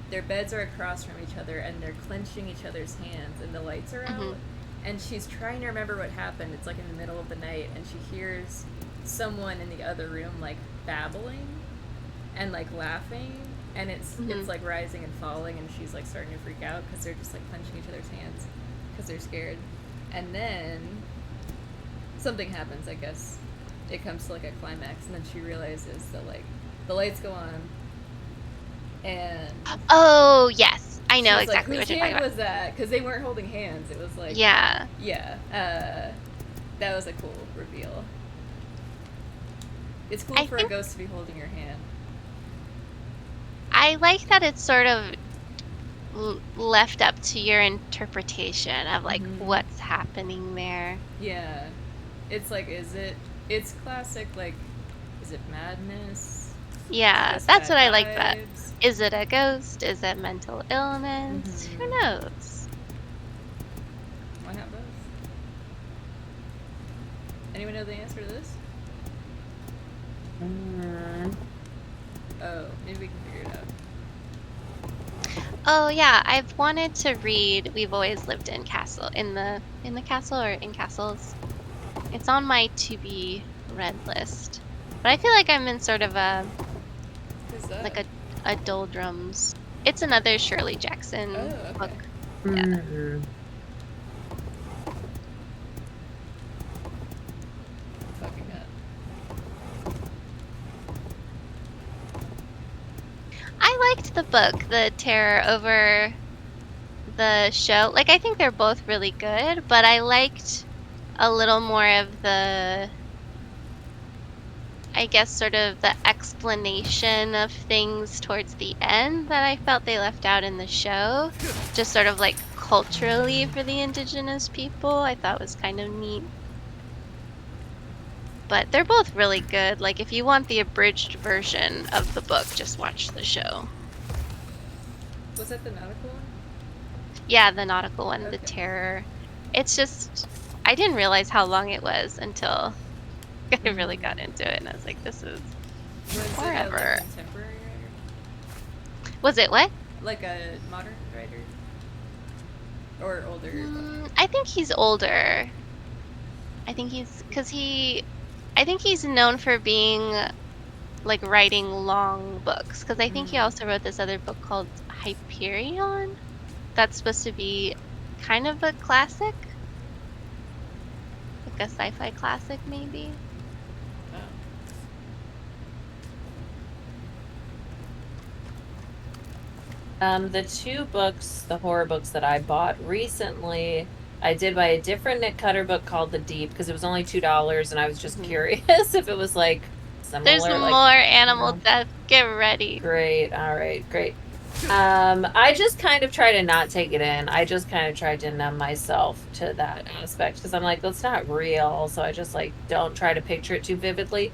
Their beds are across from each other, and they're clenching each other's hands, and the lights are out. and she's trying to remember what happened. It's like in the middle of the night, and she hears someone in the other room like babbling and like laughing, and it's like rising and falling, and she's like starting to freak out because they're just like punching each other's hands because they're scared. And then something happens, I guess. It comes to like a climax, and then she realizes that like the lights go on, and oh yes, I know she's exactly like, what you're talking about. Whose hand was that? Because they weren't holding hands. It was like yeah. That was a cool reveal. It's cool for a ghost to be holding your hand. I like that it's sort of left up to your interpretation of like what's happening there. Yeah, it's like, it's classic, like, is it madness? Yeah, that's what I like. That is it a ghost? Is it mental illness? Who knows? Why not both? Anyone know the answer to this? Oh, maybe we can figure it out. Oh yeah, I've wanted to read We've Always Lived in Castle in the castle or in castles. It's on my to be read list, but I feel like I'm in sort of a like a doldrums. It's another Shirley Jackson book. Yeah. I liked the book, The Terror Over the Show. Like, I think they're both really good, but I liked a little more of the, I guess, sort of the explanation of things towards the end that I felt they left out in the show. Just sort of like culturally for the indigenous people, I thought was kind of neat. But they're both really good. Like, if you want the abridged version of the book, just watch the show. Was that the nautical one? Yeah, the nautical one, The Terror. It's just, I didn't realize how long it was until I really got into it, and I was like, this is forever. It, like, a contemporary writer? Was it what? Like a modern writer? Or older? I think he's older. I think he's known for being like writing long books, because I think he also wrote this other book called Hyperion that's supposed to be kind of a classic, like a sci-fi classic maybe. The two books, the horror books that I bought recently, I did buy a different Nick Cutter book called The Deep because it was only $2, and I was just curious if it was like similar. There's like, more animal death. Get ready. Great. All right. Great. I just kind of try to not take it in. I just kind of tried to numb myself to that aspect because I'm like, that's not real. So I just like don't try to picture it too vividly.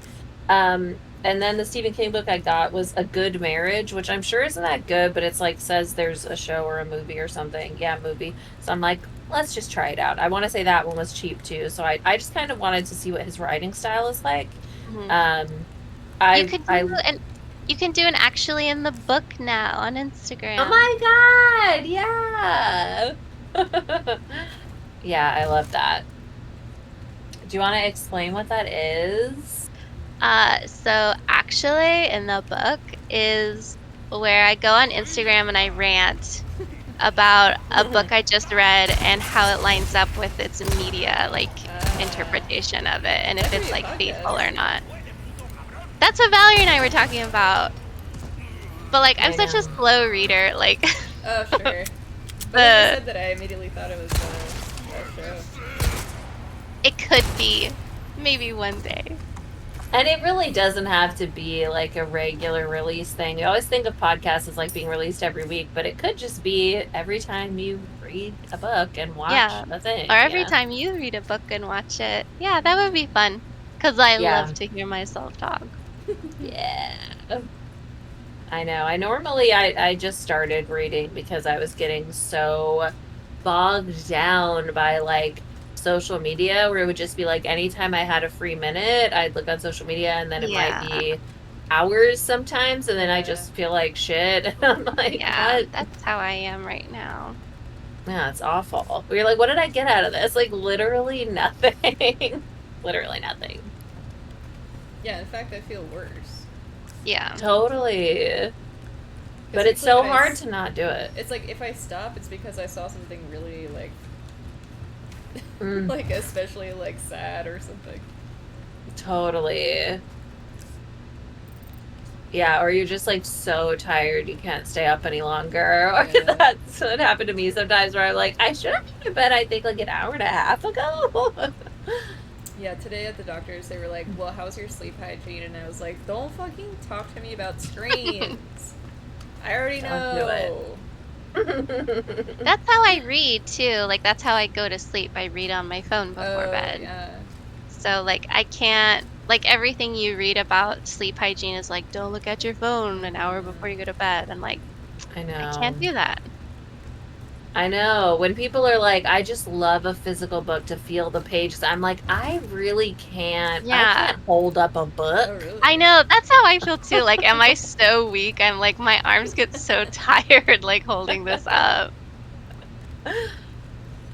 And then the Stephen King book I got was A Good Marriage, which I'm sure isn't that good, but it's like says there's a show or a movie or something. Yeah, movie. So I'm like, let's just try it out. I want to say that one was cheap too. So I just kind of wanted to see what his writing style is like. You can do an actually in the book now on Instagram. Oh my god, yeah. Yeah, I love that. Do you want to explain what that is? So actually in the book is where I go on Instagram and I rant about a book I just read and how it lines up with its media, like, interpretation of it, and if it's, like, faithful or not. That's what Valerie and I were talking about. But, like, I'm such a slow reader, like... Oh, sure. But when you said that, I immediately thought it was a show. It could be. Maybe one day. And it really doesn't have to be like a regular release thing. We always think of podcasts as like being released every week, but it could just be every time you read a book and watch a thing. Or every time you read a book and watch it. Yeah, that would be fun. Because I love to hear myself talk. Yeah. I know. I just started reading because I was getting so bogged down by like social media where it would just be like anytime I had a free minute I'd look on social media and then it might be hours sometimes and then I just feel like shit. I'm like, what? That's how I am right now. Yeah, it's awful. You're like, what did I get out of this? Like, literally nothing. Literally nothing. Yeah, in fact, I feel worse. Yeah. Totally. But it's like so when hard to not do it. It's like if I stop, it's because I saw something really like, Mm. like especially like sad or something. Totally. Yeah, or you're just like so tired you can't stay up any longer. Yeah. That's what happened to me sometimes where I'm like, I should have been to bed, I think, like an hour and a half ago. Yeah, today at the doctor's, they were like, well, how's your sleep hygiene? And I was like, don't fucking talk to me about screens. I already know. That's how I read too. Like that's how I go to sleep. I read on my phone before bed. Yeah. So like I can't like everything you read about sleep hygiene is like don't look at your phone an hour before you go to bed. I'm like I know. I can't do that. I know. When people are like, I just love a physical book to feel the pages, I'm like, I really can't. Yeah. I can't hold up a book. Oh, really? I know. That's how I feel too. Like am I so weak? I'm like my arms get so tired like holding this up.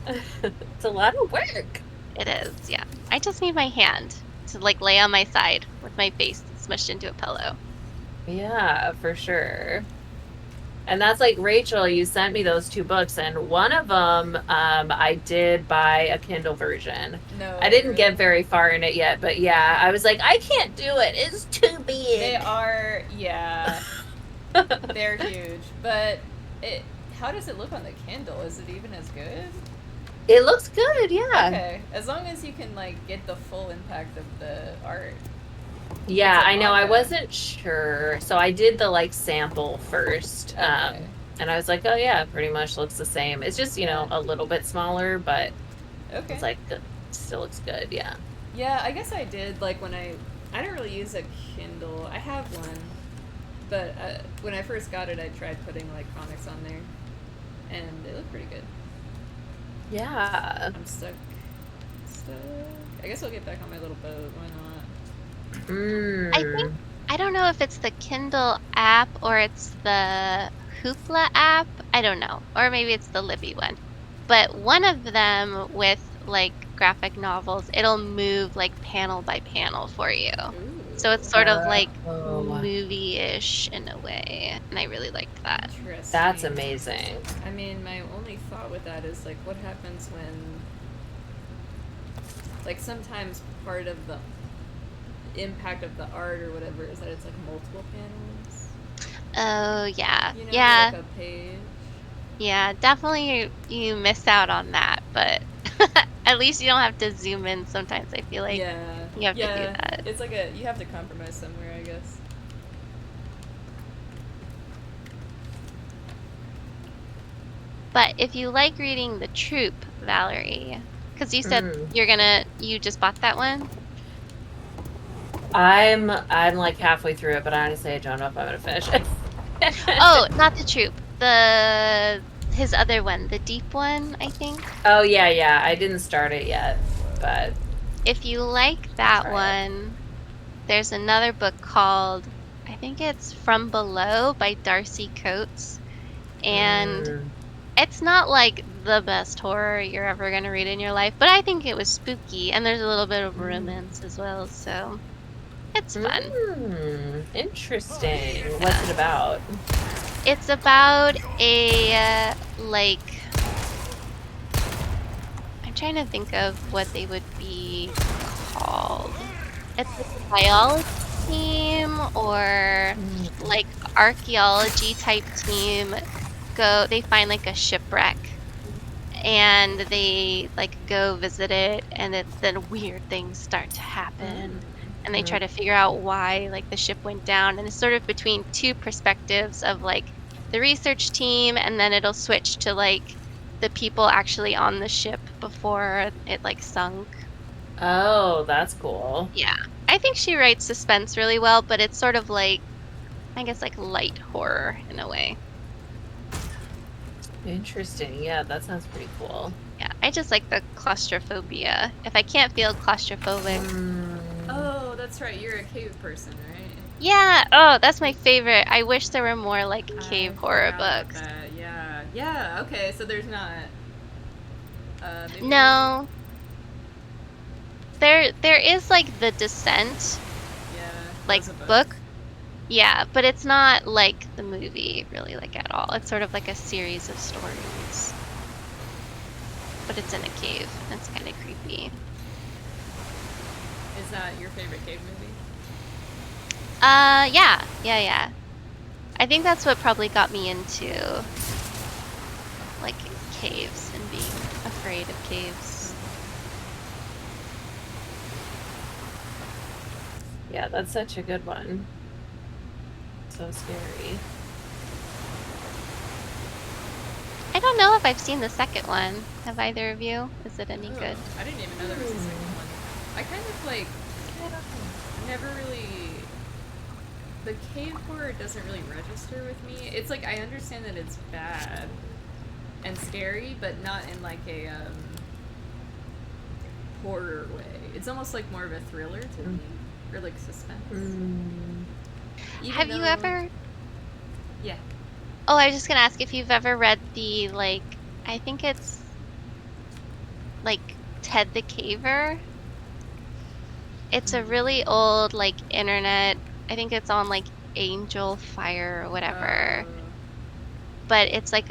It's a lot of work. It is, yeah. I just need my hand to like lay on my side with my face smushed into a pillow. Yeah, for sure. And that's like, Rachel, you sent me those 2 books, and one of them I did buy a Kindle version. No. I didn't really. get very far in it yet, but yeah, I was like, I can't do it. It's too big. They are, yeah. They're huge. But how does it look on the Kindle? Is it even as good? It looks good, yeah. Okay. As long as you can, like, get the full impact of the art. Yeah, It's a I know. I manga. wasn't sure. So I did the like sample first. Okay. And I was like, oh yeah, pretty much looks the same. It's just, you know, a little bit smaller, but Okay. it's like still looks good, yeah. Yeah, I guess I did, like, when I don't really use a Kindle. I have one. But when I first got it, I tried putting, like, comics on there. And they look pretty good. Yeah. I'm stuck. I guess I'll get back on my little boat. Why not? I think I don't know if it's the Kindle app or it's the Hoopla app. I don't know. Or maybe it's the Libby one. But one of them with like graphic novels, it'll move like panel by panel for you. Ooh. So it's sort of like Oh. movie-ish in a way. And I really liked that. Interesting. That's amazing. I mean, my only thought with that is, like, what happens when, like, sometimes part of the impact of the art or whatever is that it's, like, multiple panels. Oh, yeah. You know, Yeah. like a page. Yeah, definitely you miss out on that, but at least you don't have to zoom in sometimes. I feel like Yeah. you have to do Yeah. that. It's like you have to compromise somewhere, I guess. But if you like reading The Troop, Valerie, because you said you just bought that one? I'm like halfway through it, but honestly I don't know if I'm gonna finish it. Oh, not The Troop. His other one, the deep one, I think. Oh yeah, I didn't start it yet, but If you like that Try it. one, there's another book called, I think it's From Below by Darcy Coates. And it's not like the best horror you're ever going to read in your life, but I think it was spooky, and there's a little bit of romance as well, so it's fun. Interesting. What's it about? It's about a, I'm trying to think of what they would be called. It's a biology team or, like, archaeology type team. They find, like, a shipwreck, and they, like, go visit it, and then weird things start to happen. And they try to figure out why, like, the ship went down, and it's sort of between 2 perspectives of, like, the research team, and then it'll switch to, like, the people actually on the ship before it, like, sunk. Oh, that's cool. Yeah. I think she writes suspense really well, but it's sort of like, I guess, like, light horror in a way. Interesting. Yeah, that sounds pretty cool. Yeah, I just like the claustrophobia. If I can't feel claustrophobic. Oh, that's right. You're a cave person, right? Yeah. Oh, that's my favorite. I wish there were more like cave horror forgot about books. that. Yeah. Yeah. Okay. So there's not. Maybe... No. There is like The Descent, Yeah. like those are book. books. Yeah, but it's not like the movie really like at all. It's sort of like a series of stories. But it's in a cave. It's kind of creepy. Is that your favorite cave movie? Yeah. I think that's what probably got me into like caves and being afraid of caves. Yeah, that's such a good one. So scary. I don't know if I've seen the second one. Have either of you? Is it any good? I didn't even know there was a second one. I kind of like never really. The cave horror doesn't really register with me. It's like I understand that it's bad and scary, but not in like a horror way. It's almost like more of a thriller to me, or like suspense. Have you ever? Yeah. Oh, I was just gonna ask if you've ever read the like. I think it's like Ted the Caver. It's a really old like internet. I think it's on like Angel Fire or whatever. But it's like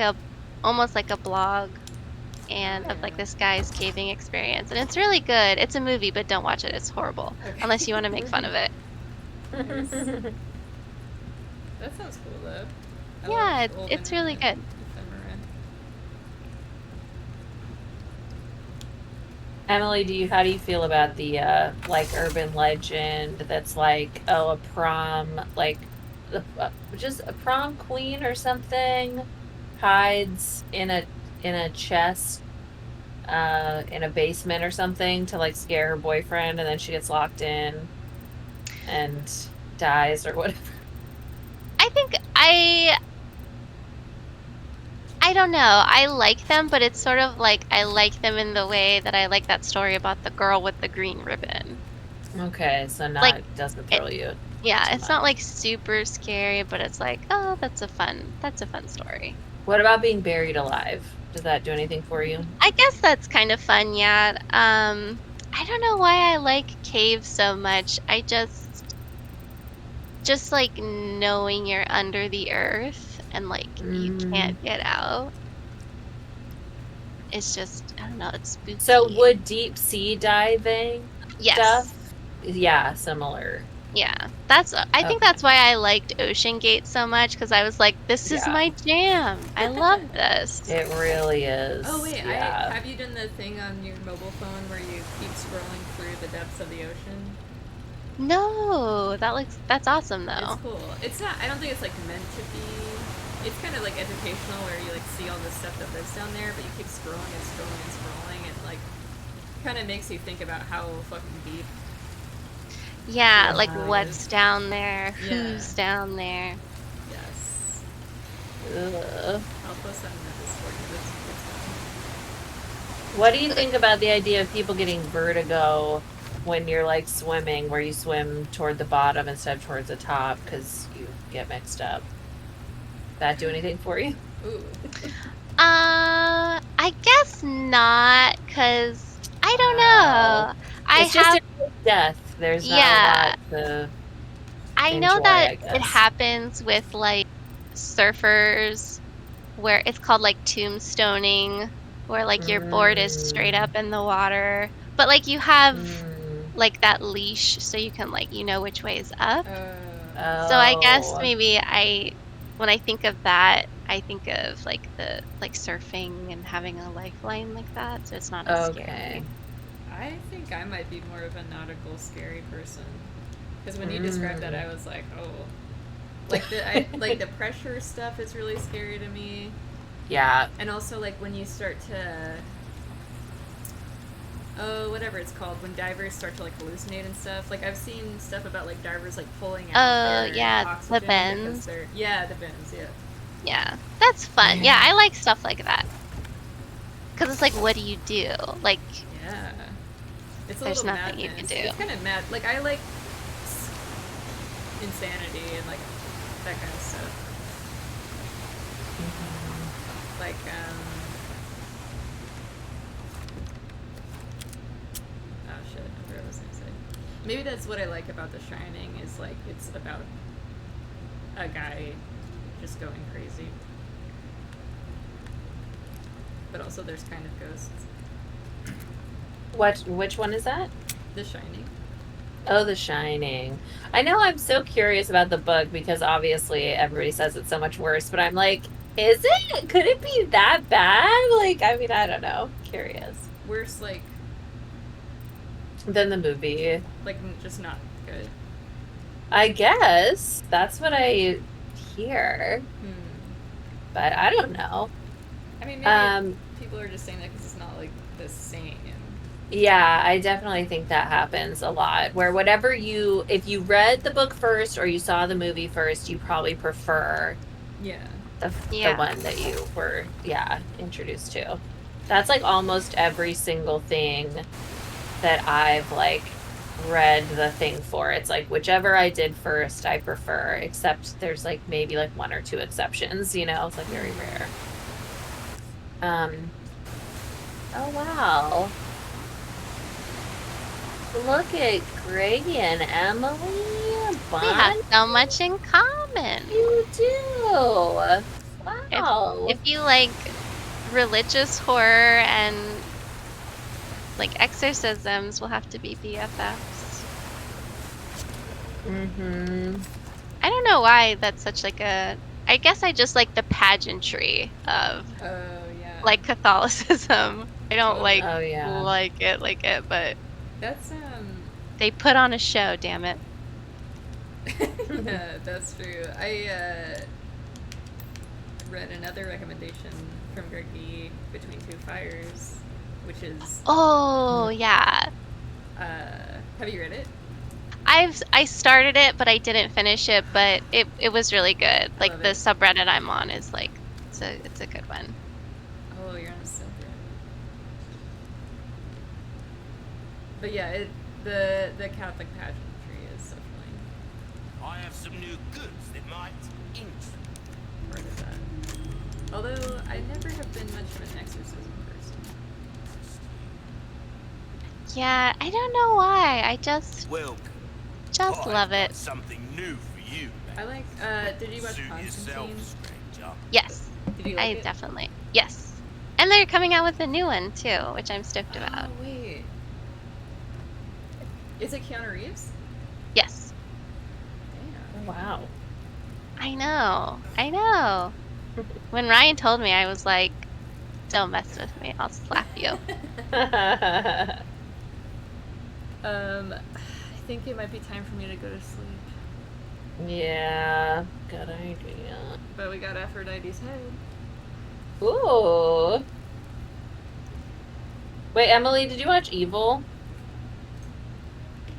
almost like a blog and of like this guy's caving experience, and it's really good. It's a movie, but don't watch it. It's horrible unless you want to make fun of it. Nice. That sounds cool though. Yeah, it's really good. Emily, how do you feel about the like urban legend that's like, oh, a prom, like just a prom queen or something hides in a chest in a basement or something to like scare her boyfriend, and then she gets locked in and dies or whatever? I think I don't know. I like them, but it's sort of like I like them in the way that I like that story about the girl with the green ribbon. Okay, so not like, doesn't throw you. Yeah, it's not like super scary, but it's like, oh, that's a fun story. What about being buried alive? Does that do anything for you? I guess that's kind of fun, yeah. I don't know why I like caves so much. I just like knowing you're under the earth and like you can't get out. It's just, I don't know, it's spooky. So would deep sea diving stuff? Yeah, similar. Yeah, I think that's why I liked Ocean Gate so much, because I was like, this is my jam. I love this. It really is. Oh wait, yeah. have you done the thing on your mobile phone where you keep scrolling through the depths of the ocean? No, that's awesome though. It's cool. It's not. I don't think it's like meant to be. It's kind of like educational where you like see all the stuff that lives down there, but you keep scrolling and scrolling and scrolling, and like kind of makes you think about how fucking deep. Yeah, like what's down there, who's down there. Yes. Ugh. I'll post that in the Discord. What do you think about the idea of people getting vertigo when you're like swimming, where you swim toward the bottom instead of towards the top because you get mixed up? That do anything for you? Ooh. I guess not, cause I don't know. It's just death. There's not a lot to I know that it happens with like surfers, where it's called like tombstoning, where like your board is straight up in the water, but like you have like that leash, so you can like which way is up. So I guess maybe when I think of that, I think of like the surfing and having a lifeline like that, so it's not as scary. I think I might be more of a nautical scary person, because when you described that, I was like, oh, like the pressure stuff is really scary to me. Yeah. And also like when you start to, whatever it's called, when divers start to like hallucinate and stuff. Like I've seen stuff about like divers like pulling out their oxygen the bends. the bends, Yeah, that's fun. Yeah, I like stuff like that. Because it's like, what do you do? Like, it's there's little nothing you can do. It's kind of mad. Like I like insanity and like that kind of stuff. Like Maybe that's what I like about The Shining, is like it's about a guy just going crazy. But also there's kind of ghosts. Which one is that? The Shining. Oh, The Shining. I know I'm so curious about the book because obviously everybody says it's so much worse, but I'm like, is it? Could it be that bad? Like, I mean, I don't know. Curious. Worse, like Than the movie. like just not good. I guess. That's what I hear. But I don't know. I mean, maybe people are just saying that because it's not like the same. Yeah, I definitely think that happens a lot. Where whatever if you read the book first or you saw the movie first, you probably prefer Yeah. the one that you were, introduced to. That's like almost every single thing that I've like read the thing for. It's like whichever I did first, I prefer, except there's like maybe like one or two exceptions, you know, it's like very rare. Oh wow. Look at Greggy and Emily. We have so much in common. You do. Wow. If you like religious horror and like exorcisms, we'll have to be BFFs. I don't know why that's such like a. I guess I just like the pageantry of like Catholicism. I don't like it, but that's they put on a show, damn it. Yeah, that's true. I read another recommendation from Greggy, Between Two Fires, which is yeah. Have you read it? I started it, but I didn't finish it. But it was really good. Like the subreddit I'm on is like it's a good one. Oh, you're on a subreddit. But yeah, the Catholic pageantry is so funny. I have some new goods that might interest. Part of that. Although I never have been much of an exorcism person. Yeah, I don't know why. I just love it. Something new for you. I like. Did you watch Constantine? Yes. Did you like it? Definitely. Yes. And they're coming out with a new one too, which I'm stoked about. Oh wait. Is it Keanu Reeves? Yes. Damn. Wow. I know. When Ryan told me, I was like, "Don't mess with me. I'll slap you." I think it might be time for me to go to sleep. Yeah, good idea. But we got Aphrodite's head. Ooh. Wait, Emily, did you watch Evil?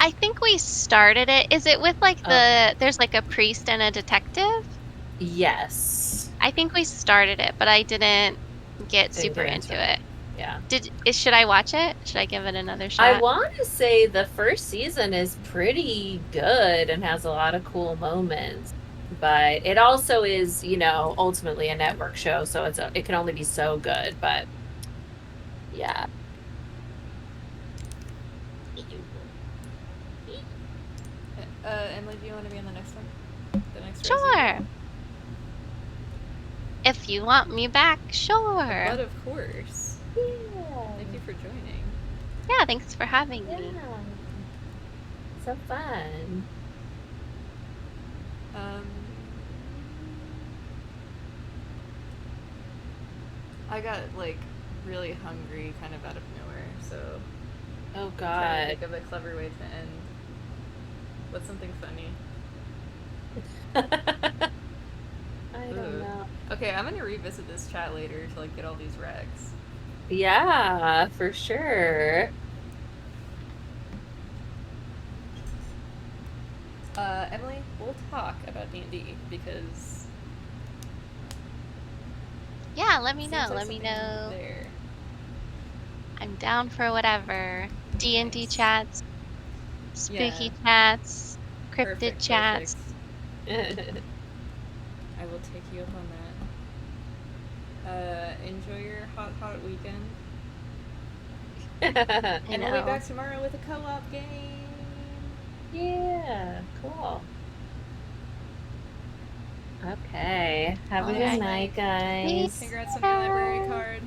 I think we started it. Is it with like there's like a priest and a detective? Yes. I think we started it, but I didn't get super into it. Yeah. Should I watch it? Should I give it another shot? I want to say the first season is pretty good and has a lot of cool moments. But it also is, you know, ultimately a network show, so it can only be so good, but yeah. Emily, do you want to be on the next one? The next Sure. If you want me back, sure. But of course. Yeah. Thank you for joining. Yeah, thanks for having me. So fun. I got like really hungry kind of out of nowhere, so Oh I'm trying to God. think of a clever way to end. What's something funny? I don't know. Okay, I'm gonna revisit this chat later to like get all these recs. Yeah, for sure. Emily, we'll talk about D&D because Yeah, let me seems know. like Let me something know. there. I'm down for whatever. D&D Nice. chats, spooky Yeah. chats, cryptid Perfect, chats. perfect. I will take you up on that. Enjoy your hot weekend. I And we'll be know. back tomorrow with a co-op game. Yeah, cool. Okay. Have a Alright. good night, guys. Congrats on your library card.